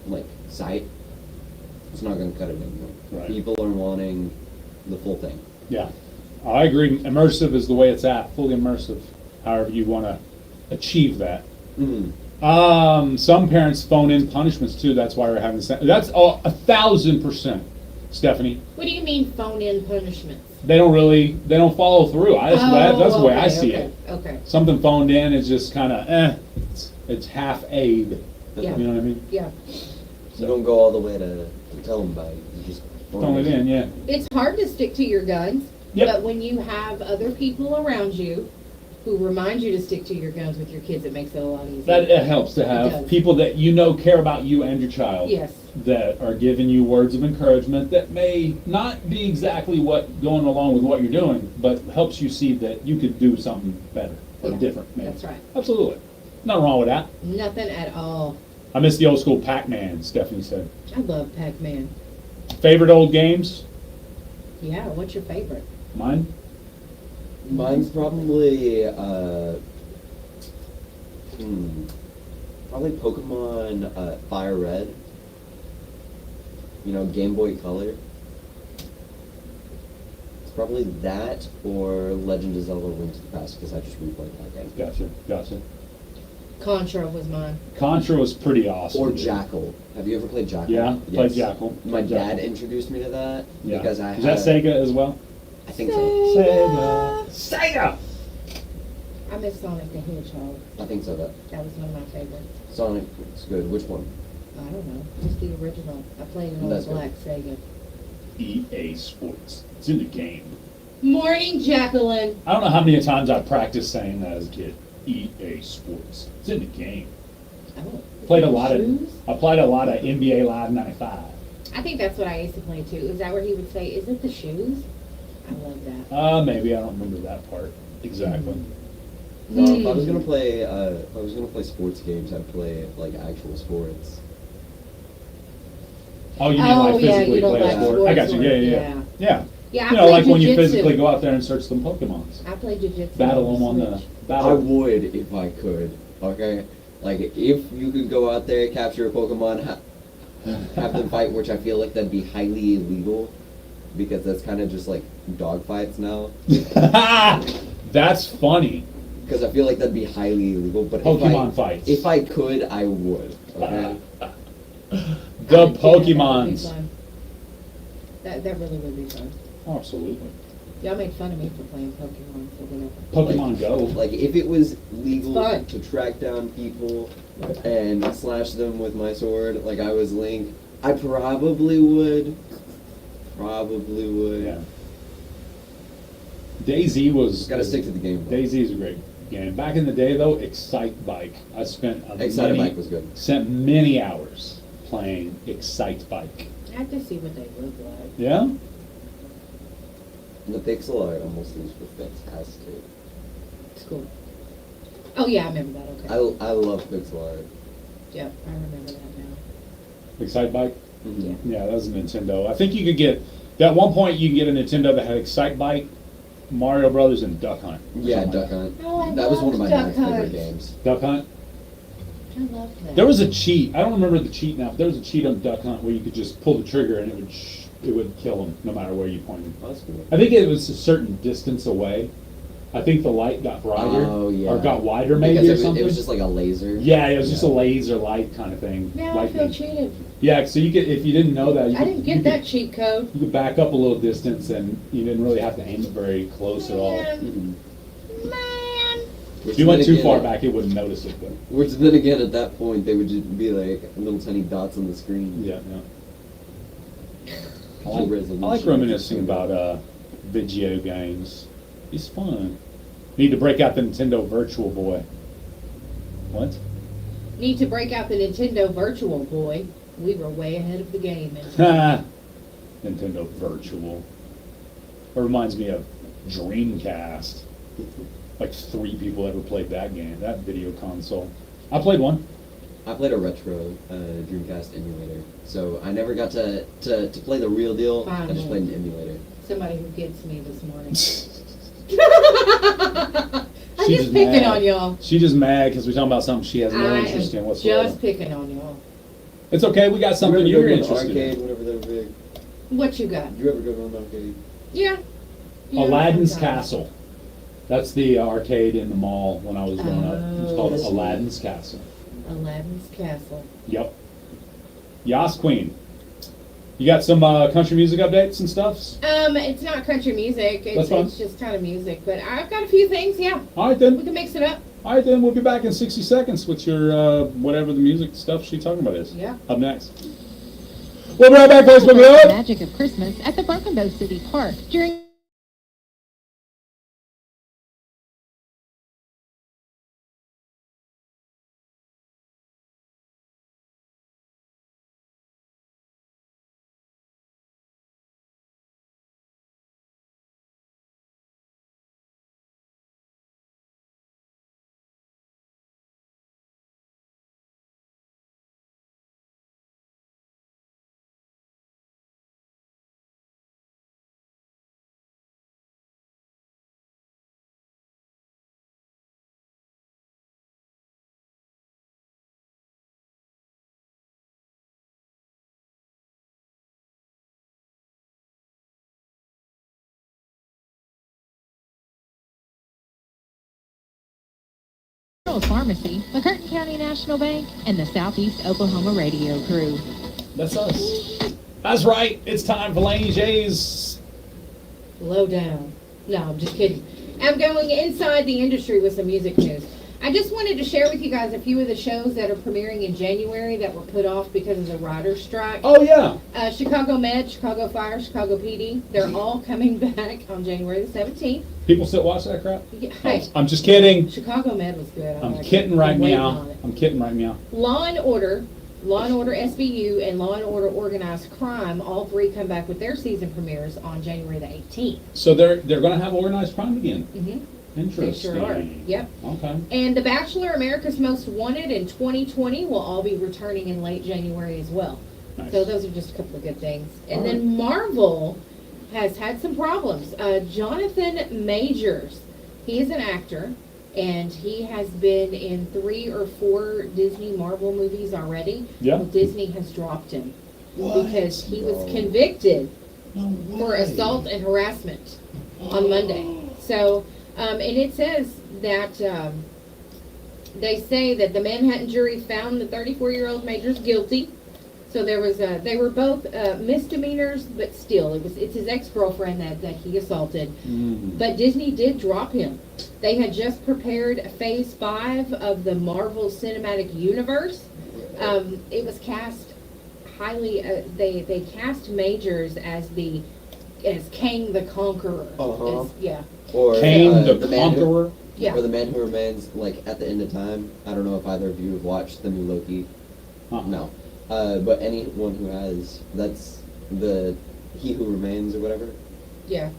Speaker 5: like sight, it's not gonna cut it anymore.
Speaker 2: Right.
Speaker 5: People are wanting the full thing.
Speaker 2: Yeah, I agree. Immersive is the way it's at. Fully immersive. However you want to achieve that.
Speaker 5: Mm-hmm.
Speaker 2: Some parents phone in punishments too. That's why we're having that's 1,000%, Stephanie.
Speaker 6: What do you mean phone in punishments?
Speaker 2: They don't follow through. That's the way I see it.
Speaker 6: Okay.
Speaker 2: Something phoned in is just kind of it's half aid.
Speaker 6: Yeah.
Speaker 2: You know what I mean?
Speaker 6: Yeah.
Speaker 5: You don't go all the way to tell them about it. You just
Speaker 2: Thrown it in, yeah.
Speaker 6: It's hard to stick to your guns,
Speaker 2: Yep.
Speaker 6: but when you have other people around you who remind you to stick to your guns with your kids, it makes it a lot easier.
Speaker 2: That it helps to
Speaker 6: It
Speaker 2: have
Speaker 6: does.
Speaker 2: people that you know care about you and your child.
Speaker 6: Yes.
Speaker 2: That are giving you words of encouragement that may not be exactly what going along with what you're doing, but helps you see that you could do something better or
Speaker 6: Yeah,
Speaker 2: different. Maybe.
Speaker 6: that's right.
Speaker 2: Absolutely. Nothing wrong with that.
Speaker 6: Nothing at all.
Speaker 2: I miss the old school Pac-Man, Stephanie said.
Speaker 6: I love Pac-Man.
Speaker 2: Favorite old games?
Speaker 6: Yeah, what's your favorite?
Speaker 2: Mine?
Speaker 5: Mine's probably probably Pokemon Fire Red. You know, Game Boy Color. It's probably that or Legend of Zelda: Link to the Past because I just replayed that game.
Speaker 2: Gotcha.
Speaker 6: Contra was mine.
Speaker 2: Contra was pretty awesome.
Speaker 5: Or Jackal. Have you ever played Jackal?
Speaker 2: Yeah, played Jackal.
Speaker 5: My
Speaker 2: Jackal.
Speaker 5: dad introduced me to that
Speaker 2: Yeah.
Speaker 5: because I
Speaker 2: Is that Sega as well?
Speaker 5: I think so.
Speaker 2: Sega!
Speaker 6: I miss Sonic the Hedgehog.
Speaker 5: I think so. That
Speaker 6: was one of my favorites.
Speaker 5: Sonic's good. Which one?
Speaker 6: I don't know. Just the original. I played an
Speaker 5: That's
Speaker 6: old
Speaker 5: good.
Speaker 6: black Sega.
Speaker 2: EA Sports. It's in the game.
Speaker 6: Morning, Jacqueline.
Speaker 2: I don't know how many times I practiced saying that as a kid. EA Sports. It's in the game.
Speaker 6: Oh,
Speaker 2: Played a
Speaker 6: is it
Speaker 2: lot
Speaker 6: shoes?
Speaker 2: I played a lot of NBA Live 95.
Speaker 6: I think that's what I used to play too. Is that where he would say, "Is it the shoes?" I love that.
Speaker 2: Maybe I don't remember that part exactly.
Speaker 5: No, if I was gonna play, sports games, I'd play like actual sports.
Speaker 2: Oh, you mean
Speaker 6: Oh,
Speaker 2: like
Speaker 6: yeah,
Speaker 2: physically
Speaker 6: you don't
Speaker 2: play a
Speaker 6: like
Speaker 2: sport? I
Speaker 6: sports
Speaker 2: got you.
Speaker 6: or-
Speaker 2: Yeah.
Speaker 6: Yeah,
Speaker 2: You
Speaker 6: I
Speaker 2: know, like
Speaker 6: played
Speaker 2: when you
Speaker 6: jiu-jitsu.
Speaker 2: physically go out there and search them Pokemons.
Speaker 6: I play jiu-jitsu.
Speaker 2: Battle them on the
Speaker 5: I
Speaker 2: battle.
Speaker 5: would if I could. Okay, like if you could go out there, capture a Pokemon, have them fight, which I feel like that'd be highly illegal, because that's kind of just like dog fights now.
Speaker 2: That's funny.
Speaker 5: Because I feel like that'd be highly illegal. But
Speaker 2: Pokemon fights.
Speaker 5: If I could, I would. Okay.
Speaker 2: The Pokemons.
Speaker 6: That really would be fun.
Speaker 2: Oh, absolutely.
Speaker 6: Y'all made fun of me for playing Pokemon, so whatever.
Speaker 2: Pokemon Go.
Speaker 5: Like if it was legal
Speaker 6: It's fun.
Speaker 5: to track down people and slash them with my sword, like I was Link, I probably would.
Speaker 2: Yeah. DayZ was.
Speaker 5: Gotta stick to the game.
Speaker 2: DayZ is a great game. Back in the day, though, Excite Bike. I spent
Speaker 5: Excite Bike was good.
Speaker 2: Spent many hours playing Excite Bike.
Speaker 6: I have to see what they look like.
Speaker 2: Yeah.
Speaker 5: The pixel art almost looks fantastic.
Speaker 6: It's cool. Oh yeah, I remember that. Okay.
Speaker 5: I love pixel art.
Speaker 6: Yep, I remember that now.
Speaker 2: Excite Bike.
Speaker 5: Mm-hmm.
Speaker 2: Yeah, that was a Nintendo. I think you could get. At one point, you could get a Nintendo that had Excite Bike, Mario Brothers, and Duck Hunt. or
Speaker 5: Yeah,
Speaker 2: something like
Speaker 5: Duck Hunt.
Speaker 6: Oh, I
Speaker 5: That was one of my
Speaker 6: loved
Speaker 5: dad's
Speaker 6: Duck
Speaker 5: favorite
Speaker 6: Hunt.
Speaker 5: games.
Speaker 2: Duck Hunt.
Speaker 6: I love that.
Speaker 2: There was a cheat. I don't remember the cheat now. But there was a cheat on Duck Hunt where you could just pull the trigger and it would kill him no matter where you pointed.
Speaker 5: Oh, that's cool.
Speaker 2: I think it was a certain distance away. I think the light got brighter
Speaker 5: Oh, yeah.
Speaker 2: or got wider maybe
Speaker 5: Because
Speaker 2: or
Speaker 5: it was,
Speaker 2: something.
Speaker 5: it was just like a laser.
Speaker 2: Yeah, it was just a laser light kind of thing.
Speaker 6: Now I feel
Speaker 2: lightning.
Speaker 6: cheated.
Speaker 2: Yeah, so you could, if you didn't know that, you
Speaker 6: I
Speaker 2: could,
Speaker 6: didn't get that cheat code.
Speaker 2: you could back up a little distance and you didn't really have to aim it very close at all.
Speaker 6: Man.
Speaker 2: If you went too far back, it wouldn't notice it. But
Speaker 5: Which then again, at that point, they would just be like little tiny dots on the screen.
Speaker 2: yeah. I
Speaker 5: High
Speaker 2: like
Speaker 5: resolution.
Speaker 2: reminiscing about video games. It's fun. Need to break out the Nintendo Virtual Boy. What?
Speaker 6: Need to break out the Nintendo Virtual Boy. We were way ahead of the game.
Speaker 2: Nintendo Virtual. It reminds me of Dreamcast. Like 3 people ever played that game, that video console. I played one.
Speaker 5: I played a retro Dreamcast emulator, so I never got to play the real deal. I just played an emulator.
Speaker 6: Somebody who gets me this morning. I'm
Speaker 2: She's
Speaker 6: just picking
Speaker 2: mad.
Speaker 6: on y'all.
Speaker 2: She's just mad because we're talking about something she has no
Speaker 6: I
Speaker 2: interest in
Speaker 6: am
Speaker 2: whatsoever.
Speaker 6: just picking on y'all.
Speaker 2: It's okay, we got something
Speaker 5: You ever
Speaker 2: you're
Speaker 5: go to an
Speaker 2: interested
Speaker 5: arcade
Speaker 2: in.
Speaker 5: whenever they were big?
Speaker 6: What you got?
Speaker 5: You ever go to an arcade?
Speaker 6: Yeah.
Speaker 2: Aladdin's
Speaker 6: sometimes.
Speaker 2: Castle. That's the arcade in the mall when I was growing up. It was called
Speaker 6: Oh.
Speaker 2: Aladdin's Castle.
Speaker 6: Aladdin's Castle.
Speaker 2: Yep. Yas Queen. You got some country music updates and stuff?
Speaker 6: It's not country music.
Speaker 2: That's fine.
Speaker 6: It's just kind of music. But I've got a few things, yeah.
Speaker 2: All right then.
Speaker 6: We can mix it up.
Speaker 2: All right then, we'll be back in 60 seconds with your whatever the music stuff she's talking about is.
Speaker 6: Yeah.
Speaker 2: Up next. We'll be right back, Facebook
Speaker 8: The
Speaker 2: Live.
Speaker 8: magic of Christmas at the Broken Bow City Park during Pharmacy, the Curtin County National Bank, and the Southeast Oklahoma Radio Crew.
Speaker 2: That's us. That's right. It's time for Laney J's.
Speaker 6: Lowdown. No, I'm just kidding. I'm going inside the industry with some music news. I just wanted to share with you guys a few of the shows that are premiering in January that were put off because of the writer's strike.
Speaker 2: Oh, yeah.
Speaker 6: Chicago Med, Chicago Fire, Chicago PD. They're all coming back on January the 17th.
Speaker 2: People still watch that crap?
Speaker 6: Yeah, hey,
Speaker 2: I'm just kidding.
Speaker 6: Chicago Med was good.
Speaker 2: I'm kidding right now. I'm kidding right now.
Speaker 6: Law and Order SVU, and Law and Order Organized Crime, all three come back with their season premieres on January the 18th.
Speaker 2: So they're going to have organized crime again.
Speaker 6: Mm-hmm.
Speaker 2: Interesting.
Speaker 6: They sure are. Yep.
Speaker 2: Okay.
Speaker 6: And The Bachelor, America's Most Wanted in 2020 will all be returning in late January as well.
Speaker 2: Nice.
Speaker 6: So those are just a couple of good things. And
Speaker 2: All
Speaker 6: then Marvel has had some problems. Jonathan Majors, he is an actor, and he has been in 3 or 4 Disney Marvel movies already.
Speaker 2: Yeah.
Speaker 6: Well, Disney has dropped him
Speaker 2: What?
Speaker 6: because he was convicted for assault and harassment on Monday. So, and it says that they say that the Manhattan jury found the 34-year-old Majors guilty. So there was they were both misdemeanors, but still, it's his ex-girlfriend that he assaulted.
Speaker 2: Mm.
Speaker 6: But Disney did drop him. They had just prepared Phase 5 of the Marvel Cinematic Universe. It was cast highly. They cast Majors as Kang the Conqueror.
Speaker 5: Uh-huh.
Speaker 6: Yeah.
Speaker 5: Or
Speaker 2: Kang the
Speaker 5: Man
Speaker 2: Conqueror?
Speaker 6: Yeah.
Speaker 5: Or the Man Who Remains, like, at the end of time. I don't know if either of you have watched the new Loki. No. But anyone who has, that's the He Who Remains or whatever.
Speaker 6: Yeah.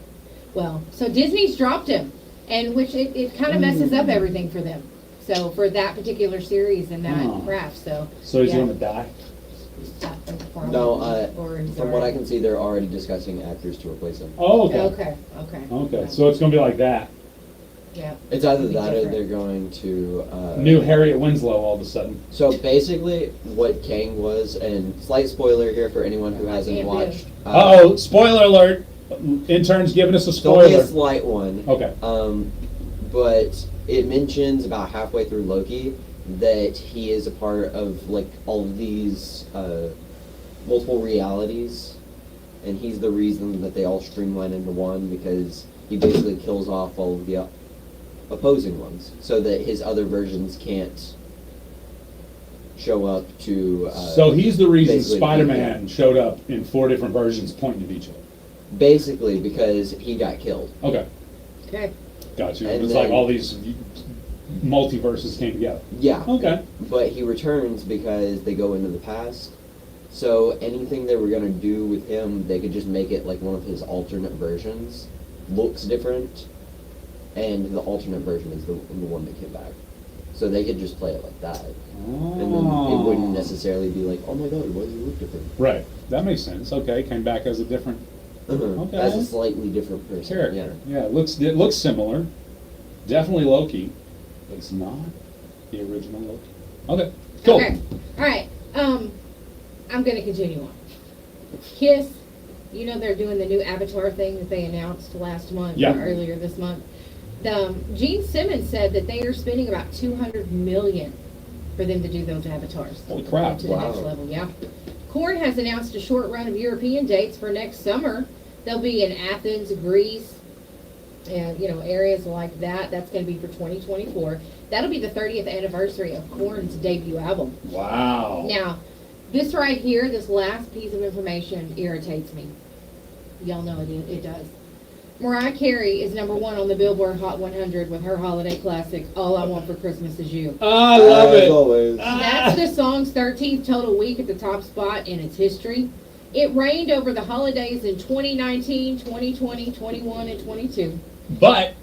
Speaker 6: Well, so Disney's dropped him, and which it kind of messes up everything for them. So for that particular series and that craft, so.
Speaker 2: So he's
Speaker 6: yeah.
Speaker 2: going to die?
Speaker 5: No,
Speaker 6: Or is
Speaker 5: from what I can see, they're already discussing actors to replace him.
Speaker 2: Oh, okay.
Speaker 6: Okay.
Speaker 2: Okay, so it's going to be like that.
Speaker 6: Yeah.
Speaker 5: It's either
Speaker 6: It'll be
Speaker 5: that or
Speaker 6: different.
Speaker 5: they're going to...
Speaker 2: New Harriet Winslow all of a sudden.
Speaker 5: So basically, what Kang was, and slight spoiler here for anyone who hasn't
Speaker 6: Can't
Speaker 5: watched...
Speaker 2: Uh-oh, spoiler alert. Intern's giving us a
Speaker 5: It's only
Speaker 2: spoiler.
Speaker 5: a slight one.
Speaker 2: Okay.
Speaker 5: But it mentions about halfway through Loki that he is a part of, like, all of these multiple realities, and he's the reason that they all streamline into one, because he basically kills off all of the opposing ones, so that his other versions can't show up to...
Speaker 2: So he's the reason
Speaker 5: basically
Speaker 2: Spider-Man showed up in 4 different versions pointing at each other.
Speaker 5: Basically, because he got killed.
Speaker 2: Okay.
Speaker 6: Okay.
Speaker 2: Got you.
Speaker 5: And
Speaker 2: It's
Speaker 5: then-
Speaker 2: like all these multiverses came together.
Speaker 5: Yeah.
Speaker 2: Okay.
Speaker 5: But he returns because they go into the past. So anything they were going to do with him, they could just make it like one of his alternate versions. Looks different, and the alternate version is the one that came back. So they could just play it like that. And then it wouldn't necessarily be like, oh my god, why does he look different?
Speaker 2: Right. That makes sense. Okay. Came back as a different... Okay.
Speaker 5: As a slightly different person.
Speaker 2: character. Yeah, it looks similar. Definitely Loki, but it's not the original Loki. Okay, cool.
Speaker 6: Okay. All right. I'm going to continue on. Kiss. You know they're doing the new Avatar thing that they announced last month
Speaker 2: Yeah.
Speaker 6: or earlier this month. Gene Simmons said that they are spending about $200 million for them to do those avatars.
Speaker 2: Holy crap.
Speaker 6: To the next level, yeah. Korn has announced a short run of European dates for next summer. They'll be in Athens, Greece, and areas like that. That's going to be for 2024. That'll be the 30th anniversary of Korn's debut album.
Speaker 2: Wow.
Speaker 6: Now, This right here, this last piece of information irritates me. Y'all know it does. Mariah Carey is number 1 on the Billboard Hot 100 with her holiday classic, All I Want for Christmas Is You.
Speaker 2: I love it.
Speaker 5: Always.
Speaker 6: That's the song's 13th total week at the top spot in its history. It reigned over the holidays in 2019, 2020, 21, and 22.
Speaker 2: But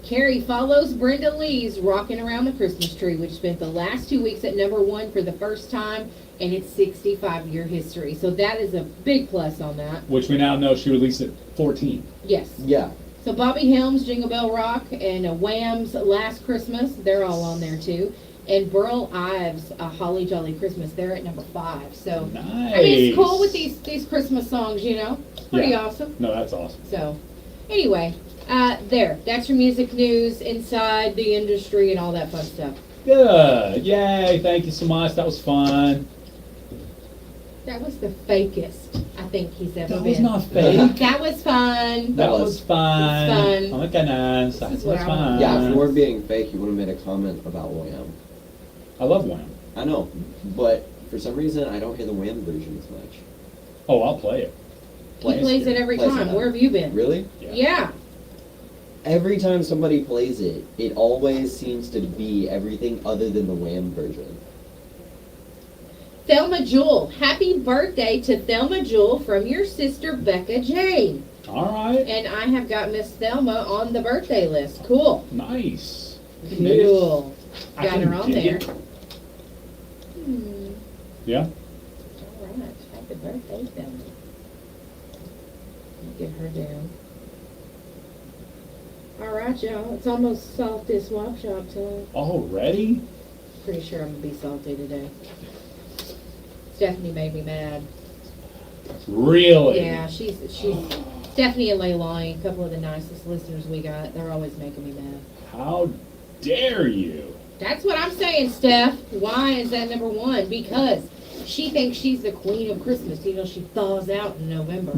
Speaker 6: Carey follows Brenda Lee's Rockin' Around the Christmas Tree, which spent the last 2 weeks at number 1 for the first time in its 65-year history. So that is a big plus on that.
Speaker 2: which we now know she released at 14.
Speaker 6: Yes.
Speaker 5: Yeah.
Speaker 6: So Bobby Helms, Jingle Bell Rock, and Wham's Last Christmas, they're all on there too. And Burl Ives, Holly Jolly Christmas, they're at number 5. So
Speaker 2: Nice.
Speaker 6: I mean, it's cool with these Christmas songs, you know. It's pretty
Speaker 2: Yeah.
Speaker 6: awesome.
Speaker 2: No, that's awesome.
Speaker 6: So anyway, that's your music news inside the industry and all that fun stuff.
Speaker 2: Good. Yay. Thank you so much. That was fun.
Speaker 6: That was the fakest I think he's ever
Speaker 2: That
Speaker 6: been.
Speaker 2: was not fake.
Speaker 6: That was fun.
Speaker 2: That was fun.
Speaker 6: It was fun.
Speaker 2: Oh my goodness. That
Speaker 6: This is
Speaker 2: was
Speaker 6: what I
Speaker 2: fun.
Speaker 5: Yeah, if you weren't being fake, you would have made a comment about Wham.
Speaker 2: I love Wham.
Speaker 5: I know, but for some reason, I don't hear the Wham version as much.
Speaker 2: Oh, I'll play it.
Speaker 6: He plays it every
Speaker 5: Plays
Speaker 6: time.
Speaker 5: it.
Speaker 6: Where have you been?
Speaker 5: Really?
Speaker 6: Yeah.
Speaker 5: Every time somebody plays it, it always seems to be everything other than the Wham version.
Speaker 6: Thelma Jewel. Happy birthday to Thelma Jewel from your sister Becca Jane.
Speaker 2: All right.
Speaker 6: And I have got Miss Thelma on the birthday list. Cool.
Speaker 2: Nice.
Speaker 6: Cool.
Speaker 2: I
Speaker 6: Got
Speaker 2: can
Speaker 6: her on
Speaker 2: dig
Speaker 6: there.
Speaker 2: it.
Speaker 6: Hmm.
Speaker 2: Yeah.
Speaker 6: All right. Happy birthday, Thelma. Get her down. All right, y'all. It's almost salty swap shop time.
Speaker 2: Already?
Speaker 6: Pretty sure I'm gonna be salty today. Stephanie made me mad.
Speaker 2: Really?
Speaker 6: Yeah, she's Stephanie and Leilani, a couple of the nicest listeners we got. They're always making me mad.
Speaker 2: How dare you?
Speaker 6: That's what I'm saying, Steph. Why is that number 1? Because she thinks she's the queen of Christmas. You know, she thaws out in November.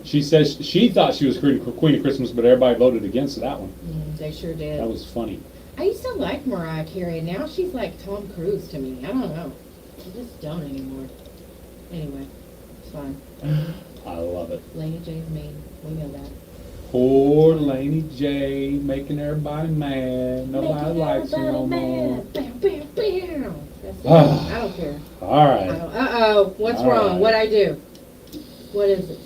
Speaker 2: She says she thought she was Queen of Christmas, but everybody voted against that one.
Speaker 6: They sure did.
Speaker 2: That was funny.
Speaker 6: I used to like Mariah Carey, and now she's like Tom Cruise to me. I don't know. I just don't anymore. Anyway, it's fine.
Speaker 2: I love it.
Speaker 6: Laney J's mean. We know that.
Speaker 2: Poor Laney J making everybody mad. Nobody likes her no more.
Speaker 6: Bam, bam, bam. That's I don't care.
Speaker 2: All right.
Speaker 6: Uh-oh. What's
Speaker 2: All
Speaker 6: wrong?
Speaker 2: right.
Speaker 6: What'd I do? What is it?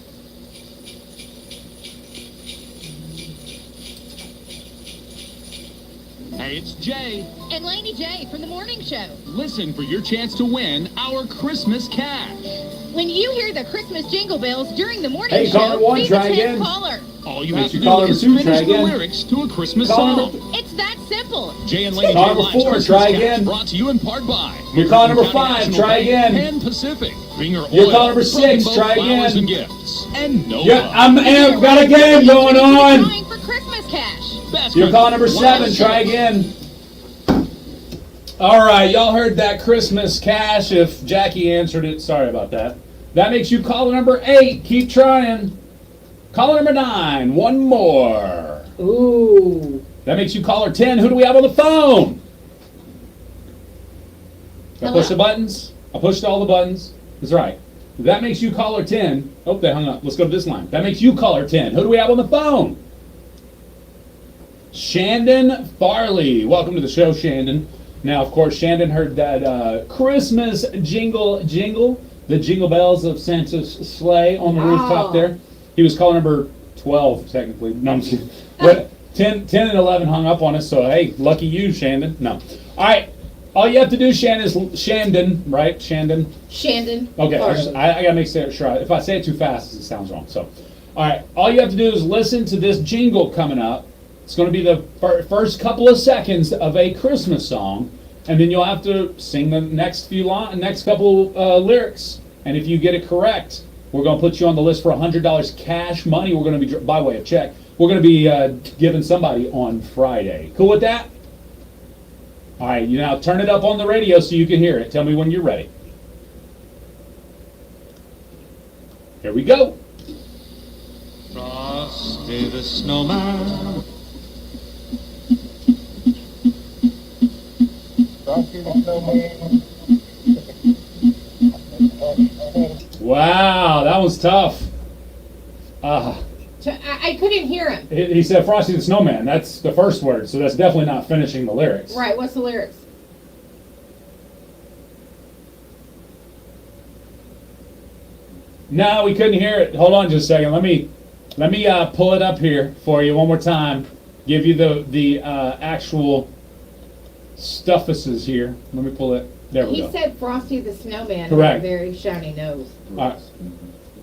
Speaker 9: Hey, it's Jay.
Speaker 8: And Laney J from the morning show.
Speaker 9: Listen for your chance to win our Christmas cash.
Speaker 8: When you hear the Christmas jingle bells during the morning
Speaker 9: Hey,
Speaker 8: show,
Speaker 9: caller one,
Speaker 8: be
Speaker 9: try
Speaker 8: the 10th
Speaker 9: again.
Speaker 8: caller.
Speaker 9: All you
Speaker 2: Yes,
Speaker 9: have to
Speaker 2: you
Speaker 9: do
Speaker 2: caller
Speaker 9: is
Speaker 2: two, try
Speaker 9: finish the
Speaker 2: again.
Speaker 9: lyrics to a Christmas
Speaker 2: Caller
Speaker 9: song.
Speaker 8: It's that simple.
Speaker 9: Jay and Lady J
Speaker 2: Caller
Speaker 9: Live's
Speaker 2: four,
Speaker 9: Christmas
Speaker 2: try
Speaker 9: Cash
Speaker 2: again.
Speaker 9: brought to you in part by
Speaker 2: You're caller number
Speaker 9: County
Speaker 2: 5,
Speaker 9: National
Speaker 2: try
Speaker 9: Bank,
Speaker 2: again.
Speaker 9: Pan Pacific, Finger
Speaker 2: You're
Speaker 9: Oil,
Speaker 2: caller number 6,
Speaker 9: Rainbow
Speaker 2: try
Speaker 9: Flowers
Speaker 2: again.
Speaker 9: and Gifts, and Nova.
Speaker 2: Yeah, I've got a game going on.
Speaker 8: Trying for Christmas cash.
Speaker 9: Best
Speaker 2: You're caller number
Speaker 9: country,
Speaker 2: 7, try again. All right, y'all heard that Christmas cash. If Jackie answered it, sorry about that. That makes you caller number 8. Keep trying. Caller number 9, one more.
Speaker 6: Ooh.
Speaker 2: That makes you caller 10. Who do we have on the phone? I push the buttons. I pushed all the buttons. That's right. That makes you caller 10. Oh, they hung up. Let's go to this line. That makes you caller 10. Who do we have on the phone? Shandon Farley. Welcome to the show, Shandon. Now, of course, Shandon heard that Christmas jingle, the jingle bells of Santa's sleigh on the rooftop there. He was caller number 12, technically. No, I'm just kidding. But 10 and 11 hung up on us, so hey, lucky you, Shandon. No. All right. All you have to do, Shandon, is Shandon, right? Shandon?
Speaker 6: Shandon.
Speaker 2: Okay,
Speaker 6: Farley.
Speaker 2: I gotta make sure. If I say it too fast, it sounds wrong. So, all right. All you have to do is listen to this jingle coming up. It's going to be the first couple of seconds of a Christmas song, and then you'll have to sing the next couple lyrics. And if you get it correct, we're going to put you on the list for $100 cash money. We're going to be, by way of check, we're going to be giving somebody on Friday. Cool with that? All right, you now turn it up on the radio so you can hear it. Tell me when you're ready. Here we go.
Speaker 23: Frosty the snowman.
Speaker 3: Frosty the snowman.
Speaker 2: Wow, that was tough.
Speaker 6: I couldn't hear him.
Speaker 2: He said Frosty the Snowman. That's the first word, so that's definitely not finishing the lyrics.
Speaker 6: Right, what's the lyrics?
Speaker 2: No, we couldn't hear it. Hold on just a second. Let me pull it up here for you one more time. Give you the actual stuffuses here. Let me pull it. There we go.
Speaker 6: He said Frosty the Snowman
Speaker 2: Correct.
Speaker 6: with a very shiny nose.
Speaker 2: All right.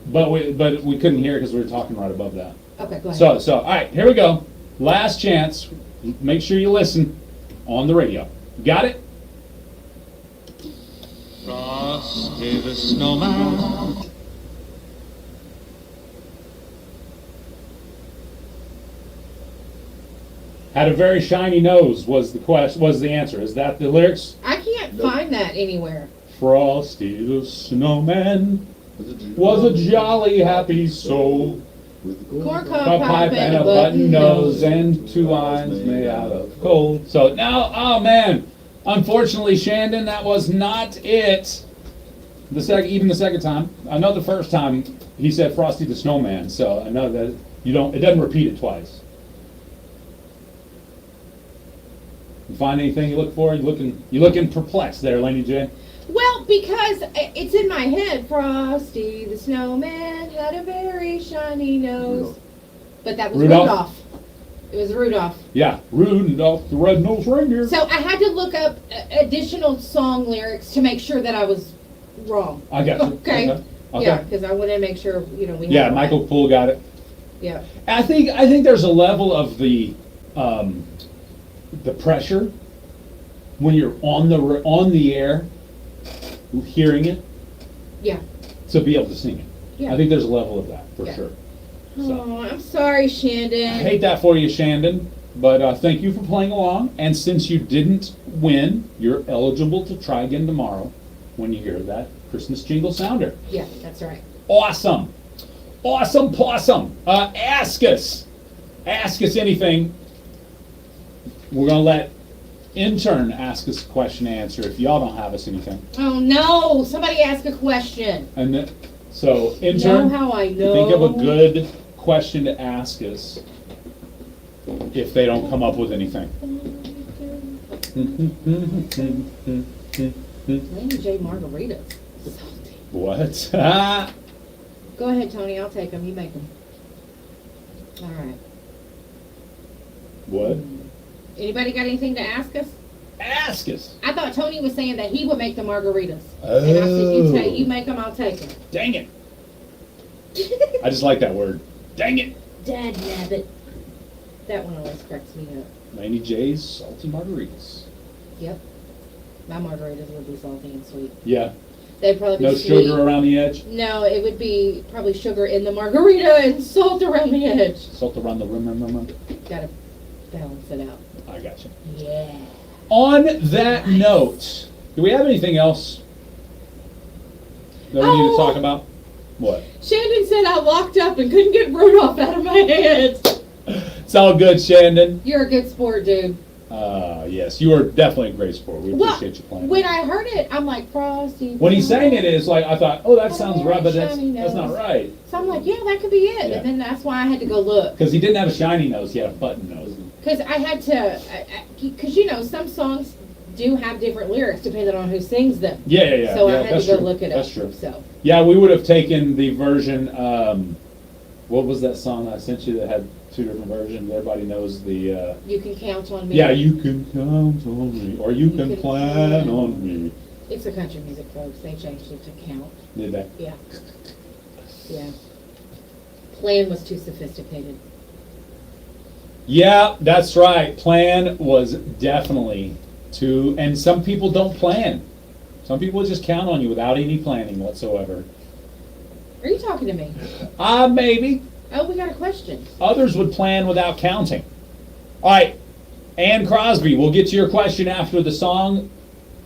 Speaker 2: But we couldn't hear it because we were talking right above that.
Speaker 6: Okay, go ahead.
Speaker 2: So all right, here we go. Last chance. Make sure you listen on the radio. Got it?
Speaker 23: Frosty the Snowman.
Speaker 2: Had a very shiny nose was the answer. Is that the lyrics?
Speaker 6: I can't find that anywhere.
Speaker 2: Frosty the Snowman was a jolly happy soul.
Speaker 6: Corn
Speaker 2: A
Speaker 6: cob
Speaker 2: pipe and a button nose and two lines made out of coal. So now, oh man, unfortunately, Shandon, that was not it. Even the second time. I know the first time he said Frosty the Snowman, so I know that it doesn't repeat it twice. You find anything you look for? You looking perplexed there, Laney J.
Speaker 6: Well, because it's in my head. Frosty the Snowman had a very shiny nose. But that was Rudolph. It was Rudolph.
Speaker 2: Yeah, Rudolph the Red-Nosed Reindeer.
Speaker 6: So I had to look up additional song lyrics to make sure that I was wrong.
Speaker 2: I got you.
Speaker 6: Okay. Yeah, because I wanted to make sure, we had
Speaker 2: Yeah, Michael Poole got it.
Speaker 6: Yeah.
Speaker 2: I think there's a level of the pressure when you're on the air, hearing it,
Speaker 6: Yeah.
Speaker 2: to be able to sing it.
Speaker 6: Yeah.
Speaker 2: I think there's a level of that for
Speaker 6: Yeah.
Speaker 2: sure.
Speaker 6: Oh, I'm sorry, Shandon.
Speaker 2: I hate that for you, Shandon, but thank you for playing along. And since you didn't win, you're eligible to try again tomorrow when you hear that Christmas jingle sounder.
Speaker 6: Yeah, that's right.
Speaker 2: Awesome. Awesome possum. Ask us anything. We're going to let intern ask us a question and answer if y'all don't have us anything.
Speaker 6: Oh no! Somebody ask a question.
Speaker 2: And then, so intern,
Speaker 6: Know how I know?
Speaker 2: think of a good question to ask us if they don't come up with anything.
Speaker 6: Laney J margaritas. Salty.
Speaker 2: What?
Speaker 6: Go ahead, Tony. I'll take them. You make them. All right.
Speaker 2: What?
Speaker 6: Anybody got anything to ask us?
Speaker 2: Ask us.
Speaker 6: I thought Tony was saying that he would make the margaritas. And I said, you make them, I'll take them.
Speaker 2: Dang it. I just like that word. Dang it.
Speaker 6: Dad nabbit. That one always cracks me up.
Speaker 2: Laney J's salty margaritas.
Speaker 6: Yep. My margaritas would be salty and sweet.
Speaker 2: Yeah.
Speaker 6: They'd probably be
Speaker 2: No
Speaker 6: sweet.
Speaker 2: sugar around the edge?
Speaker 6: No, it would be probably sugar in the margarita and salt around the edge.
Speaker 2: Salt around the rim.
Speaker 6: Gotta balance it out.
Speaker 2: I got you.
Speaker 6: Yeah.
Speaker 2: On that note, do we have anything else that we need to talk about? What?
Speaker 6: Shandon said I locked up and couldn't get Rudolph out of my head.
Speaker 2: It's all good, Shandon.
Speaker 6: You're a good sport, dude.
Speaker 2: Yes, you are definitely a great sport. We
Speaker 6: Well,
Speaker 2: appreciate you playing.
Speaker 6: when I heard it, I'm like, Frosty.
Speaker 2: When he sang it, it's like, I thought, oh, that sounds right, but that's
Speaker 6: shiny
Speaker 2: not
Speaker 6: nose.
Speaker 2: right.
Speaker 6: So I'm like, yeah, that could be it.
Speaker 2: Yeah.
Speaker 6: And then that's why I had to go look.
Speaker 2: Because he didn't have a shiny nose, he had a button nose.
Speaker 6: Because I had to, because, some songs do have different lyrics depending on who sings them.
Speaker 2: Yeah.
Speaker 6: So
Speaker 2: yeah,
Speaker 6: I had
Speaker 2: that's
Speaker 6: to go
Speaker 2: true.
Speaker 6: look it up.
Speaker 2: That's true.
Speaker 6: So.
Speaker 2: Yeah, we would have taken the version, what was that song I sent you that had two different versions? Everybody knows the...
Speaker 6: You Can Count on Me.
Speaker 2: Yeah, You Can Count on Me, or You Can Plan on Me.
Speaker 6: It's a country music, folks. They changed it to count.
Speaker 2: Did they?
Speaker 6: Yeah. Yeah. Plan was too sophisticated.
Speaker 2: Yeah, that's right. Plan was definitely too... And some people don't plan. Some people just count on you without any planning whatsoever.
Speaker 6: Are you talking to me?
Speaker 2: Maybe.
Speaker 6: Oh, we got a question.
Speaker 2: Others would plan without counting. All right, Ann Crosby, we'll get to your question after the song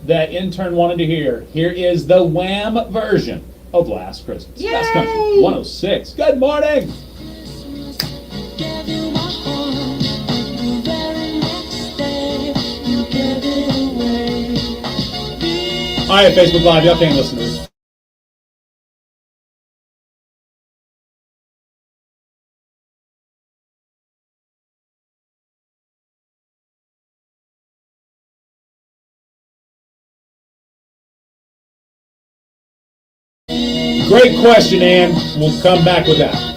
Speaker 2: that intern wanted to hear. Here is the Wham version of Last Christmas.
Speaker 6: Yay!
Speaker 2: Best Country 106. Good morning. All right, Facebook Live, y'all can't listen to this. Great question, Ann. We'll come back with that.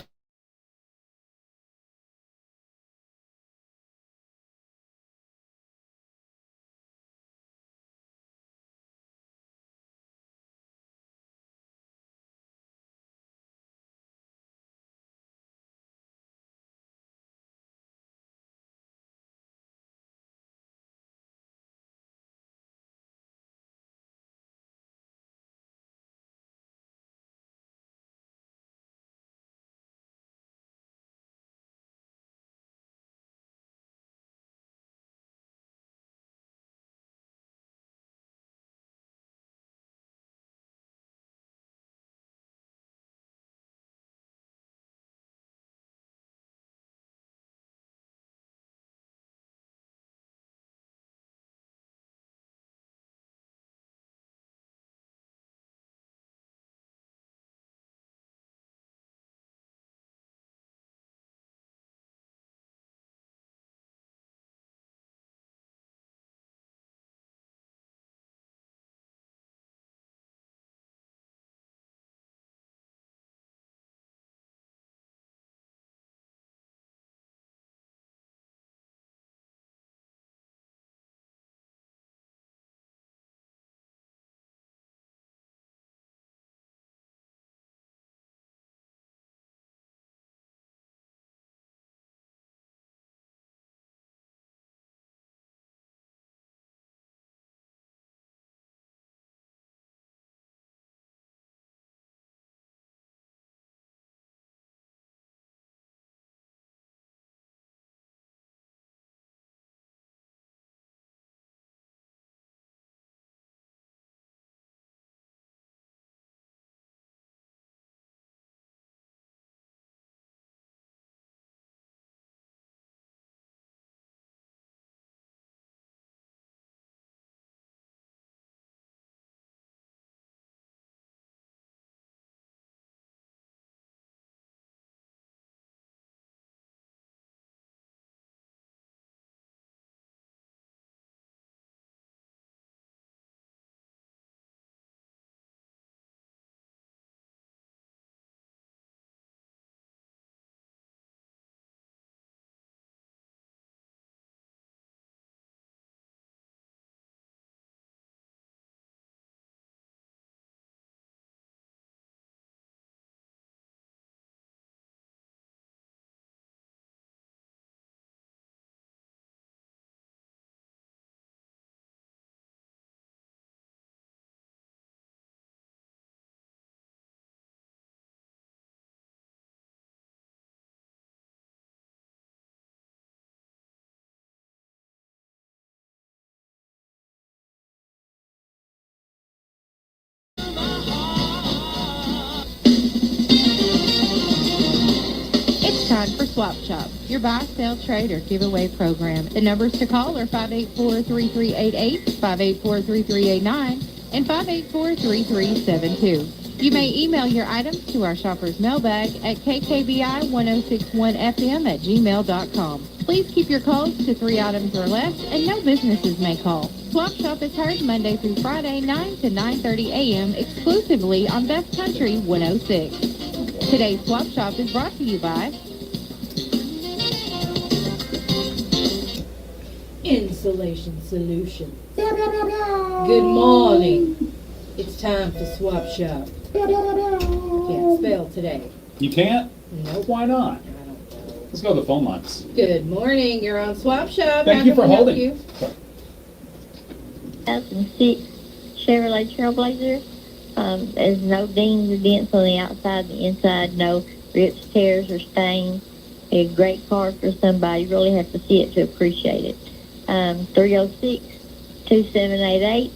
Speaker 8: It's time for Swap Shop, your buy, sell, trade, or giveaway program. The numbers to call are 584-3388, 584-3389, and 584-3372. You may email your items to our shopper's mailbag at kkbi1061fm@gmail.com. Please keep your calls to 3 items or less, and no businesses may call. Swap Shop is heard Monday through Friday, 9 to 9:30 a.m., exclusively on Best Country 106. Today's Swap Shop is brought to you by
Speaker 6: Insulation Solutions. Good morning. It's time for Swap Shop. Can't spell today.
Speaker 2: You can't?
Speaker 6: Nope.
Speaker 2: Why not? Let's go to the phone lines.
Speaker 6: Good morning. You're on Swap Shop.
Speaker 2: Thank
Speaker 6: How
Speaker 2: you
Speaker 6: can
Speaker 2: for
Speaker 6: we help
Speaker 2: holding.
Speaker 6: you?
Speaker 10: 2006 Chevrolet Trailblazer. There's no dings or dents on the outside, the inside, no rips, tears, or stains. A great car for somebody. You really have to see it to appreciate it. 306-2788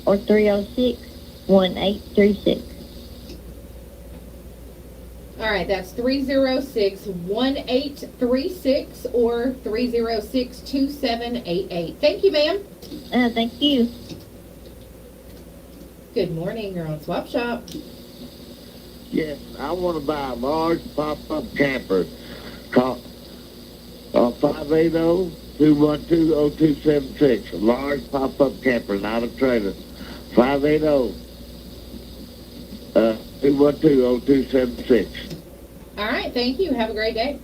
Speaker 10: or 306-1836.
Speaker 6: All right, that's 306-1836 or 306-2788. Thank you, ma'am.
Speaker 10: Thank you.
Speaker 6: Good morning. You're on Swap Shop.
Speaker 7: Yes, I want to buy a large pop-up camper. Call 580-212-0276. A large pop-up camper, not a trailer. 580 212-0276.
Speaker 6: All right, thank you. Have a great day.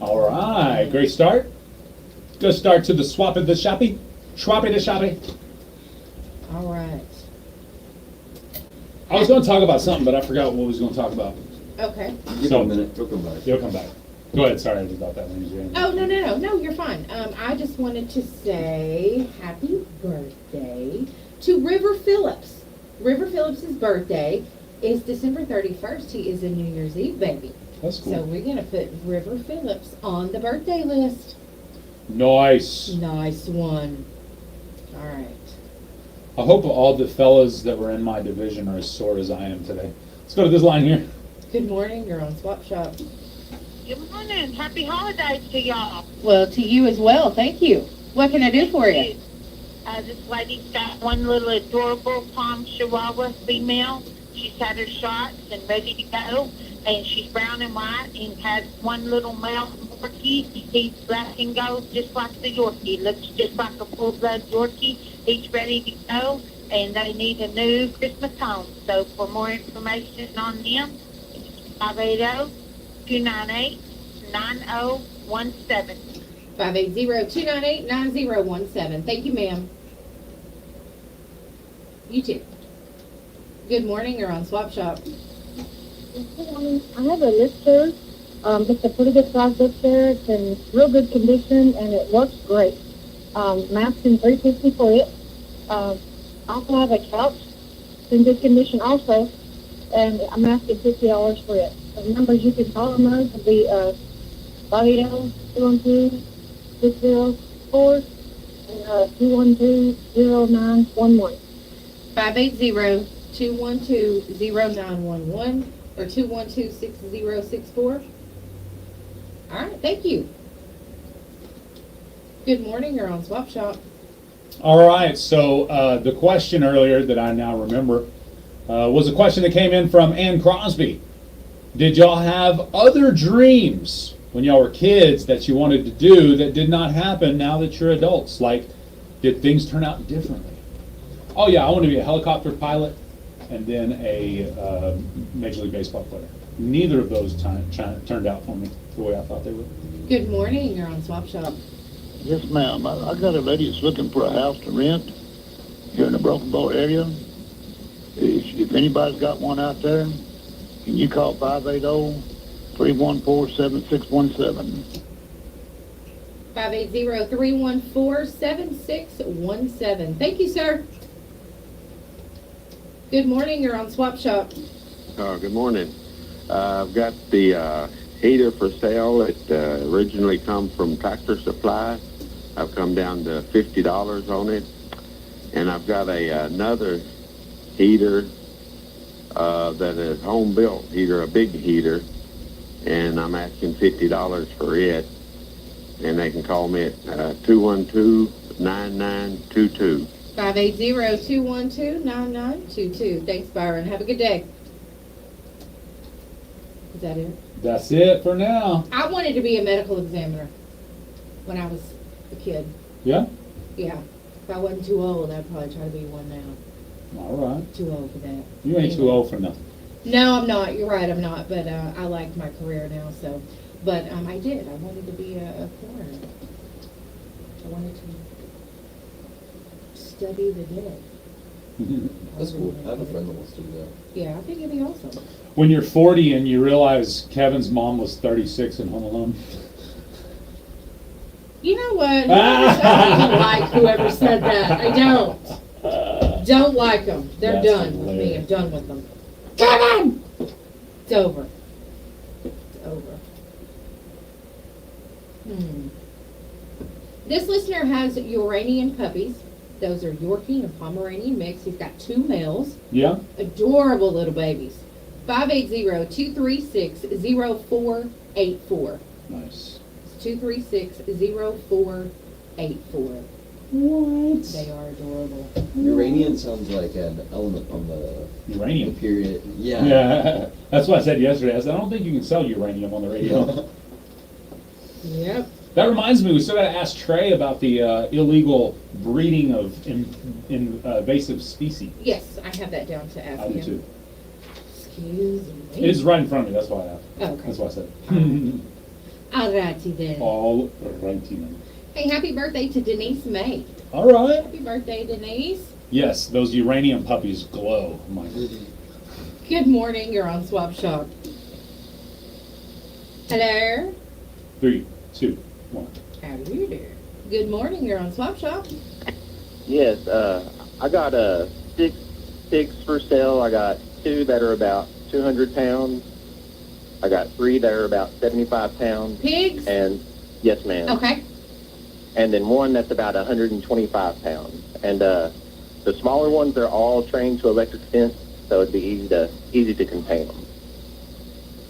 Speaker 2: All right, great start. Good start to the swap of the shoppy. Schwappy the shoppy.
Speaker 6: All right.
Speaker 2: I was going to talk about something, but I forgot what we was going to talk about.
Speaker 6: Okay.
Speaker 5: Give
Speaker 2: So-
Speaker 5: it a minute. He'll come back.
Speaker 2: You'll come back. Go ahead. Sorry about that, Laney J.
Speaker 6: Oh, no, you're fine. I just wanted to say happy birthday to River Phillips. River Phillips' birthday is December 31st. He is a New Year's Eve baby.
Speaker 2: That's cool.
Speaker 6: So we're going to put River Phillips on the birthday list.
Speaker 2: Nice.
Speaker 6: Nice one. All right.
Speaker 2: I hope all the fellas that were in my division are as sore as I am today. Let's go to this line here.
Speaker 6: Good morning. You're on Swap Shop.
Speaker 7: Good morning. Happy holidays to y'all.
Speaker 6: Well, to you as well. Thank you. What can I do for you?
Speaker 7: This lady's got one little adorable Palm Chihuahua female. She's had her shots and ready to go. And she's brown and white and has one little male Yorkie. He's black and gold just like the Yorkie. Looks just like a full-blood Yorkie. He's ready to go. And they need a new Christmas home. So for more information on them, 580-298-9017.
Speaker 6: 580-298-9017. Thank you, ma'am. You too. Good morning. You're on Swap Shop.
Speaker 10: I have a lifter. It's a pretty good size lifter. It's in real good condition and it works great. I'm asking $350 for it. I also have a couch. It's in good condition also. And I'm asking $50 for it. The numbers you can call on those will be 580-212-6064 and 212-0911.
Speaker 6: 580-212-0911 or 212-6064. All right, thank you. Good morning, you're on Swap Shop.
Speaker 2: All right, so the question earlier that I now remember was a question that came in from Ann Crosby. Did y'all have other dreams when y'all were kids that you wanted to do that did not happen now that you're adults? Like, did things turn out differently? Oh yeah, I want to be a helicopter pilot and then a Major League Baseball player. Neither of those turned out for me the way I thought they would.
Speaker 6: Good morning, you're on Swap Shop.
Speaker 11: Yes, ma'am. I got a lady that's looking for a house to rent here in the Broken Bow area. If anybody's got one out there, can you call 580-314-7617?
Speaker 6: 580-314-7617. Thank you, sir. Good morning, you're on Swap Shop.
Speaker 14: Good morning. I've got the heater for sale. It originally come from Tractor Supply. I've come down to $50 on it. And I've got another heater that is home-built heater, a big heater. And I'm asking $50 for it. And they can call me at 212-9922.
Speaker 6: 580-212-9922. Thanks, Byron. Have a good day. Is that it?
Speaker 2: That's it for now.
Speaker 6: I wanted to be a medical examiner when I was a kid.
Speaker 2: Yeah?
Speaker 6: Yeah. If I wasn't too old, I'd probably try to be one now.
Speaker 2: All right.
Speaker 6: Too old for that.
Speaker 2: You ain't too old for nothing.
Speaker 6: No, I'm not. You're right, I'm not. But I like my career now, so. But I did. I wanted to be a coroner. I wanted to study the dead.
Speaker 5: That's cool. I have a friend that wants to do that.
Speaker 6: Yeah, I think it'd be awesome.
Speaker 2: When you're 40 and you realize Kevin's mom was 36 and home alone.
Speaker 6: You know what? I don't like whoever said that. I don't. Don't like them. They're
Speaker 2: That's
Speaker 6: done with me.
Speaker 2: hilarious.
Speaker 6: I'm done with them. Kevin! It's over. It's over. This listener has Uranian puppies. Those are Yorkie and Pomeranian mix. He's got 2 males.
Speaker 2: Yeah?
Speaker 6: Adorable little babies. 580-236-0484.
Speaker 2: Nice.
Speaker 6: 236-0484.
Speaker 2: What?
Speaker 6: They are adorable.
Speaker 5: Uranian sounds like an element on the
Speaker 2: Uranium.
Speaker 5: the period. Yeah.
Speaker 2: Yeah. That's what I said yesterday. I said, I don't think you can sell uranium on the radio.
Speaker 6: Yep.
Speaker 2: That reminds me, we still got to ask Trey about the illegal breeding of invasive species.
Speaker 6: Yes, I have that down to ask
Speaker 2: I do
Speaker 6: him.
Speaker 2: too.
Speaker 6: Excuse me.
Speaker 2: It's right in front of me, that's why
Speaker 6: Okay.
Speaker 2: that's why I said.
Speaker 6: Alrighty then.
Speaker 2: All righty then.
Speaker 6: Hey, happy birthday to Denise May.
Speaker 2: All right.
Speaker 6: Happy birthday, Denise.
Speaker 2: Yes, those uranium puppies glow. My
Speaker 6: Good morning, you're on Swap Shop. Hello?
Speaker 2: 3, 2, 1.
Speaker 6: How do you do? Good morning, you're on Swap Shop.
Speaker 12: Yes, I got six pigs for sale. I got 2 that are about 200 pounds. I got 3 that are about 75 pounds.
Speaker 6: Pigs?
Speaker 12: And yes, ma'am.
Speaker 6: Okay.
Speaker 12: And then 1 that's about 125 pounds. And the smaller ones are all trained to electric fence, so it'd be easy to contain them.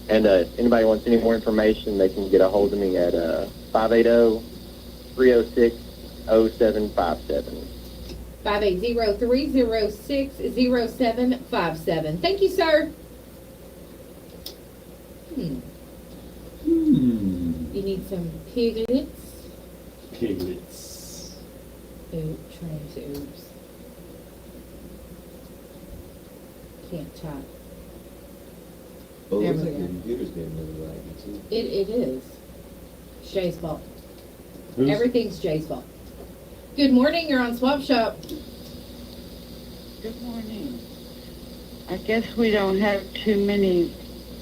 Speaker 12: And if anybody wants any more information, they can get a hold of me at 580-306-0757.
Speaker 6: 580-306-0757. Thank you, sir. You need some piglets.
Speaker 2: Piglets.
Speaker 6: Trying to oops. Can't type.
Speaker 5: Oh, it
Speaker 6: There
Speaker 5: looks
Speaker 6: we
Speaker 5: like your
Speaker 6: go.
Speaker 5: computer's getting really laggy too.
Speaker 6: It is. Shay's fault.
Speaker 5: Who's-
Speaker 6: Everything's Jay's fault. Good morning, you're on Swap Shop.
Speaker 15: Good morning. I guess we don't have too many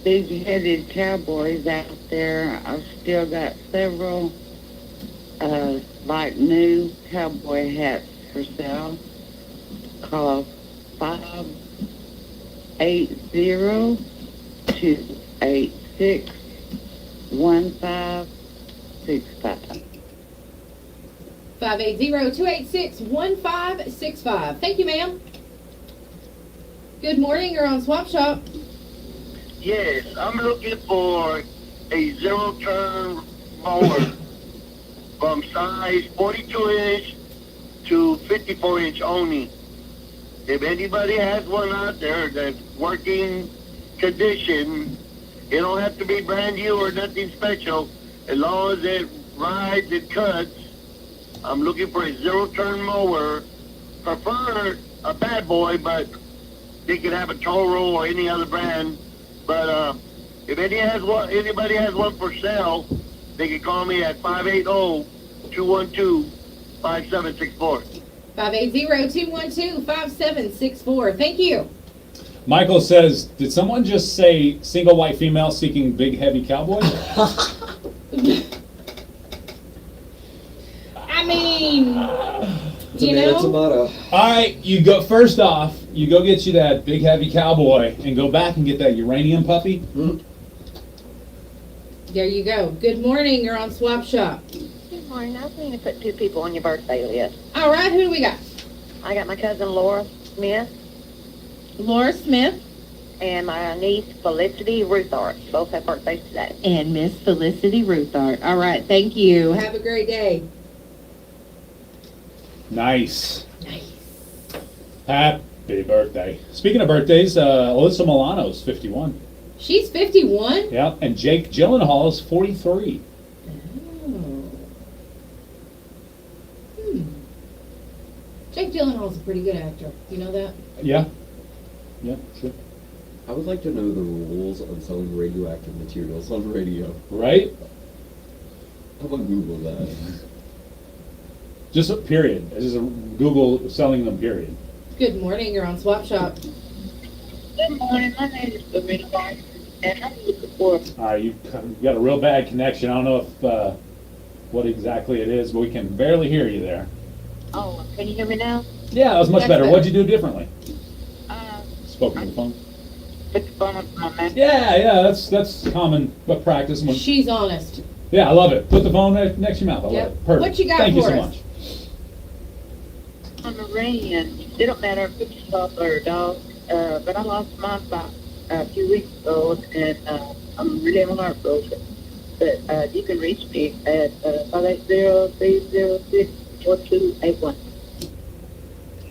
Speaker 15: big-headed cowboys out there. I've still got several, like new cowboy hats for sale. Call 580-286-1565.
Speaker 6: 580-286-1565. Thank you, ma'am. Good morning, you're on Swap Shop.
Speaker 16: Yes, I'm looking for a zero-turn mower from size 42-inch to 54-inch only. If anybody has one out there that's working condition, it don't have to be brand new or nothing special. As long as it rides and cuts, I'm looking for a zero-turn mower. Prefer a bad boy, but they could have a Toro or any other brand. But if anybody has one for sale, they can call me at 580-212-5764.
Speaker 6: 580-212-5764. Thank you.
Speaker 2: Michael says, did someone just say single white female seeking big heavy cowboy?
Speaker 6: I mean, you know,
Speaker 2: All right, you go. First off, you go get you that big heavy cowboy, and go back and get that uranium puppy.
Speaker 6: there you go. Good morning, you're on Swap Shop.
Speaker 24: Good morning. I was going to put 2 people on your birthday list.
Speaker 6: All right, who do we got?
Speaker 24: I got my cousin Laura Smith.
Speaker 6: Laura Smith.
Speaker 24: And my niece Felicity Ruthart. Both have birthdays today.
Speaker 6: And Miss Felicity Ruthart. All right, thank you. Have a great day.
Speaker 2: Nice. Happy birthday. Speaking of birthdays, Alyssa Milano's 51.
Speaker 6: She's 51?
Speaker 2: Yeah, and Jake Gyllenhaal is 43.
Speaker 6: Jake Gyllenhaal's a pretty good actor. You know that?
Speaker 2: Yeah. Yeah, sure.
Speaker 5: I would like to know the rules on selling radioactive materials on radio.
Speaker 2: Right?
Speaker 5: I'm gonna Google that.
Speaker 2: Just a period. This is a Google selling them, period.
Speaker 6: Good morning, you're on Swap Shop.
Speaker 24: Good morning. My name is Loretta, and I'm looking for.
Speaker 2: All right, you got a real bad connection. I don't know if what exactly it is, but we can barely hear you there.
Speaker 24: Oh, can you hear me now?
Speaker 2: Yeah, that was much
Speaker 24: That's
Speaker 2: better.
Speaker 24: better.
Speaker 2: What'd you do differently? Spoke on the phone.
Speaker 24: Put the phone on my mouth.
Speaker 2: Yeah, that's common practice. When,
Speaker 6: She's honest.
Speaker 2: yeah, I love it. Put the phone next to your mouth. I
Speaker 6: Yep.
Speaker 2: love it. Perfect.
Speaker 6: What you got
Speaker 2: Thank you
Speaker 6: for
Speaker 2: so
Speaker 6: us?
Speaker 2: much.
Speaker 24: I'm a Rand. It don't matter if it's a dog or a dog, but I lost mine about a few weeks ago, and I'm really heartbroken. But you can reach me at 580-306-4281.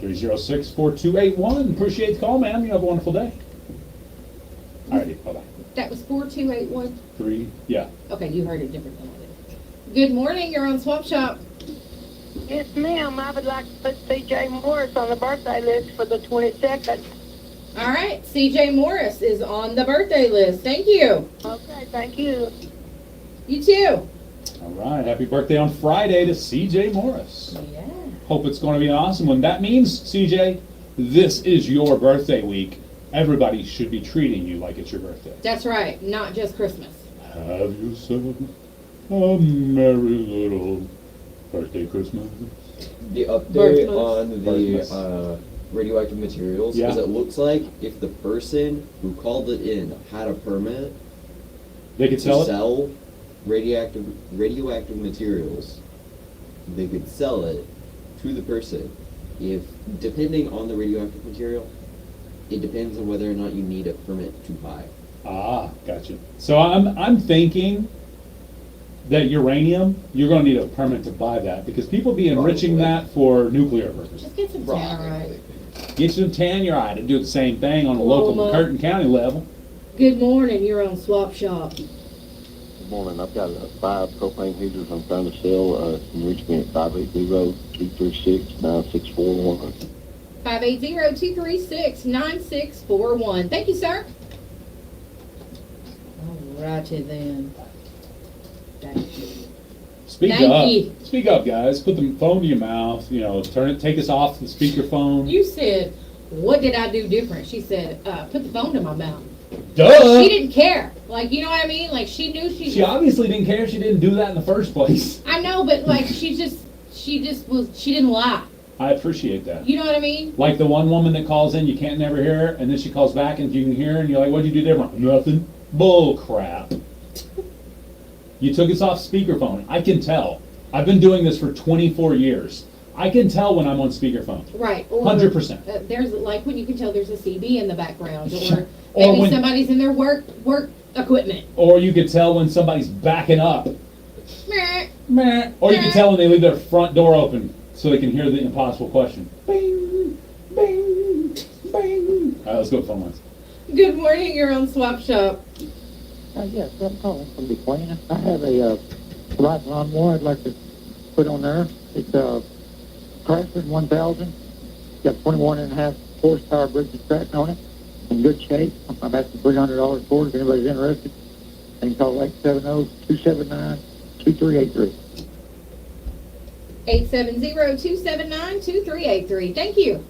Speaker 2: 306-4281. Appreciate the call, ma'am. You have a wonderful day. All righty, bye-bye.
Speaker 6: That was 4281.
Speaker 2: 3, yeah.
Speaker 6: Okay, you heard it different than I did. Good morning, you're on Swap Shop.
Speaker 24: Yes, ma'am. I would like to put C.J. Morris on the birthday list for the 22nd.
Speaker 6: All right, CJ Morris is on the birthday list. Thank you.
Speaker 24: Okay, thank you.
Speaker 6: You too.
Speaker 2: All right, happy birthday on Friday to CJ Morris.
Speaker 6: Yeah.
Speaker 2: Hope it's going to be an awesome one. That means, CJ, this is your birthday week. Everybody should be treating you like it's your birthday.
Speaker 6: That's right, not just Christmas.
Speaker 2: Have yourself a merry little birthday Christmas.
Speaker 5: The update
Speaker 6: Birthmas.
Speaker 5: on
Speaker 2: Birthmas.
Speaker 5: the radioactive materials
Speaker 2: Yeah.
Speaker 5: is it looks like if the person who called it in had a permit
Speaker 2: They could
Speaker 5: to
Speaker 2: sell it?
Speaker 5: sell radioactive materials, they could sell it to the person. If depending on the radioactive material, it depends on whether or not you need a permit to buy.
Speaker 2: Ah, gotcha. So I'm thinking that uranium, you're going to need a permit to buy that because people be enriching
Speaker 5: Probably.
Speaker 2: that for nuclear purposes.
Speaker 6: Just get some tannerite.
Speaker 2: Get some tannerite and do the same thing on a local
Speaker 6: Oklahoma.
Speaker 2: Curtin County level.
Speaker 6: Good morning, you're on Swap Shop.
Speaker 14: Good morning. I've got 5 propane heaters I'm trying to sell. You can reach me at 580-236-9641.
Speaker 6: 580-236-9641. Thank you, sir. All righty then. Thank you.
Speaker 2: Speak
Speaker 6: Thank
Speaker 2: up.
Speaker 6: you.
Speaker 2: Speak up, guys. Put the phone to your mouth. Take us off the speakerphone.
Speaker 6: You said, what did I do different? She said, put the phone to my mouth.
Speaker 2: Duh!
Speaker 6: She didn't care. Like, you know what I mean? Like, she knew
Speaker 2: She obviously didn't care. She didn't do that in the first place.
Speaker 6: I know, but like, she didn't lie.
Speaker 2: I appreciate that.
Speaker 6: You know what I mean?
Speaker 2: Like the one woman that calls in, you can't never hear her, and then she calls back and you can hear her, and you're like, what'd you do different? Nothing. Bull crap. You took us off speakerphone. I can tell. I've been doing this for 24 years. I can tell when I'm on speakerphone.
Speaker 6: Right. Or,
Speaker 2: 100%.
Speaker 6: There's like when you can tell there's a CD in the background, or
Speaker 2: Or
Speaker 6: maybe
Speaker 2: when-
Speaker 6: somebody's in their work equipment.
Speaker 2: Or you could tell when somebody's backing up.
Speaker 6: Meh.
Speaker 2: Meh. Or you can tell when they leave their front door open so they can hear the impossible question. Bing, bing, bing. All right, let's go with phone lines.
Speaker 6: Good morning, you're on Swap Shop.
Speaker 11: Yes, I'm calling from McLean. I have a light lawnmower I'd like to put on there. It's a Craftsman 1000. Got 21.5 horsepower bridge and track on it. In good shape. I'm asking $300 for it if anybody's interested. They can call 870-279-2383.
Speaker 6: 870-279-2383. Thank you.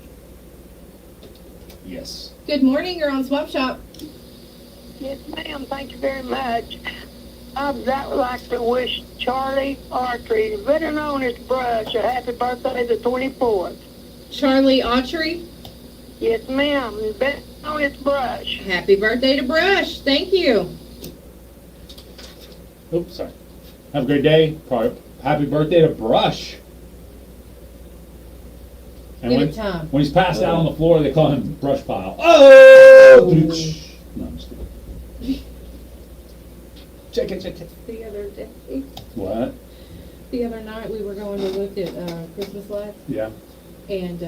Speaker 2: Yes.
Speaker 6: Good morning, you're on Swap Shop.
Speaker 24: Yes, ma'am. Thank you very much. I would like to wish Charlie Archery, better known as Brush, a happy birthday the 24th.
Speaker 6: Charlie Autry.
Speaker 24: Yes, ma'am. Better known as Brush.
Speaker 6: Happy birthday to Brush. Thank you.
Speaker 2: Oops, sorry. Have a great day. Happy birthday to Brush. And
Speaker 6: Give
Speaker 2: when,
Speaker 6: it time.
Speaker 2: when he's passed out on the floor, they call him Brush Pile. Oh! No, I'm just kidding. Check it.
Speaker 6: The other day,
Speaker 2: What?
Speaker 6: the other night, we were going to look at Christmas lights,
Speaker 2: Yeah.
Speaker 6: and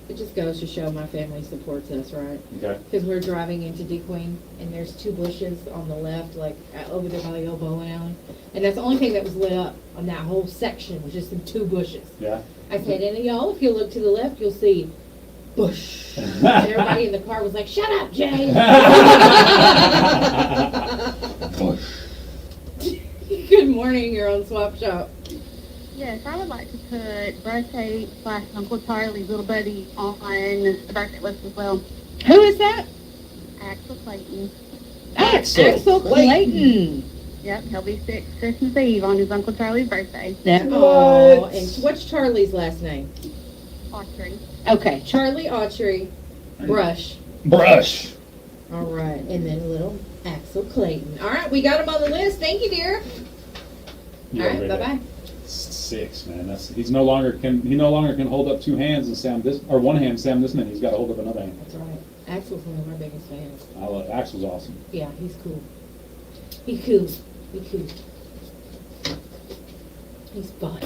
Speaker 6: it just goes to show my family supports us, right?
Speaker 2: Okay.
Speaker 6: Because we're driving into DeQueen, and there's 2 bushes on the left, like over there by the old bowling alley, and that's the only thing that was lit up on that whole section was just them 2 bushes.
Speaker 2: Yeah.
Speaker 6: I said, and y'all, if you look to the left, you'll see bush. And everybody in the car was like, "Shut up, Jay."
Speaker 2: Bush.
Speaker 6: Good morning, you're on Swap Shop.
Speaker 13: Yes, I would like to put birthday / Uncle Charlie's little buddy on the birthday list as well.
Speaker 6: Who is that?
Speaker 13: Axel Clayton.
Speaker 6: Axel Clayton.
Speaker 13: Yep, he'll be 6 Christmas Eve on his Uncle Charlie's birthday.
Speaker 6: Oh, and what's Charlie's last name?
Speaker 13: Autry.
Speaker 6: Okay, Charlie Autry, Brush.
Speaker 2: Brush.
Speaker 6: All right, and then little Axel Clayton. All right, we got him on the list. Thank you, dear.
Speaker 2: You
Speaker 6: All
Speaker 2: have a
Speaker 6: right,
Speaker 2: great
Speaker 6: bye
Speaker 2: day.
Speaker 6: bye.
Speaker 2: 6, man. He no longer can hold up 2 hands and sound this, or 1 hand and sound this many. He's got to hold up another hand.
Speaker 6: That's right. Axel's one of my biggest fans.
Speaker 2: I love Axel's awesome.
Speaker 6: Yeah, he's cool. He's cool. He's cool. He's fun.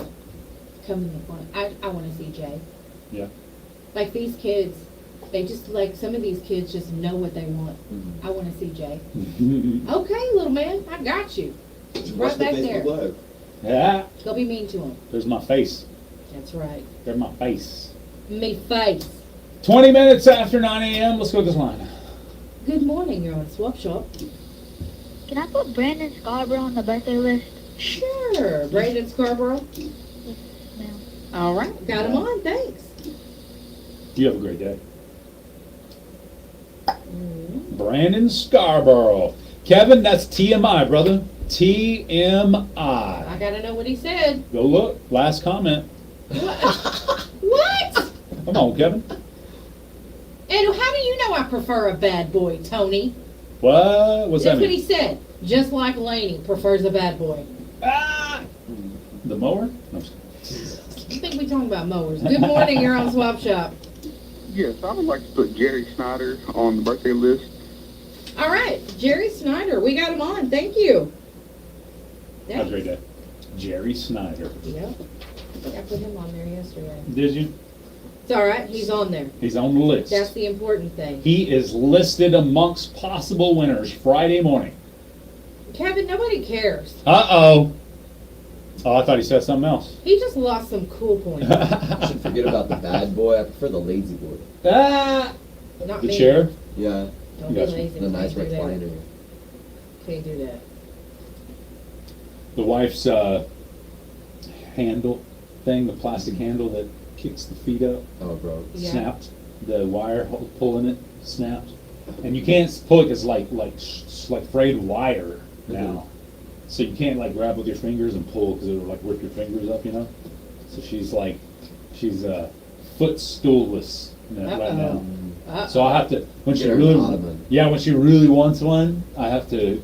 Speaker 6: Come in the front. I want to see Jay.
Speaker 2: Yeah.
Speaker 6: Like these kids, they just like some of these kids just know what they want.
Speaker 5: Mm-hmm.
Speaker 6: I want to see Jay. Okay, little man, I got you. Right back there.
Speaker 5: Live.
Speaker 2: Yeah.
Speaker 6: Go be mean to him.
Speaker 2: There's my face.
Speaker 6: That's right.
Speaker 2: There's my face.
Speaker 6: Me face.
Speaker 2: 20 minutes after 9 a.m. Let's go to this line.
Speaker 6: Good morning, you're on Swap Shop.
Speaker 10: Can I put Brandon Scarborough on the birthday list?
Speaker 6: Sure, Brandon Scarborough. All right, got him on, thanks.
Speaker 2: You have a great day. Brandon Scarborough. Kevin, that's TMI, brother. TMI.
Speaker 6: I gotta know what he said.
Speaker 2: Go look. Last comment.
Speaker 6: What?
Speaker 2: Come on, Kevin.
Speaker 6: And how do you know I prefer a bad boy, Tony?
Speaker 2: What? What's that
Speaker 6: That's what he
Speaker 2: mean?
Speaker 6: said. Just like Laney prefers a bad boy.
Speaker 2: The mower? No.
Speaker 6: I think we're talking about mowers. Good morning, you're on Swap Shop.
Speaker 17: Yes, I would like to put Jerry Snyder on the birthday list.
Speaker 6: All right, Jerry Snyder, we got him on. Thank you.
Speaker 2: Have a great day. Jerry Snyder.
Speaker 6: Yep. I put him on there yesterday.
Speaker 2: Did you?
Speaker 6: It's all right. He's on there.
Speaker 2: He's on the list.
Speaker 6: That's the important thing.
Speaker 2: He is listed amongst possible winners Friday morning.
Speaker 6: Kevin, nobody cares.
Speaker 2: Uh-oh. Oh, I thought he said something else.
Speaker 6: He just lost some cool points.
Speaker 5: Should forget about the bad boy. I prefer the lazy boy.
Speaker 2: Ah!
Speaker 6: Not
Speaker 2: The
Speaker 6: me.
Speaker 2: chair?
Speaker 5: Yeah.
Speaker 6: Don't be lazy.
Speaker 5: The nice
Speaker 6: Can't do that.
Speaker 5: recliner.
Speaker 6: Can't do that.
Speaker 2: The wife's handle thing, the plastic handle that kicks the feet up.
Speaker 5: Oh, bro.
Speaker 6: Yeah.
Speaker 2: Snapped. The wire pulling it snapped. And you can't pull it because it's like frayed wire now. So you can't like grab with your fingers and pull because it'll like rip your fingers up, you know? So she's footstoolless right now. So I have to, when she
Speaker 5: Get her
Speaker 2: really,
Speaker 5: an ottoman.
Speaker 2: when she really wants one, I have to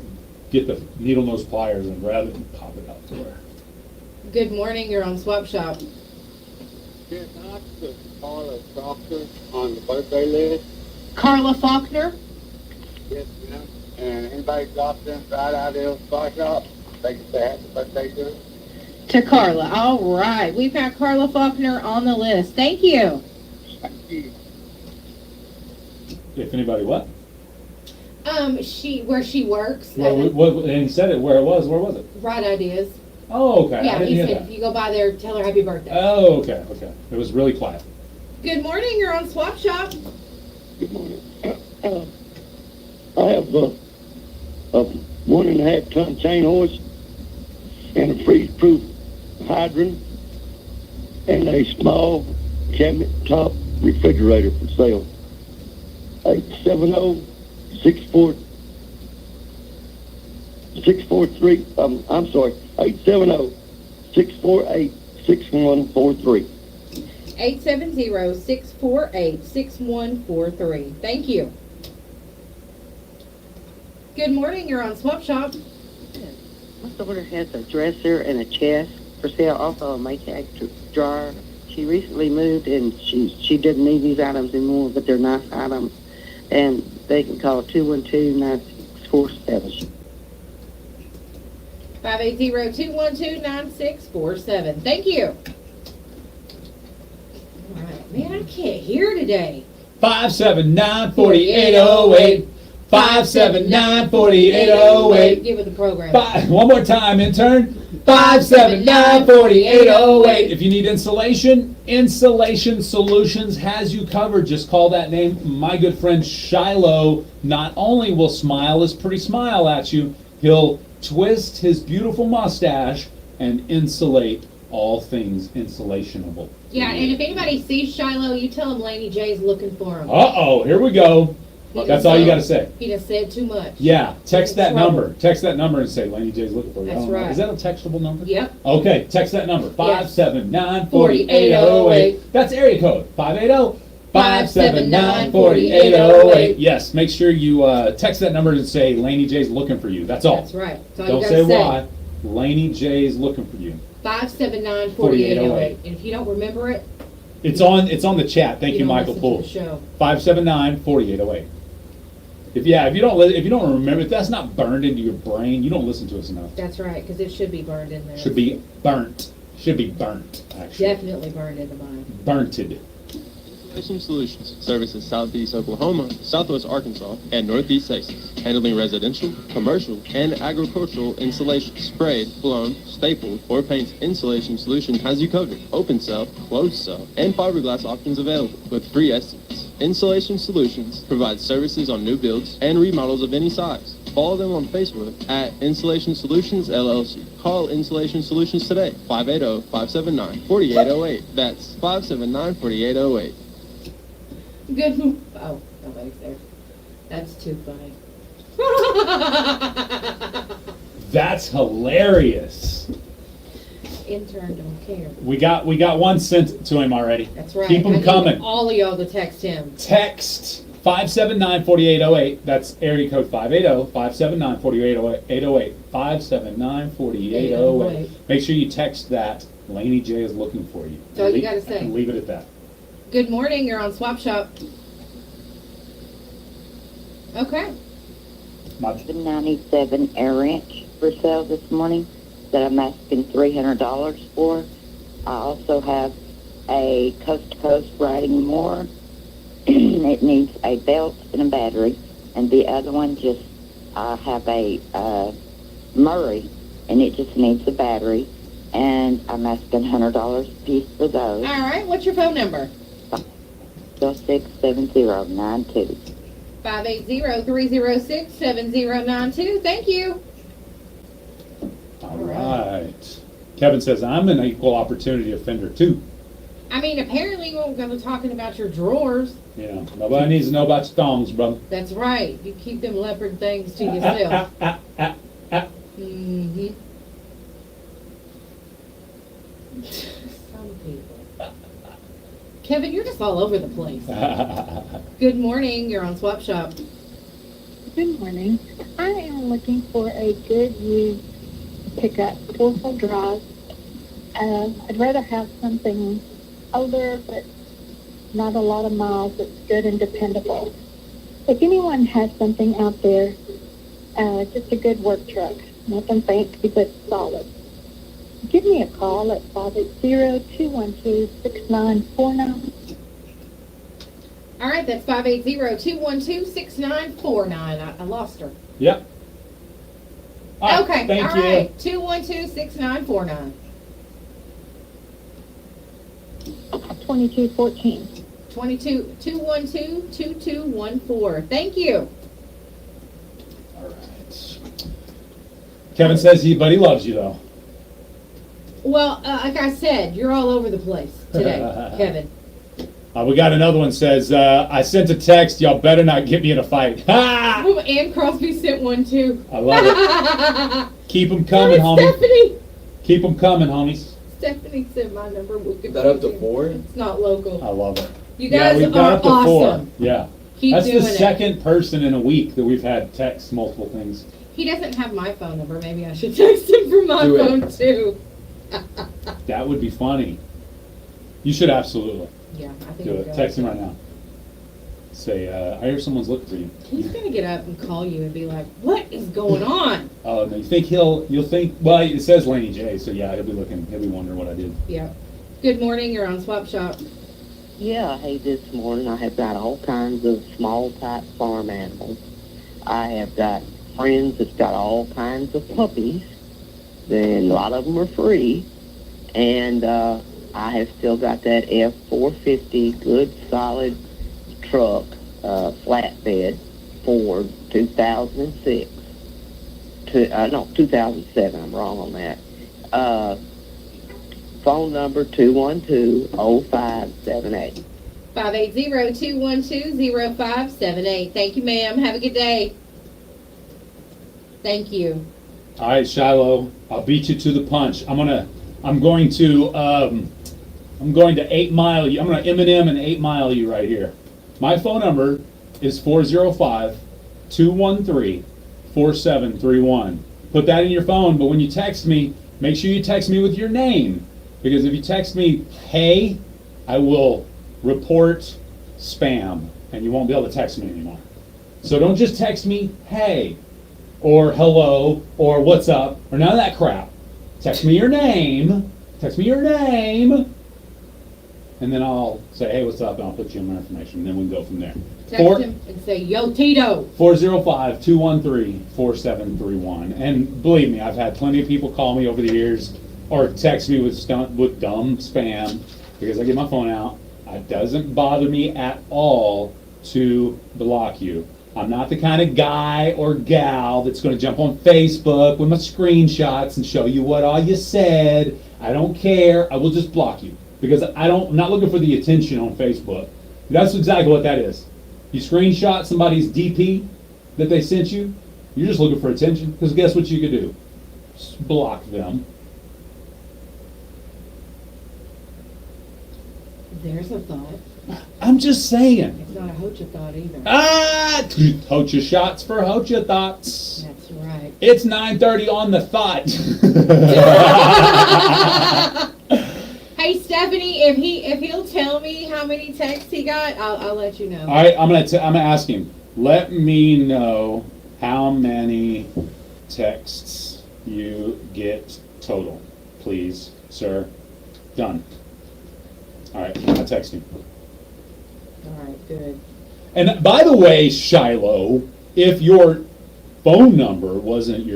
Speaker 2: get the needle nose pliers and grab it and pop it out for her.
Speaker 6: Good morning, you're on Swap Shop.
Speaker 17: Yes, I put Carla Faulkner on the birthday list.
Speaker 6: Carla Faulkner.
Speaker 17: Yes, ma'am. And anybody drops in Friday out of the bar shop, they can say happy birthday to her.
Speaker 6: To Carla. All right. We've got Carla Faulkner on the list. Thank you.
Speaker 17: Thank you.
Speaker 2: If anybody what?
Speaker 6: Where she works.
Speaker 2: And he said it where it was. Where was it?
Speaker 6: Right Ideas.
Speaker 2: Oh, okay. I
Speaker 6: Yeah,
Speaker 2: didn't
Speaker 6: he
Speaker 2: hear
Speaker 6: said
Speaker 2: that.
Speaker 6: if you go by there, tell her happy birthday.
Speaker 2: Oh, okay. It was really quiet.
Speaker 6: Good morning, you're on Swap Shop.
Speaker 18: Good morning. I have a 1.5 ton chain horse and a freeze-proof hydrant and a small cabinet top refrigerator for sale. 870-643, I'm sorry, 870-648-6143.
Speaker 6: 870-648-6143. Thank you. Good morning, you're on Swap Shop.
Speaker 15: My daughter has a dresser and a chest for sale, also a Maytag drawer. She recently moved and she doesn't need these items anymore, but they're nice items. And they can call 212-9647.
Speaker 6: 580-212-9647. Thank you. All right, man, I can't hear today.
Speaker 2: 579-4808. 579-4808.
Speaker 6: Give it the program.
Speaker 2: One more time, intern. 579-4808. If you need insulation, Insulation Solutions has you covered. Just call that name. My good friend Shiloh not only will smile his pretty smile at you, he'll twist his beautiful mustache and insulate all things insulationable.
Speaker 6: Yeah, and if anybody sees Shiloh, you tell him Laney J is looking for him.
Speaker 2: Uh-oh, here we go. That's all you got to say.
Speaker 6: He just said too much.
Speaker 2: Yeah, text that
Speaker 6: trouble.
Speaker 2: number. Text that number and say, Laney J's looking for you. I
Speaker 6: That's
Speaker 2: don't know.
Speaker 6: right.
Speaker 2: Is that a textable number?
Speaker 6: Yep.
Speaker 2: Okay, text that number.
Speaker 6: Yes.
Speaker 2: 579-4808. That's area code. 580-579-4808. Yes, make sure you text that number and say, Laney J's looking for you. That's all.
Speaker 6: That's right. That's all
Speaker 2: Don't
Speaker 6: you
Speaker 2: say
Speaker 6: gotta
Speaker 2: why. Laney J's looking for you.
Speaker 6: 579-4808. And if you don't remember it,
Speaker 2: It's on the chat. Thank you,
Speaker 6: don't
Speaker 2: Michael
Speaker 6: listen to
Speaker 2: Poole.
Speaker 6: the show.
Speaker 2: 579-4808. If you don't remember, if that's not burned into your brain, you don't listen to us enough.
Speaker 6: That's right, because it should be burned in there.
Speaker 2: Should be burnt. Actually.
Speaker 6: Definitely burned in the mind.
Speaker 2: Burnted.
Speaker 19: Installation Solutions services Southeast Oklahoma, Southwest Arkansas, and Northeast Texas, handling residential, commercial, and agricultural installation. Sprayed, blown, stapled, or paint Installation Solutions has you covered. Open cell, closed cell, and fiberglass options available with free estimates. Installation Solutions provides services on new builds and remodels of any size. Follow them on Facebook at Installation Solutions LLC. Call Installation Solutions today, 580-579-4808. That's 579-4808.
Speaker 6: Good. Oh, nobody's there. That's too funny.
Speaker 2: That's hilarious.
Speaker 6: Intern don't care.
Speaker 2: We got one sent to him already.
Speaker 6: That's right.
Speaker 2: Keep
Speaker 6: I
Speaker 2: them
Speaker 6: need
Speaker 2: coming.
Speaker 6: all of y'all to text him.
Speaker 2: Text 579-4808. That's area code 580-579-4808. 579-4808. Make sure you text that. Laney J is looking for you.
Speaker 6: That's all you gotta say.
Speaker 2: And leave it at that.
Speaker 6: Good morning. You're on Swap Shop. Okay.
Speaker 1: 97 Air Ranch for sale this morning that I'm asking $300 for. I also have a Coast to Coast riding mower. It needs a belt and a battery. And the other one I have a Murray, and it just needs a battery. And I'm asking $100 a piece for those.
Speaker 6: All right. What's your phone number?
Speaker 1: 67092.
Speaker 6: 580-306-7092. Thank you.
Speaker 2: All right. Kevin says, I'm an equal opportunity offender too.
Speaker 6: I mean, apparently we're going to be talking about your drawers.
Speaker 2: You know, nobody needs to know about your thongs, brother.
Speaker 6: That's right. You keep them leopard things to yourself. Mm-hmm. Some people. Kevin, you're just all over the place. Good morning. You're on Swap Shop.
Speaker 20: Good morning. I am looking for a good used pickup, 4-wheel drive. I'd rather have something older, but not a lot of miles that's good and dependable. If anyone has something out there, just a good work truck, nothing fancy but solid, give me a call at 580-212-6949.
Speaker 6: All right, that's 580-212-6949. I lost her.
Speaker 2: Yep. All right,
Speaker 6: Okay,
Speaker 2: thank
Speaker 6: all
Speaker 2: you.
Speaker 6: right. 212-6949.
Speaker 20: 2214.
Speaker 6: 212-2214. Thank you.
Speaker 2: All right. Kevin says he loves you though.
Speaker 6: Well, like I said, you're all over the place today, Kevin.
Speaker 2: We got another one says, I sent a text, y'all better not get me in a fight. Ha!
Speaker 6: Oh, Ann Crosby sent one too.
Speaker 2: I love it. Keep them coming, homie.
Speaker 6: Stephanie.
Speaker 2: Keep them coming, homies.
Speaker 6: Stephanie sent my number. We'll give
Speaker 5: That
Speaker 6: it
Speaker 5: up to
Speaker 6: you.
Speaker 5: 4?
Speaker 6: It's not local.
Speaker 2: I love it.
Speaker 6: You guys
Speaker 2: we've got
Speaker 6: are
Speaker 2: up to
Speaker 6: awesome.
Speaker 2: 4. Yeah.
Speaker 6: Keep
Speaker 2: That's
Speaker 6: doing
Speaker 2: the
Speaker 6: it.
Speaker 2: second person in a week that we've had text multiple things.
Speaker 6: He doesn't have my phone number. Maybe I should text him from my
Speaker 2: Do it.
Speaker 6: phone too.
Speaker 2: That would be funny. You should absolutely
Speaker 6: Yeah, I think
Speaker 2: do
Speaker 6: we'll
Speaker 2: it.
Speaker 6: go.
Speaker 2: Text him right now. Say, I hear someone's looking for you.
Speaker 6: He's gonna get up and call you and be like, "What is going on?"
Speaker 2: Oh, no, you think you'll think, well, it says Laney J, so yeah, he'll be wondering what I did.
Speaker 6: Yeah. Good morning. You're on Swap Shop.
Speaker 15: Yeah, hey, this morning I have got all kinds of small type farm animals. I have got friends that's got all kinds of puppies. Then a lot of them are free. And I have still got that F450 good solid truck, flatbed Ford 2006. 2007, I'm wrong on that. Phone number 212-0578.
Speaker 6: 580-212-0578. Thank you, ma'am. Have a good day. Thank you.
Speaker 2: All right, Shiloh, I'll beat you to the punch. I'm going to 8 Mile you. I'm going to Eminem and 8 Mile you right here. My phone number is 405-213-4731. Put that in your phone, but when you text me, make sure you text me with your name. Because if you text me, hey, I will report spam, and you won't be able to text me anymore. So don't just text me, hey, or hello, or what's up, or none of that crap. Text me your name, and then I'll say, hey, what's up, and I'll put you in my information, and then we can go from there.
Speaker 6: Text him and say, yo, Tito.
Speaker 2: 405-213-4731. And believe me, I've had plenty of people call me over the years or text me with dumb spam because I get my phone out It doesn't bother me at all to block you. I'm not the kind of guy or gal that's going to jump on Facebook with my screenshots and show you what all you said. I don't care. I will just block you because I'm not looking for the attention on Facebook. That's exactly what that is. You screenshot somebody's DP that they sent you, you're just looking for attention because guess what you could do? Just block them.
Speaker 6: There's a thought.
Speaker 2: I'm just saying.
Speaker 6: It's not a Hocha thought either.
Speaker 2: Hocha shots for Hocha thoughts.
Speaker 6: That's right.
Speaker 2: It's 9:30 on the thought.
Speaker 6: Hey Stephanie, if he'll tell me how many texts he got, I'll let you know.
Speaker 2: All right, I'm gonna ask him. Let me know how many texts you get total, please, sir. Done. All right, I'll text him.
Speaker 6: All right, good.
Speaker 2: And by the way, Shiloh, if your phone number wasn't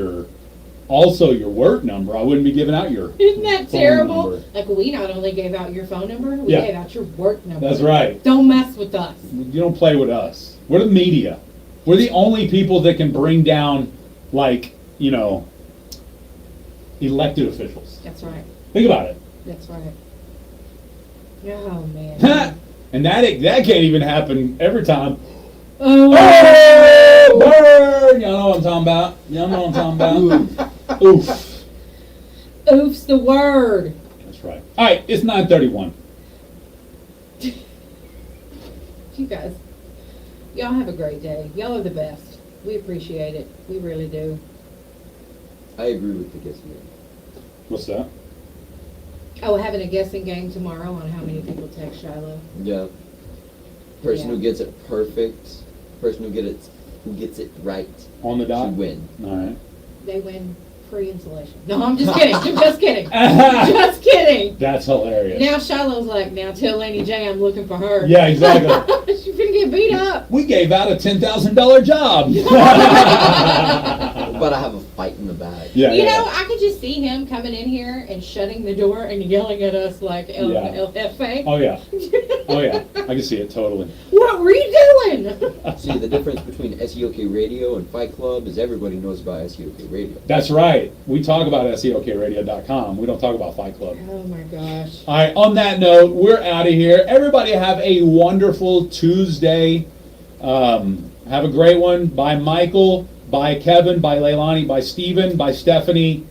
Speaker 2: also your work number, I wouldn't be giving out your
Speaker 6: Isn't that
Speaker 2: phone
Speaker 6: terrible?
Speaker 2: number.
Speaker 6: Like, we not only gave out your phone number, we
Speaker 2: Yeah.
Speaker 6: gave out your work number.
Speaker 2: That's right.
Speaker 6: Don't mess with us.
Speaker 2: You don't play with us. We're the media. We're the only people that can bring down, like, elected officials.
Speaker 6: That's right.
Speaker 2: Think about it.
Speaker 6: That's right. Oh, man.
Speaker 2: And that can't even happen every time.
Speaker 6: Oh,
Speaker 2: burn! Y'all know what I'm talking about. Y'all know what I'm talking about. Oof.
Speaker 6: Oof's the word.
Speaker 2: That's right. All right, it's 9:31.
Speaker 6: You guys, y'all have a great day. Y'all are the best. We appreciate it. We really do.
Speaker 5: I agree with the guessing game.
Speaker 2: What's that?
Speaker 6: Oh, having a guessing game tomorrow on how many people text Shiloh.
Speaker 5: Yeah. Person
Speaker 6: Yeah.
Speaker 5: who gets it perfect, person who gets it right
Speaker 2: On the dot?
Speaker 5: should win.
Speaker 2: All right.
Speaker 6: They win free insulation. No, I'm just kidding. I'm just kidding. Just kidding.
Speaker 2: That's hilarious.
Speaker 6: Now Shiloh's like, now tell Laney J I'm looking for her.
Speaker 2: Yeah, exactly.
Speaker 6: She's gonna get beat up.
Speaker 2: We gave out a $10,000 job.
Speaker 5: But I have a fight in the bag.
Speaker 2: Yeah,
Speaker 6: You
Speaker 2: yeah.
Speaker 6: know, I could just see him coming in here and shutting the door and yelling at us like LFA.
Speaker 2: Oh, yeah. Oh, yeah. I can see it totally.
Speaker 6: What were you doing?
Speaker 5: See, the difference between SEOK Radio and Fight Club is everybody knows about SEOK Radio.
Speaker 2: That's right. We talk about SEOKradio.com. We don't talk about Fight Club.
Speaker 6: Oh my gosh.
Speaker 2: All right, on that note, we're out of here. Everybody have a wonderful Tuesday. Have a great one. Bye, Michael. Bye, Kevin. Bye, Leilani. Bye, Stephen. Bye, Stephanie.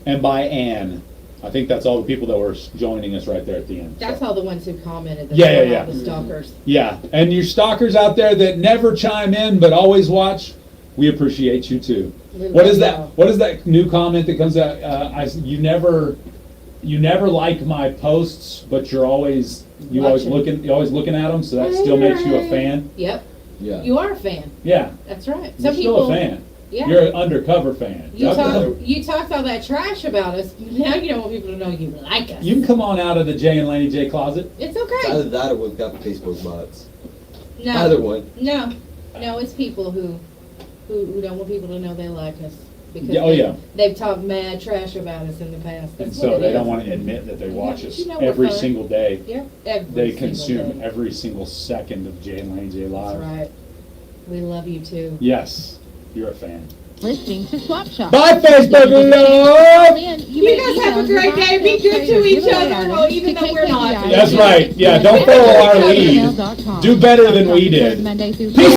Speaker 2: And bye, Ann. I think that's all the people that were joining us right there at the end.
Speaker 6: That's all the ones who commented. That
Speaker 2: Yeah,
Speaker 6: were
Speaker 2: yeah,
Speaker 6: all the stalkers.
Speaker 2: Yeah, and your stalkers out there that never chime in but always watch, we appreciate you too.
Speaker 6: We
Speaker 2: What
Speaker 6: love
Speaker 2: is that?
Speaker 6: y'all.
Speaker 2: What is that new comment that comes out? You never like my posts, but you're always always
Speaker 6: Watching.
Speaker 2: looking at them, so that still makes you a fan.
Speaker 6: Yep.
Speaker 5: Yeah.
Speaker 6: You are a fan.
Speaker 2: Yeah,
Speaker 6: That's right.
Speaker 2: you're
Speaker 6: Some
Speaker 2: still
Speaker 6: people.
Speaker 2: a fan.
Speaker 6: Yeah.
Speaker 2: You're an undercover fan.
Speaker 6: You talked all that trash about us. Now you don't want people to know you like us.
Speaker 2: You can come on out of the Jay and Laney J closet.
Speaker 6: It's
Speaker 5: It's
Speaker 6: okay.
Speaker 5: either that or we've got Facebook bots.
Speaker 6: No.
Speaker 5: Either one.
Speaker 6: No, it's people who don't want people to know they like us because
Speaker 2: Yeah, oh, yeah.
Speaker 6: they've talked mad trash about us in the past.
Speaker 2: And
Speaker 6: That's
Speaker 2: so
Speaker 6: what it
Speaker 2: they
Speaker 6: is.
Speaker 2: don't want to admit that they watch
Speaker 6: Yeah,
Speaker 2: us
Speaker 6: you know we're
Speaker 2: every
Speaker 6: fun.
Speaker 2: single day.
Speaker 6: Yep, every
Speaker 2: They
Speaker 6: single
Speaker 2: consume
Speaker 6: day.
Speaker 2: every single second of Jay and Laney J Live.
Speaker 6: That's right. We love you too.
Speaker 2: Yes, you're a fan.
Speaker 8: Listening to Swap Shop.
Speaker 2: Bye, Facebook love!
Speaker 6: You guys have a great day. Be good to each other, well, even though we're not.
Speaker 2: That's right. Yeah, don't follow our lead. Do better than we did.
Speaker 8: Monday through
Speaker 2: Peace.